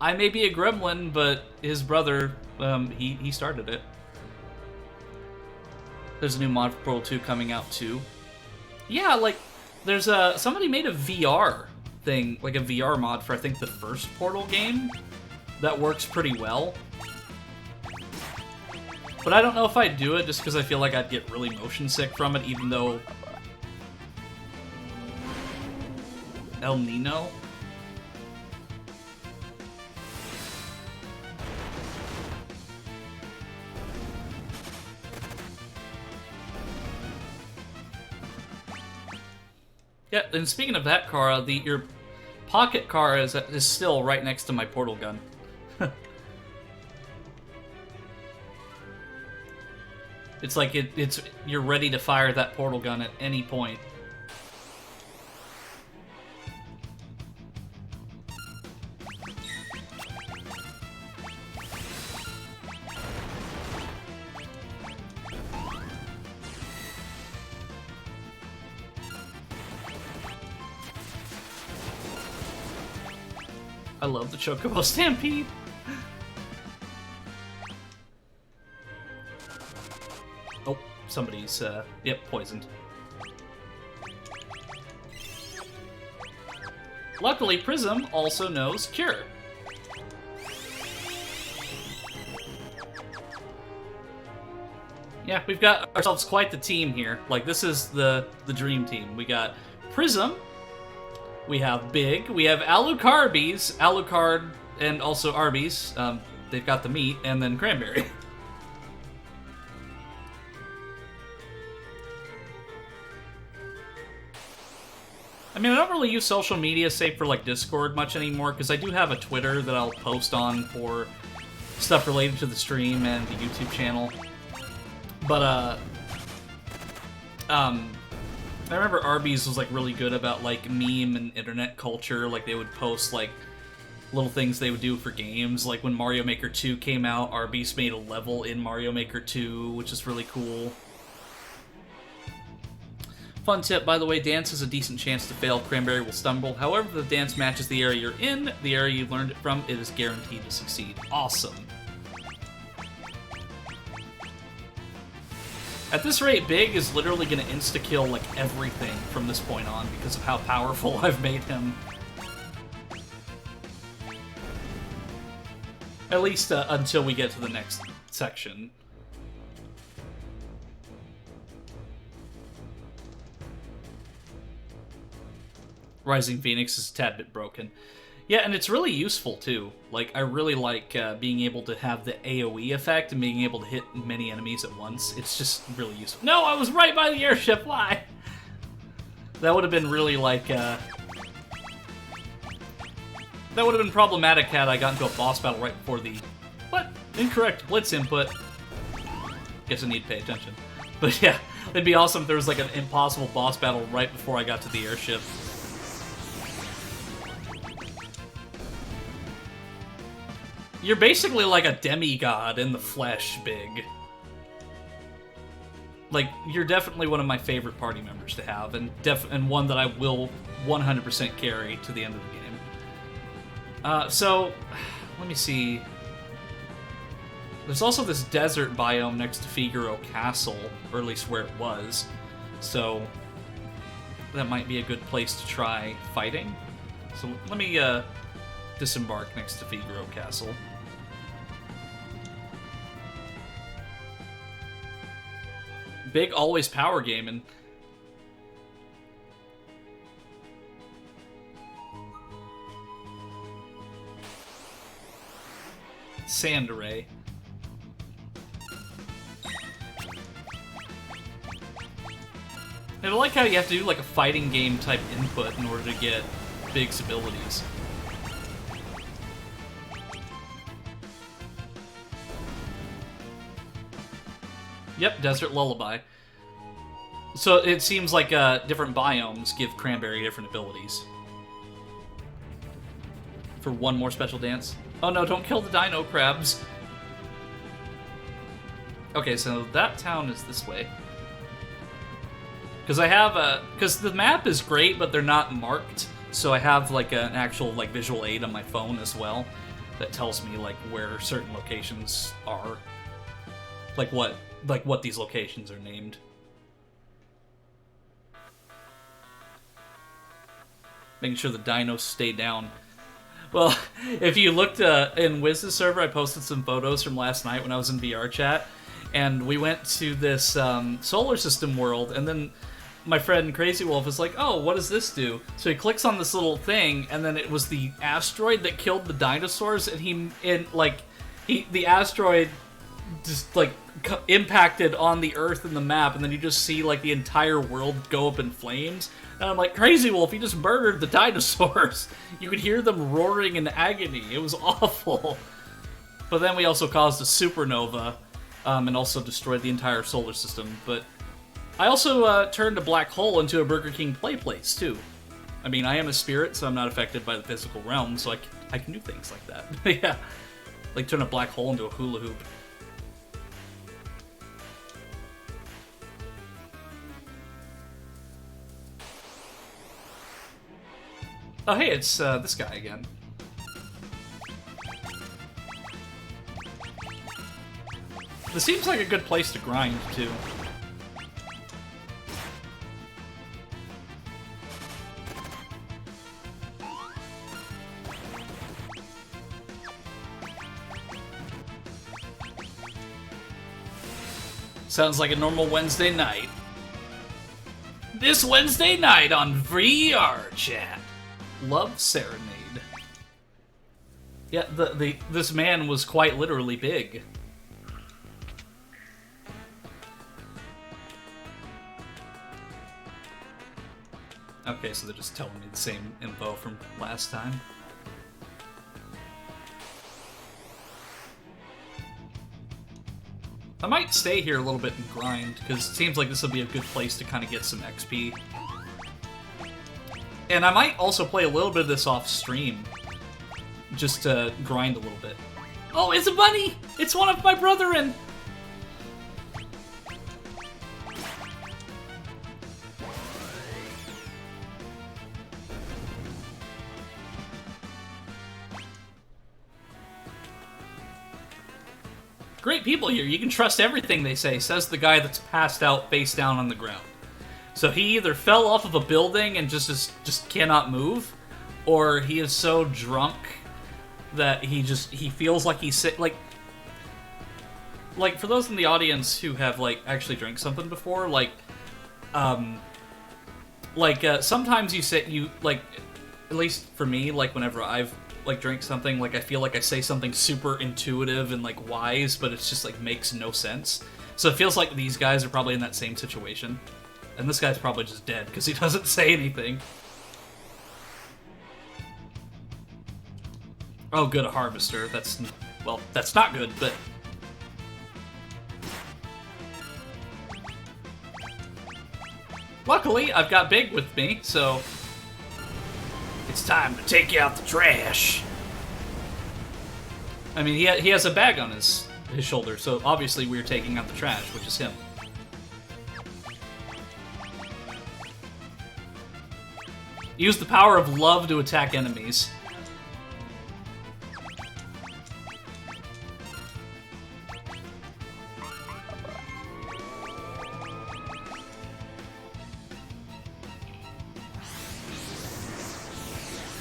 I may be a gremlin, but his brother, he started it. There's a new mod for Portal 2 coming out, too. Yeah, like, there's somebody made a VR thing, like a VR mod for, I think, the first Portal game. That works pretty well. But I don't know if I'd do it, just because I feel like I'd get really motion sick from it, even though... El Nino? Yeah, and speaking of that, Kara, your pocket Kara is still right next to my portal gun. It's like you're ready to fire that portal gun at any point. I love the Chocobo Stampede. somebody's, yep, poisoned. Luckily, Prism also knows Cure. Yeah, we've got ourselves quite the team here. Like, this is the dream team. We got Prism, we have Big, we have Alucard, and also Arby's. They've got the meat, and then Cranberry. I mean, I don't really use social media, save for, like, Discord much anymore, because I do have a Twitter that I'll post on for stuff related to the stream and the YouTube channel. But, I remember Arby's was, like, really good about, like, meme and internet culture. Like, they would post, like, little things they would do for games. Like, when Mario Maker 2 came out, Arby's made a level in Mario Maker 2, which is really cool. Fun tip, by the way, dance has a decent chance to fail. Cranberry will stumble. However, if the dance matches the area you're in, the area you learned it from, it is guaranteed to succeed. Awesome. At this rate, Big is literally going to insta-kill, like, everything from this point on because of how powerful I've made him. At least until we get to the next section. Rising Phoenix is a tad bit broken. Yeah, and it's really useful, too. Like, I really like being able to have the AoE effect and being able to hit many enemies at once. It's just really useful. No, I was right by the airship! Why? That would have been really, like, that would have been problematic had I gotten into a boss battle right before the... What? Incorrect Blitz input. Guess I need to pay attention. But yeah, it'd be awesome if there was, like, an impossible boss battle right before I got to the airship. You're basically like a demigod in the flesh, Big. Like, you're definitely one of my favorite party members to have, and one that I will 100% carry to the end of the game. So, let me see. There's also this desert biome next to Figaro Castle, or at least where it was. So, that might be a good place to try fighting. So, let me disembark next to Figaro Castle. Big always power gaming. Sand array. And I like how you have to do like a fighting game type input in order to get Big's abilities. Yep, Desert Lullaby. So it seems like different biomes give Cranberry different abilities. For one more special dance. Oh no, don't kill the dino crabs. Okay, so that town is this way. Because I have a... Because the map is great, but they're not marked. So I have like an actual like visual aid on my phone as well that tells me like where certain locations are. Like what these locations are named. Making sure the dinos stay down. Well, if you looked in Wiz's server, I posted some photos from last night when I was in VR chat, and we went to this solar system world, and then my friend Crazy Wolf is like, oh, what does this do? So he clicks on this little thing, and then it was the asteroid that killed the dinosaurs, and the asteroid just like impacted on the Earth and the map, and then you just see like the entire world go up in flames. And I'm like, Crazy Wolf, he just murdered the dinosaurs. You could hear them roaring in agony. It was awful. But then we also caused a supernova, and also destroyed the entire solar system. But I also turned a black hole into a Burger King play place too. I mean, I am a spirit, so I'm not affected by the physical realm, so I can do things like that. Yeah, like turn a black hole into a hula hoop. Oh hey, it's this guy again. This seems like a good place to grind, too. Sounds like a normal Wednesday night. This Wednesday night on VR Chat. Love Serenade. Yeah, this man was quite literally big. Okay, so they're just telling me the same info from last time. I might stay here a little bit and grind, because it seems like this will be a good place to kind of get some XP. And I might also play a little bit of this off stream, just to grind a little bit. Oh, it's a bunny! It's one of my brethren! Great people here. You can trust everything they say, says the guy that's passed out face down on the ground. So he either fell off of a building and just cannot move, or he is so drunk that he feels like he's sick. Like for those in the audience who have actually drank something before, sometimes you say at least for me, whenever I've drink something, I feel like I say something super intuitive and wise, but it's just makes no sense. So it feels like these guys are probably in that same situation. And this guy's probably just dead because he doesn't say anything. Oh, good, a harvester. That's not good, but... Luckily, I've got Big with me, so... It's time to take out the trash. I mean, he has a bag on his shoulder, so obviously we're taking out the trash, which is him. Use the power of love to attack enemies.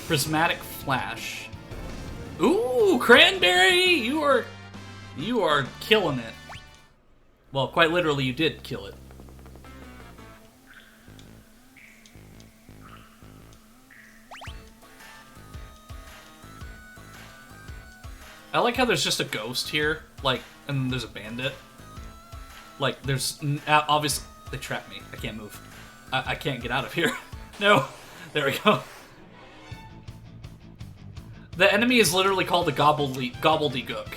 Prismatic Flash. Ooh, Cranberry! You are killing it. Well, quite literally, you did kill it. I like how there's just a ghost here, and there's a bandit. There's obviously they trapped me. I can't move. I can't get out of here. No, there we go. The enemy is literally called the Gobbledygook.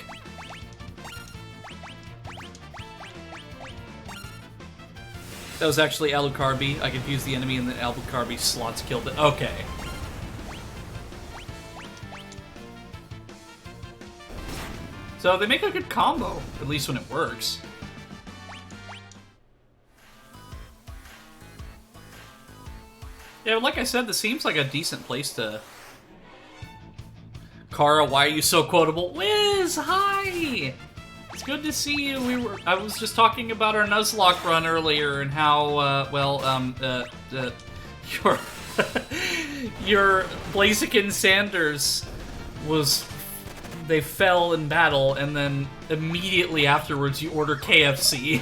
That was actually Alucard. I confused the enemy and the Alucard slots killed it. Okay. So they make a good combo, at least when it works. Yeah, like I said, this seems like a decent place to... Kara, why are you so quotable? Liz, hi! It's good to see you. I was just talking about our Nuzlocke run earlier and how, your Blaziken Sanders they fell in battle, and then immediately afterwards you order KFC.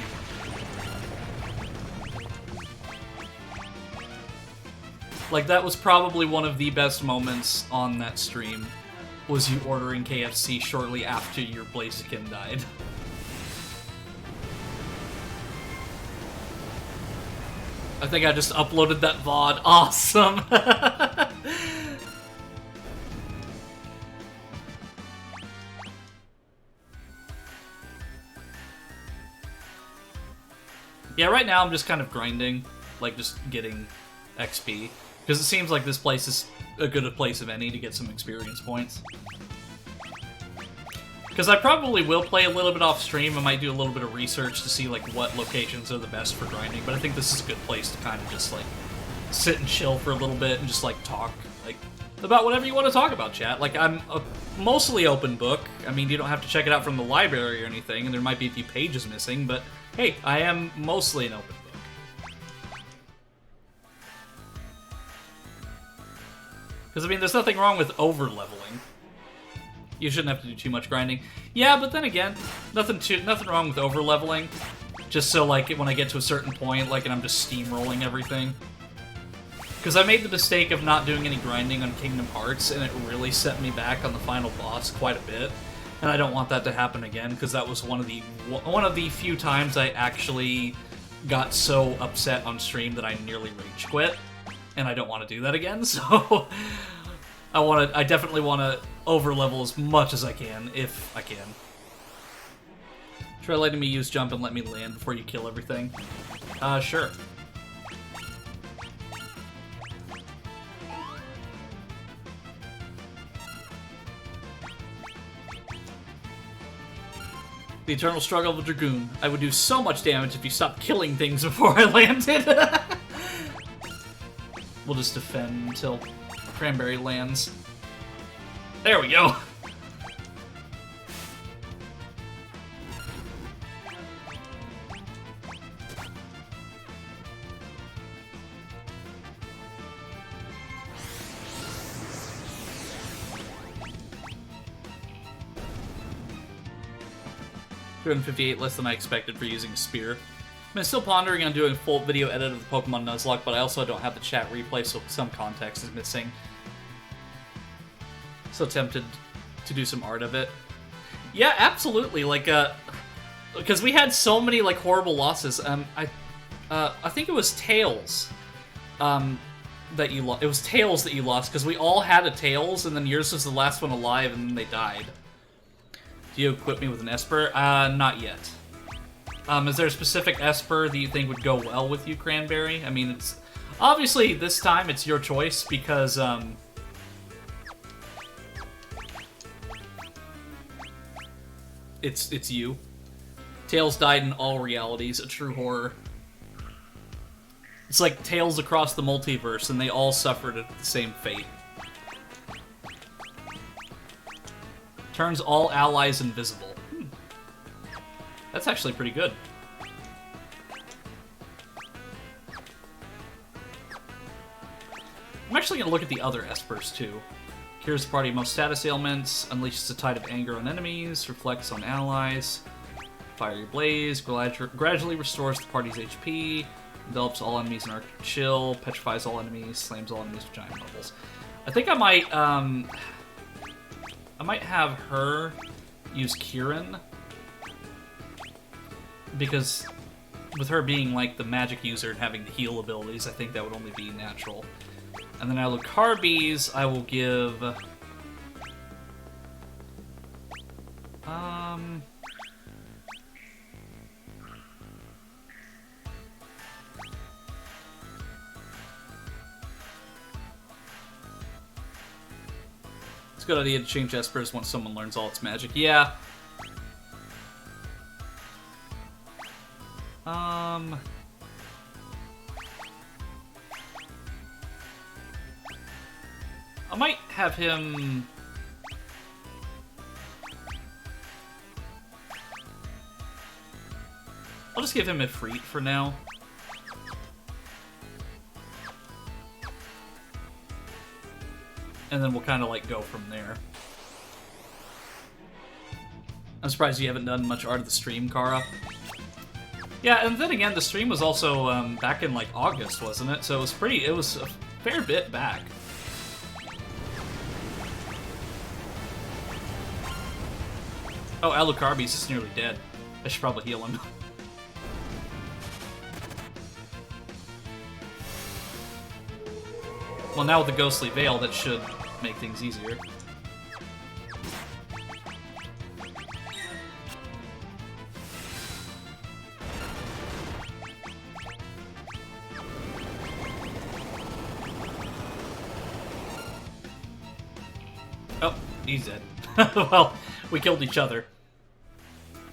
That was probably one of the best moments on that stream. Was you ordering KFC shortly after your Blaziken died. I think I just uploaded that VOD. Awesome! Yeah, right now I'm just kind of grinding, just getting XP. Because it seems like this place is a good place of any to get some experience points. Because I probably will play a little bit off stream. I might do a little bit of research to see what locations are the best for grinding. But I think this is a good place to kind of just sit and chill for a little bit and just talk about whatever you want to talk about, chat. I'm a mostly open book. I mean, you don't have to check it out from the library or anything, and there might be a few pages missing. But hey, I am mostly an open book. Because, I mean, there's nothing wrong with over-leveling. You shouldn't have to do too much grinding. Yeah, but then again, nothing wrong with over-leveling. Just so, like, when I get to a certain point, like, and I'm just steamrolling everything. Because I made the mistake of not doing any grinding on Kingdom Hearts, and it really set me back on the final boss quite a bit. And I don't want that to happen again, because that was one of the few times I actually got so upset on stream that I nearly rage quit. And I don't want to do that again, so I definitely want to overlevel as much as I can, if I can. Try letting me use jump and let me land before you kill everything. Sure. The eternal struggle of a Dragoon. I would do so much damage if you stopped killing things before I landed. We'll just defend until Cranberry lands. There we go. $258 less than I expected for using a spear. I'm still pondering on doing a full video edit of the Pokemon Nuzlocke, but I also don't have the chat replay, so some context is missing. So tempted to do some art of it. Yeah, absolutely. Like, because we had so many like horrible losses. I think it was Tails. That you lost. It was Tails that you lost because we all had a Tails, and then yours was the last one alive, and then they died. Do you equip me with an Esper? Not yet. Is there a specific Esper that you think would go well with you, Cranberry? I mean, it's... Obviously, this time, it's your choice, because, It's you. Tails died in all realities, a true horror. It's like Tales across the multiverse, and they all suffered the same fate. Turns all allies invisible. That's actually pretty good. I'm actually going to look at the other Espers, too. Cures the party of most status ailments, unleashes a tide of anger on enemies, reflects on allies, fiery blaze, gradually restores the party's HP, envelops all enemies in arc chill, petrifies all enemies, slams all enemies with giant bubbles. I think I might have her use Kieran, because with her being like the magic user and having the heal abilities, I think that would only be natural. And then Alucarbi's, I will give... It's a good idea to change Espers once someone learns all its magic. Yeah. I might have him... I'll just give him Ifrit for now. And then we'll kind of like go from there. I'm surprised you haven't done much art of the stream, Kara. Yeah, and then again, the stream was also back in like August, wasn't it? So it was a fair bit back. Oh, Alucard's is nearly dead. I should probably heal him. Well, now with the Ghostly Veil, that should make things easier. Oh, he's dead. Well, we killed each other.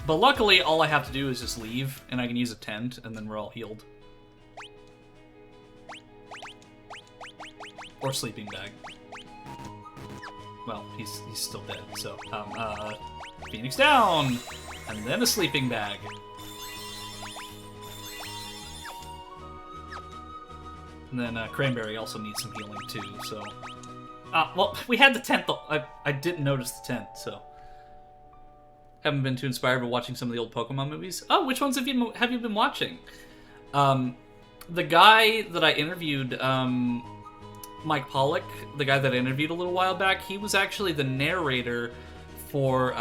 But luckily, all I have to do is just leave, and I can use a tent, and then we're all healed. Or sleeping bag. Well, he's still dead, so, Phoenix down! And then a sleeping bag. And then, Cranberry also needs some healing, too, so... well, we had the tent, though. I didn't notice the tent, so... haven't been too inspired by watching some of the old Pokemon movies. Oh, which ones have you been watching? The guy that I interviewed, Mike Pollock, the guy that I interviewed a little while back, he was actually the narrator for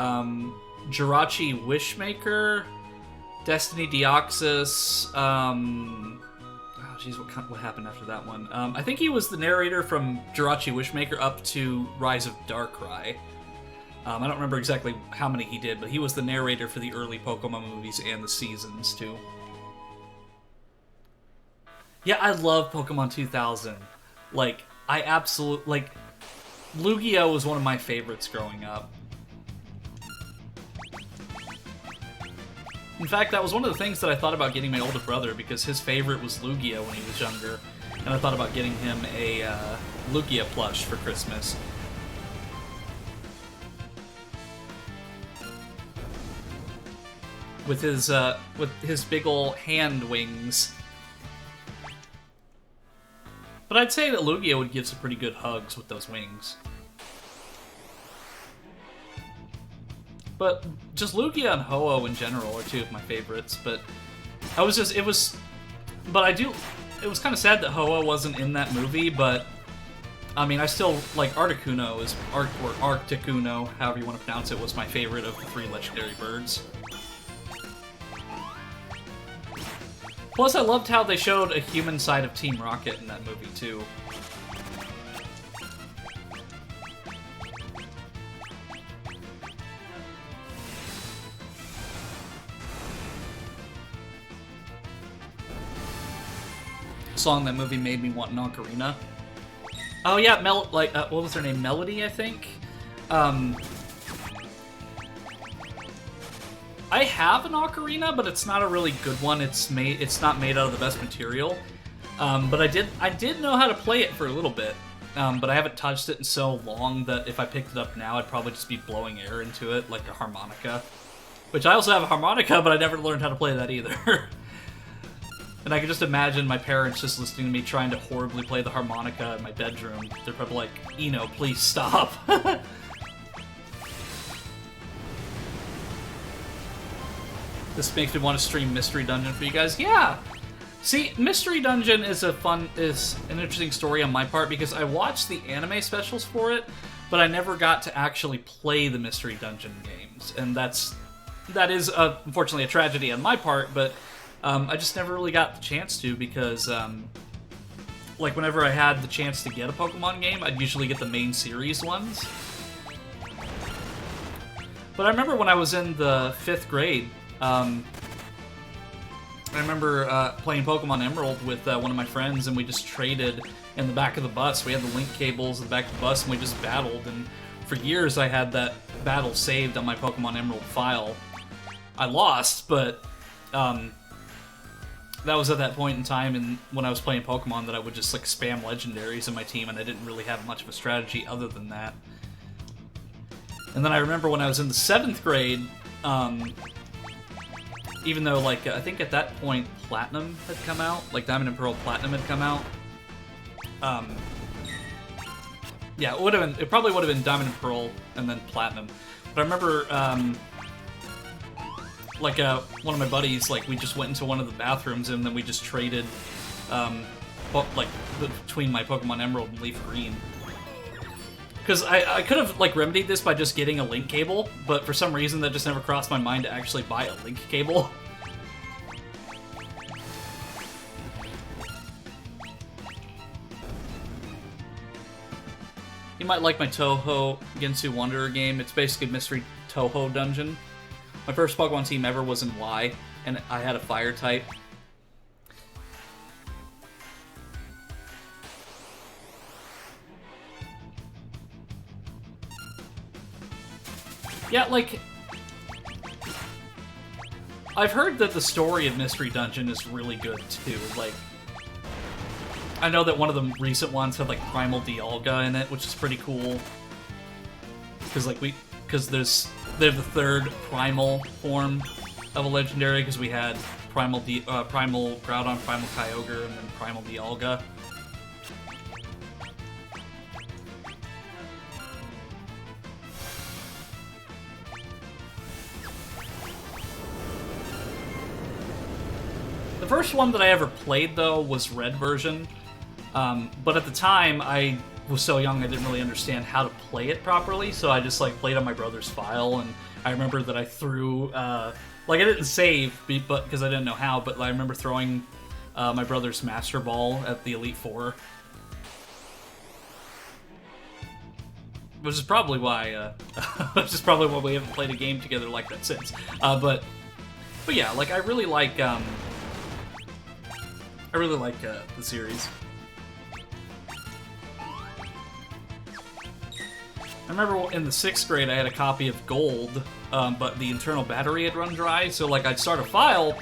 Jirachi Wishmaker, Destiny Deoxys. Oh, jeez, what happened after that one? I think he was the narrator from Jirachi Wishmaker up to Rise of Darkrai. I don't remember exactly how many he did, but he was the narrator for the early Pokemon movies and the seasons, too. Yeah, I love Pokemon 2000. Like, I absolutely... Like, Lugia was one of my favorites growing up. In fact, that was one of the things that I thought about getting my older brother, because his favorite was Lugia when he was younger. And I thought about getting him a Lugia plush for Christmas. With his big ol' hand wings. But I'd say that Lugia would give some pretty good hugs with those wings. But just Lugia and Ho-Oh in general are two of my favorites. But it was kind of sad that Ho-Oh wasn't in that movie. But I mean, I still like Articuno or Articuno, however you want to pronounce it, was my favorite of the 3 legendary birds. Plus, I loved how they showed a human side of Team Rocket in that movie, too. Song that movie made me want an ocarina. Oh yeah, what was her name? Melody, I think? I have an ocarina, but it's not a really good one. It's not made out of the best material. But I did know how to play it for a little bit. But I haven't touched it in so long that if I picked it up now, I'd probably just be blowing air into it like a harmonica. Which I also have a harmonica, but I never learned how to play that either. And I can just imagine my parents just listening to me trying to horribly play the harmonica in my bedroom. They're probably like, Eno, please stop. This makes me want to stream Mystery Dungeon for you guys. Yeah! See, Mystery Dungeon is an interesting story on my part because I watched the anime specials for it, but I never got to actually play the Mystery Dungeon games. And that is unfortunately a tragedy on my part, but I just never really got the chance to because, like, whenever I had the chance to get a Pokemon game, I'd usually get the main series ones. But I remember when I was in the 5th grade, I remember playing Pokemon Emerald with one of my friends, and we just traded in the back of the bus. We had the link cables in the back of the bus, and we just battled. And for years, I had that battle saved on my Pokemon Emerald file. I lost, but that was at that point in time, and when I was playing Pokemon, that I would just like spam legendaries in my team, and I didn't really have much of a strategy other than that. And then I remember when I was in the 7th grade. Even though, like, I think at that point Platinum had come out, like Diamond and Pearl Platinum had come out. Yeah, it probably would have been Diamond and Pearl and then Platinum. But I remember, like, one of my buddies, like, we just went into one of the bathrooms and then we just traded, like, between my Pokemon Emerald and Leaf Green. Because I could have, like, remedied this by just getting a link cable, but for some reason that just never crossed my mind to actually buy a link cable. You might like my Touhou Ginsu Wanderer game. It's basically Mystery Touhou Dungeon. My first Pokemon team ever was in Y, and I had a fire type. Yeah, like, I've heard that the story of Mystery Dungeon is really good, too. Like, I know that one of the recent ones had, like, Primal Dialga in it, which is pretty cool. Because, like, they're the 3rd Primal form of a Legendary, because we had Primal Groudon, Primal Kyogre, and then Primal Dialga. The first one that I ever played, though, was Red version. But at the time, I was so young I didn't really understand how to play it properly, so I just, like, played on my brother's file, and I remember that I threw, like, I didn't save, but because I didn't know how, but I remember throwing my brother's Master Ball at the Elite Four. Which is probably why, we haven't played a game together like that since. But yeah, like, I really like the series. I remember in the 6th grade I had a copy of Gold, but the internal battery had run dry, so like I'd start a file,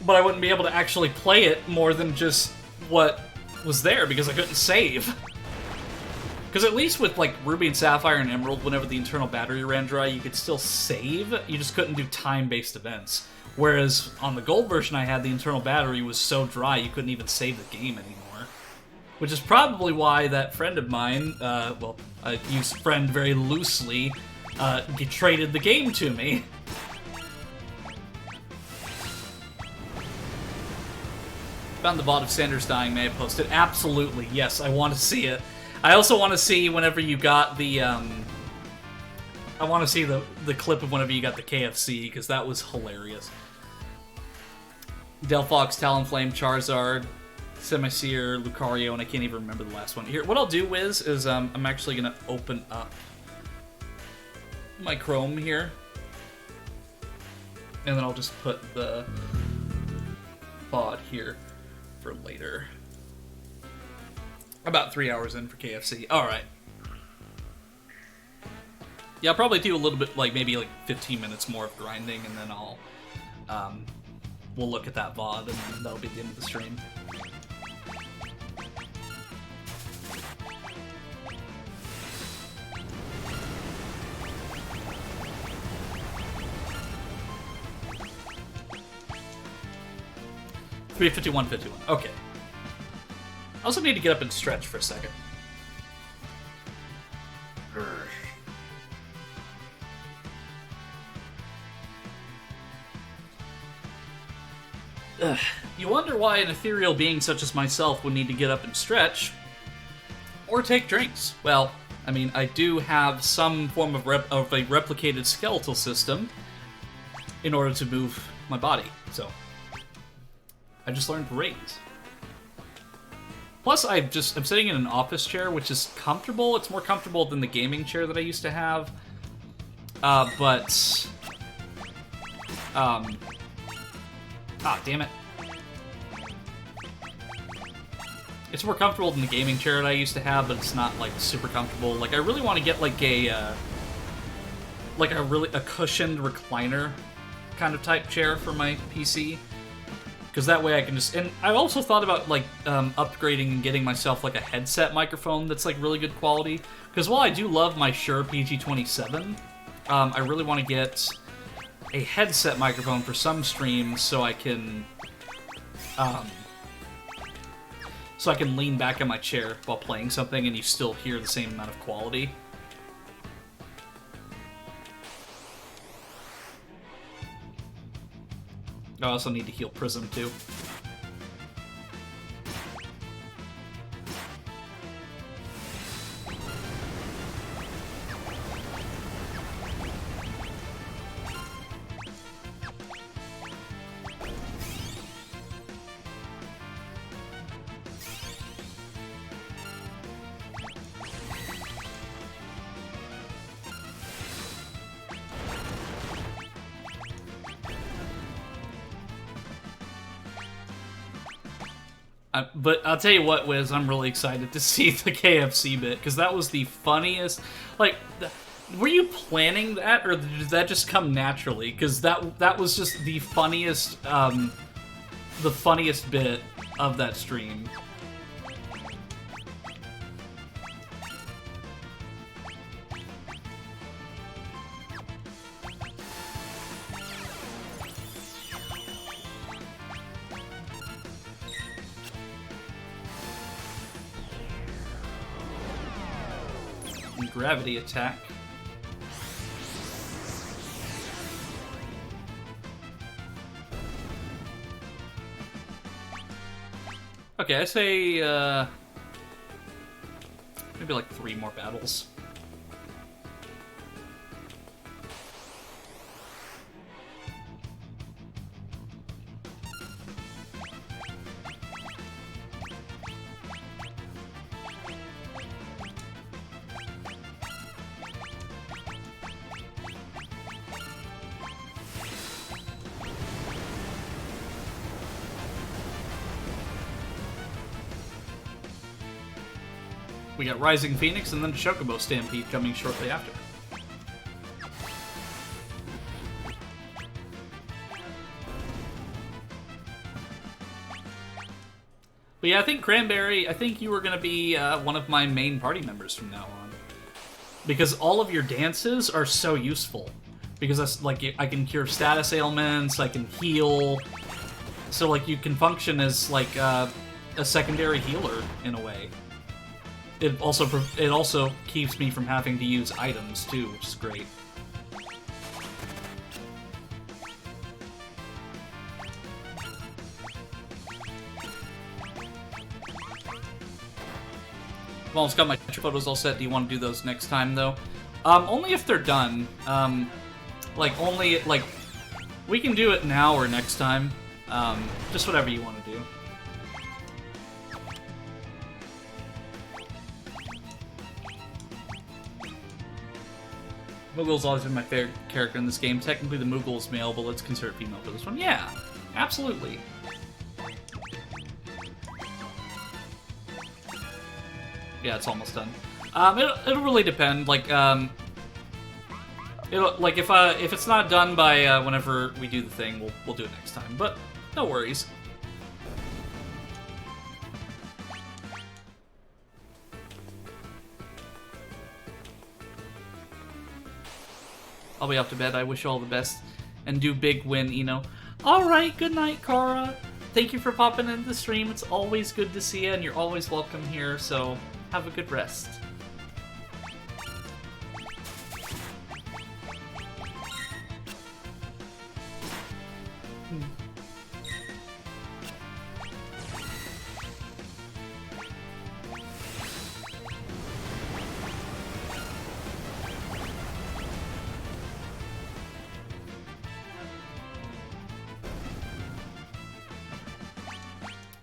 but I wouldn't be able to actually play it more than just what was there because I couldn't save. Because at least with like Ruby and Sapphire and Emerald, whenever the internal battery ran dry, you could still save, you just couldn't do time-based events. Whereas on the Gold version I had, the internal battery was so dry you couldn't even save the game anymore. Which is probably why that friend of mine, well, I use friend very loosely, traded the game to me. Found the VOD of Sanders dying, may have posted. Absolutely, yes, I want to see it. I also want to see whenever you got the, I want to see the clip of whenever you got the KFC, because that was hilarious. Delphox, Talonflame, Charizard, Semiseer, Lucario, and I can't even remember the last one. Here, what I'll do, Wiz, is I'm actually going to open up my Chrome here. And then I'll just put the VOD here for later. About 3 hours in for KFC. Alright. Yeah, I'll probably do a little bit, like, maybe like 15 minutes more of grinding, and then I'll, we'll look at that VOD, and then that'll be the end of the stream. $351.51. Okay. I also need to get up and stretch for a second. You wonder why an ethereal being such as myself would need to get up and stretch, or take drinks. Well, I mean, I do have some form of a replicated skeletal system in order to move my body, so I just learned to raise. Plus, I'm sitting in an office chair, which is comfortable. It's more comfortable than the gaming chair that I used to have. Ah, damn it. It's more comfortable than the gaming chair that I used to have, but it's not, like, super comfortable. Like, I really want to get, like, a cushioned recliner kind of type chair for my PC. Because that way I can just... And I also thought about, like, upgrading and getting myself, like, a headset microphone that's, like, really good quality. Because while I do love my Shure PG-27, I really want to get a headset microphone for some streams so I can... so I can lean back in my chair while playing something and you still hear the same amount of quality. I also need to heal Prism, too. But I'll tell you what, Wiz, I'm really excited to see the KFC bit, because that was the funniest... Like, were you planning that, or did that just come naturally? Because that was just the funniest bit of that stream. Gravity attack. Okay, I say, maybe like 3 more battles. We got Rising Phoenix and then Chocobo Stampede coming shortly after. But yeah, I think Cranberry, I think you were going to be one of my main party members from now on. Because all of your dances are so useful. Because that's, like, I can cure status ailments, I can heal. So, like, you can function as, like, a secondary healer, in a way. It also keeps me from having to use items, too, which is great. I've almost got my photos all set. Do you want to do those next time, though? Only if they're done. We can do it now or next time. Just whatever you want to do. Moogle's always been my favorite character in this game. Technically, the Moogle is male, but let's consider it female for this one. Yeah, absolutely. Yeah, it's almost done. It'll really depend. Like, if it's not done by whenever we do the thing, we'll do it next time. But no worries. I'll be off to bed. I wish you all the best. And do big win, Eno. Alright, good night, Kara. Thank you for popping into the stream. It's always good to see you, and you're always welcome here, so have a good rest.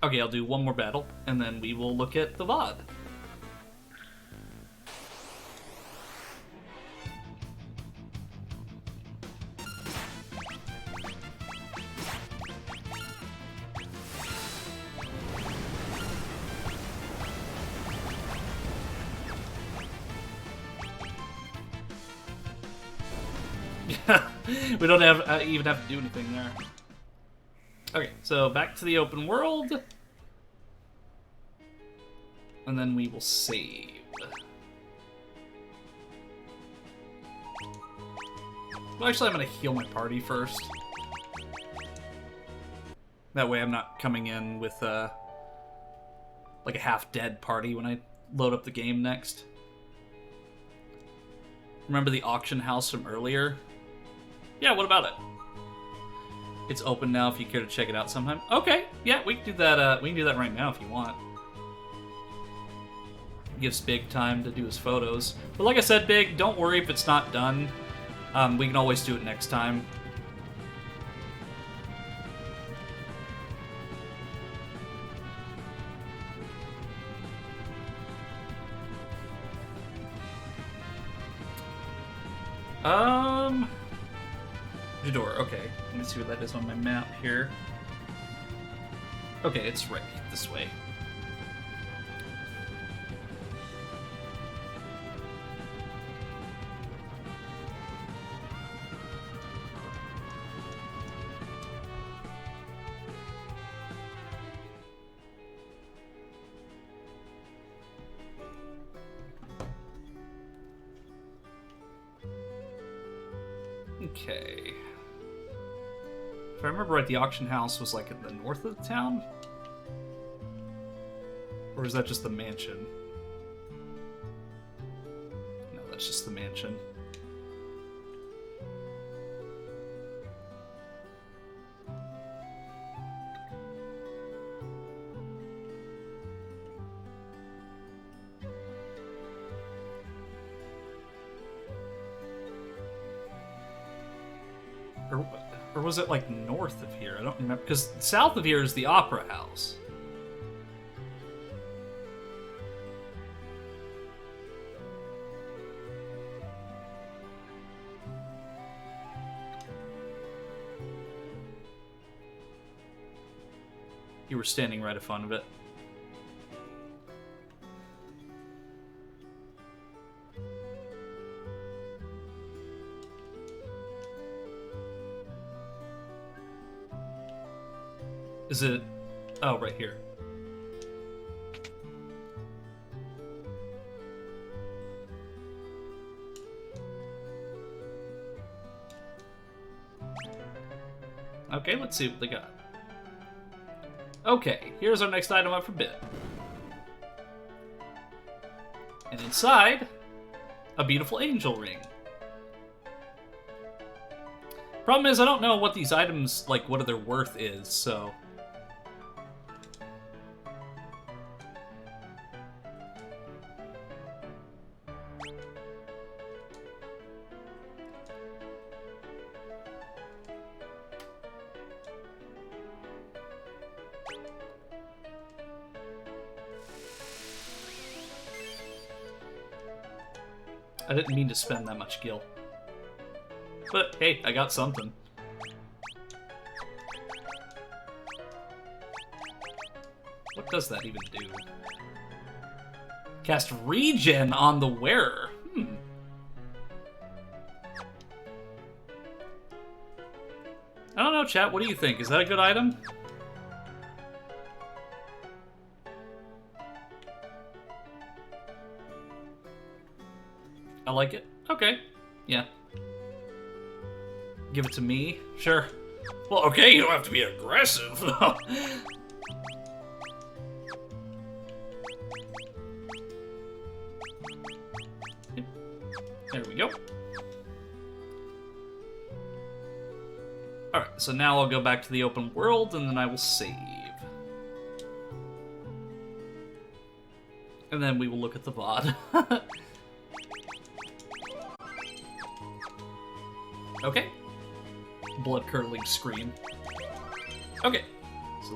Okay, I'll do one more battle, and then we will look at the VOD. We don't even have to do anything there. Okay, so back to the open world. And then we will save. Well, actually, I'm going to heal my party first. That way I'm not coming in with, like a half-dead party when I load up the game next. Remember the auction house from earlier? Yeah, what about it? It's open now if you care to check it out sometime. Okay, yeah, we can do that, we can do that right now if you want. Gives Big time to do his photos. But like I said, Big, don't worry if it's not done. We can always do it next time. Jador, okay. Let me see what that is on my map here. Okay, it's right this way. Okay. If I remember right, the auction house was like in the north of the town? Or is that just the mansion? No, that's just the mansion. Or was it, like, north of here? I don't remember. Because south of here is the Opera House. You were standing right in front of it. Is it... Oh, right here. Okay, let's see what they got. Okay, here's our next item up for bid. And inside, a beautiful angel ring. Problem is, I don't know what these items, like, what their worth is, so... I didn't mean to spend that much gil. But, hey, I got something. What does that even do? Cast regen on the wearer. I don't know, chat. What do you think? Is that a good item? I like it. Okay. Yeah. Give it to me? Sure. Well, okay, you don't have to be aggressive. There we go. Alright, so now I'll go back to the open world, and then I will save. And then we will look at the VOD. Okay. Blood-curdling scream. Okay.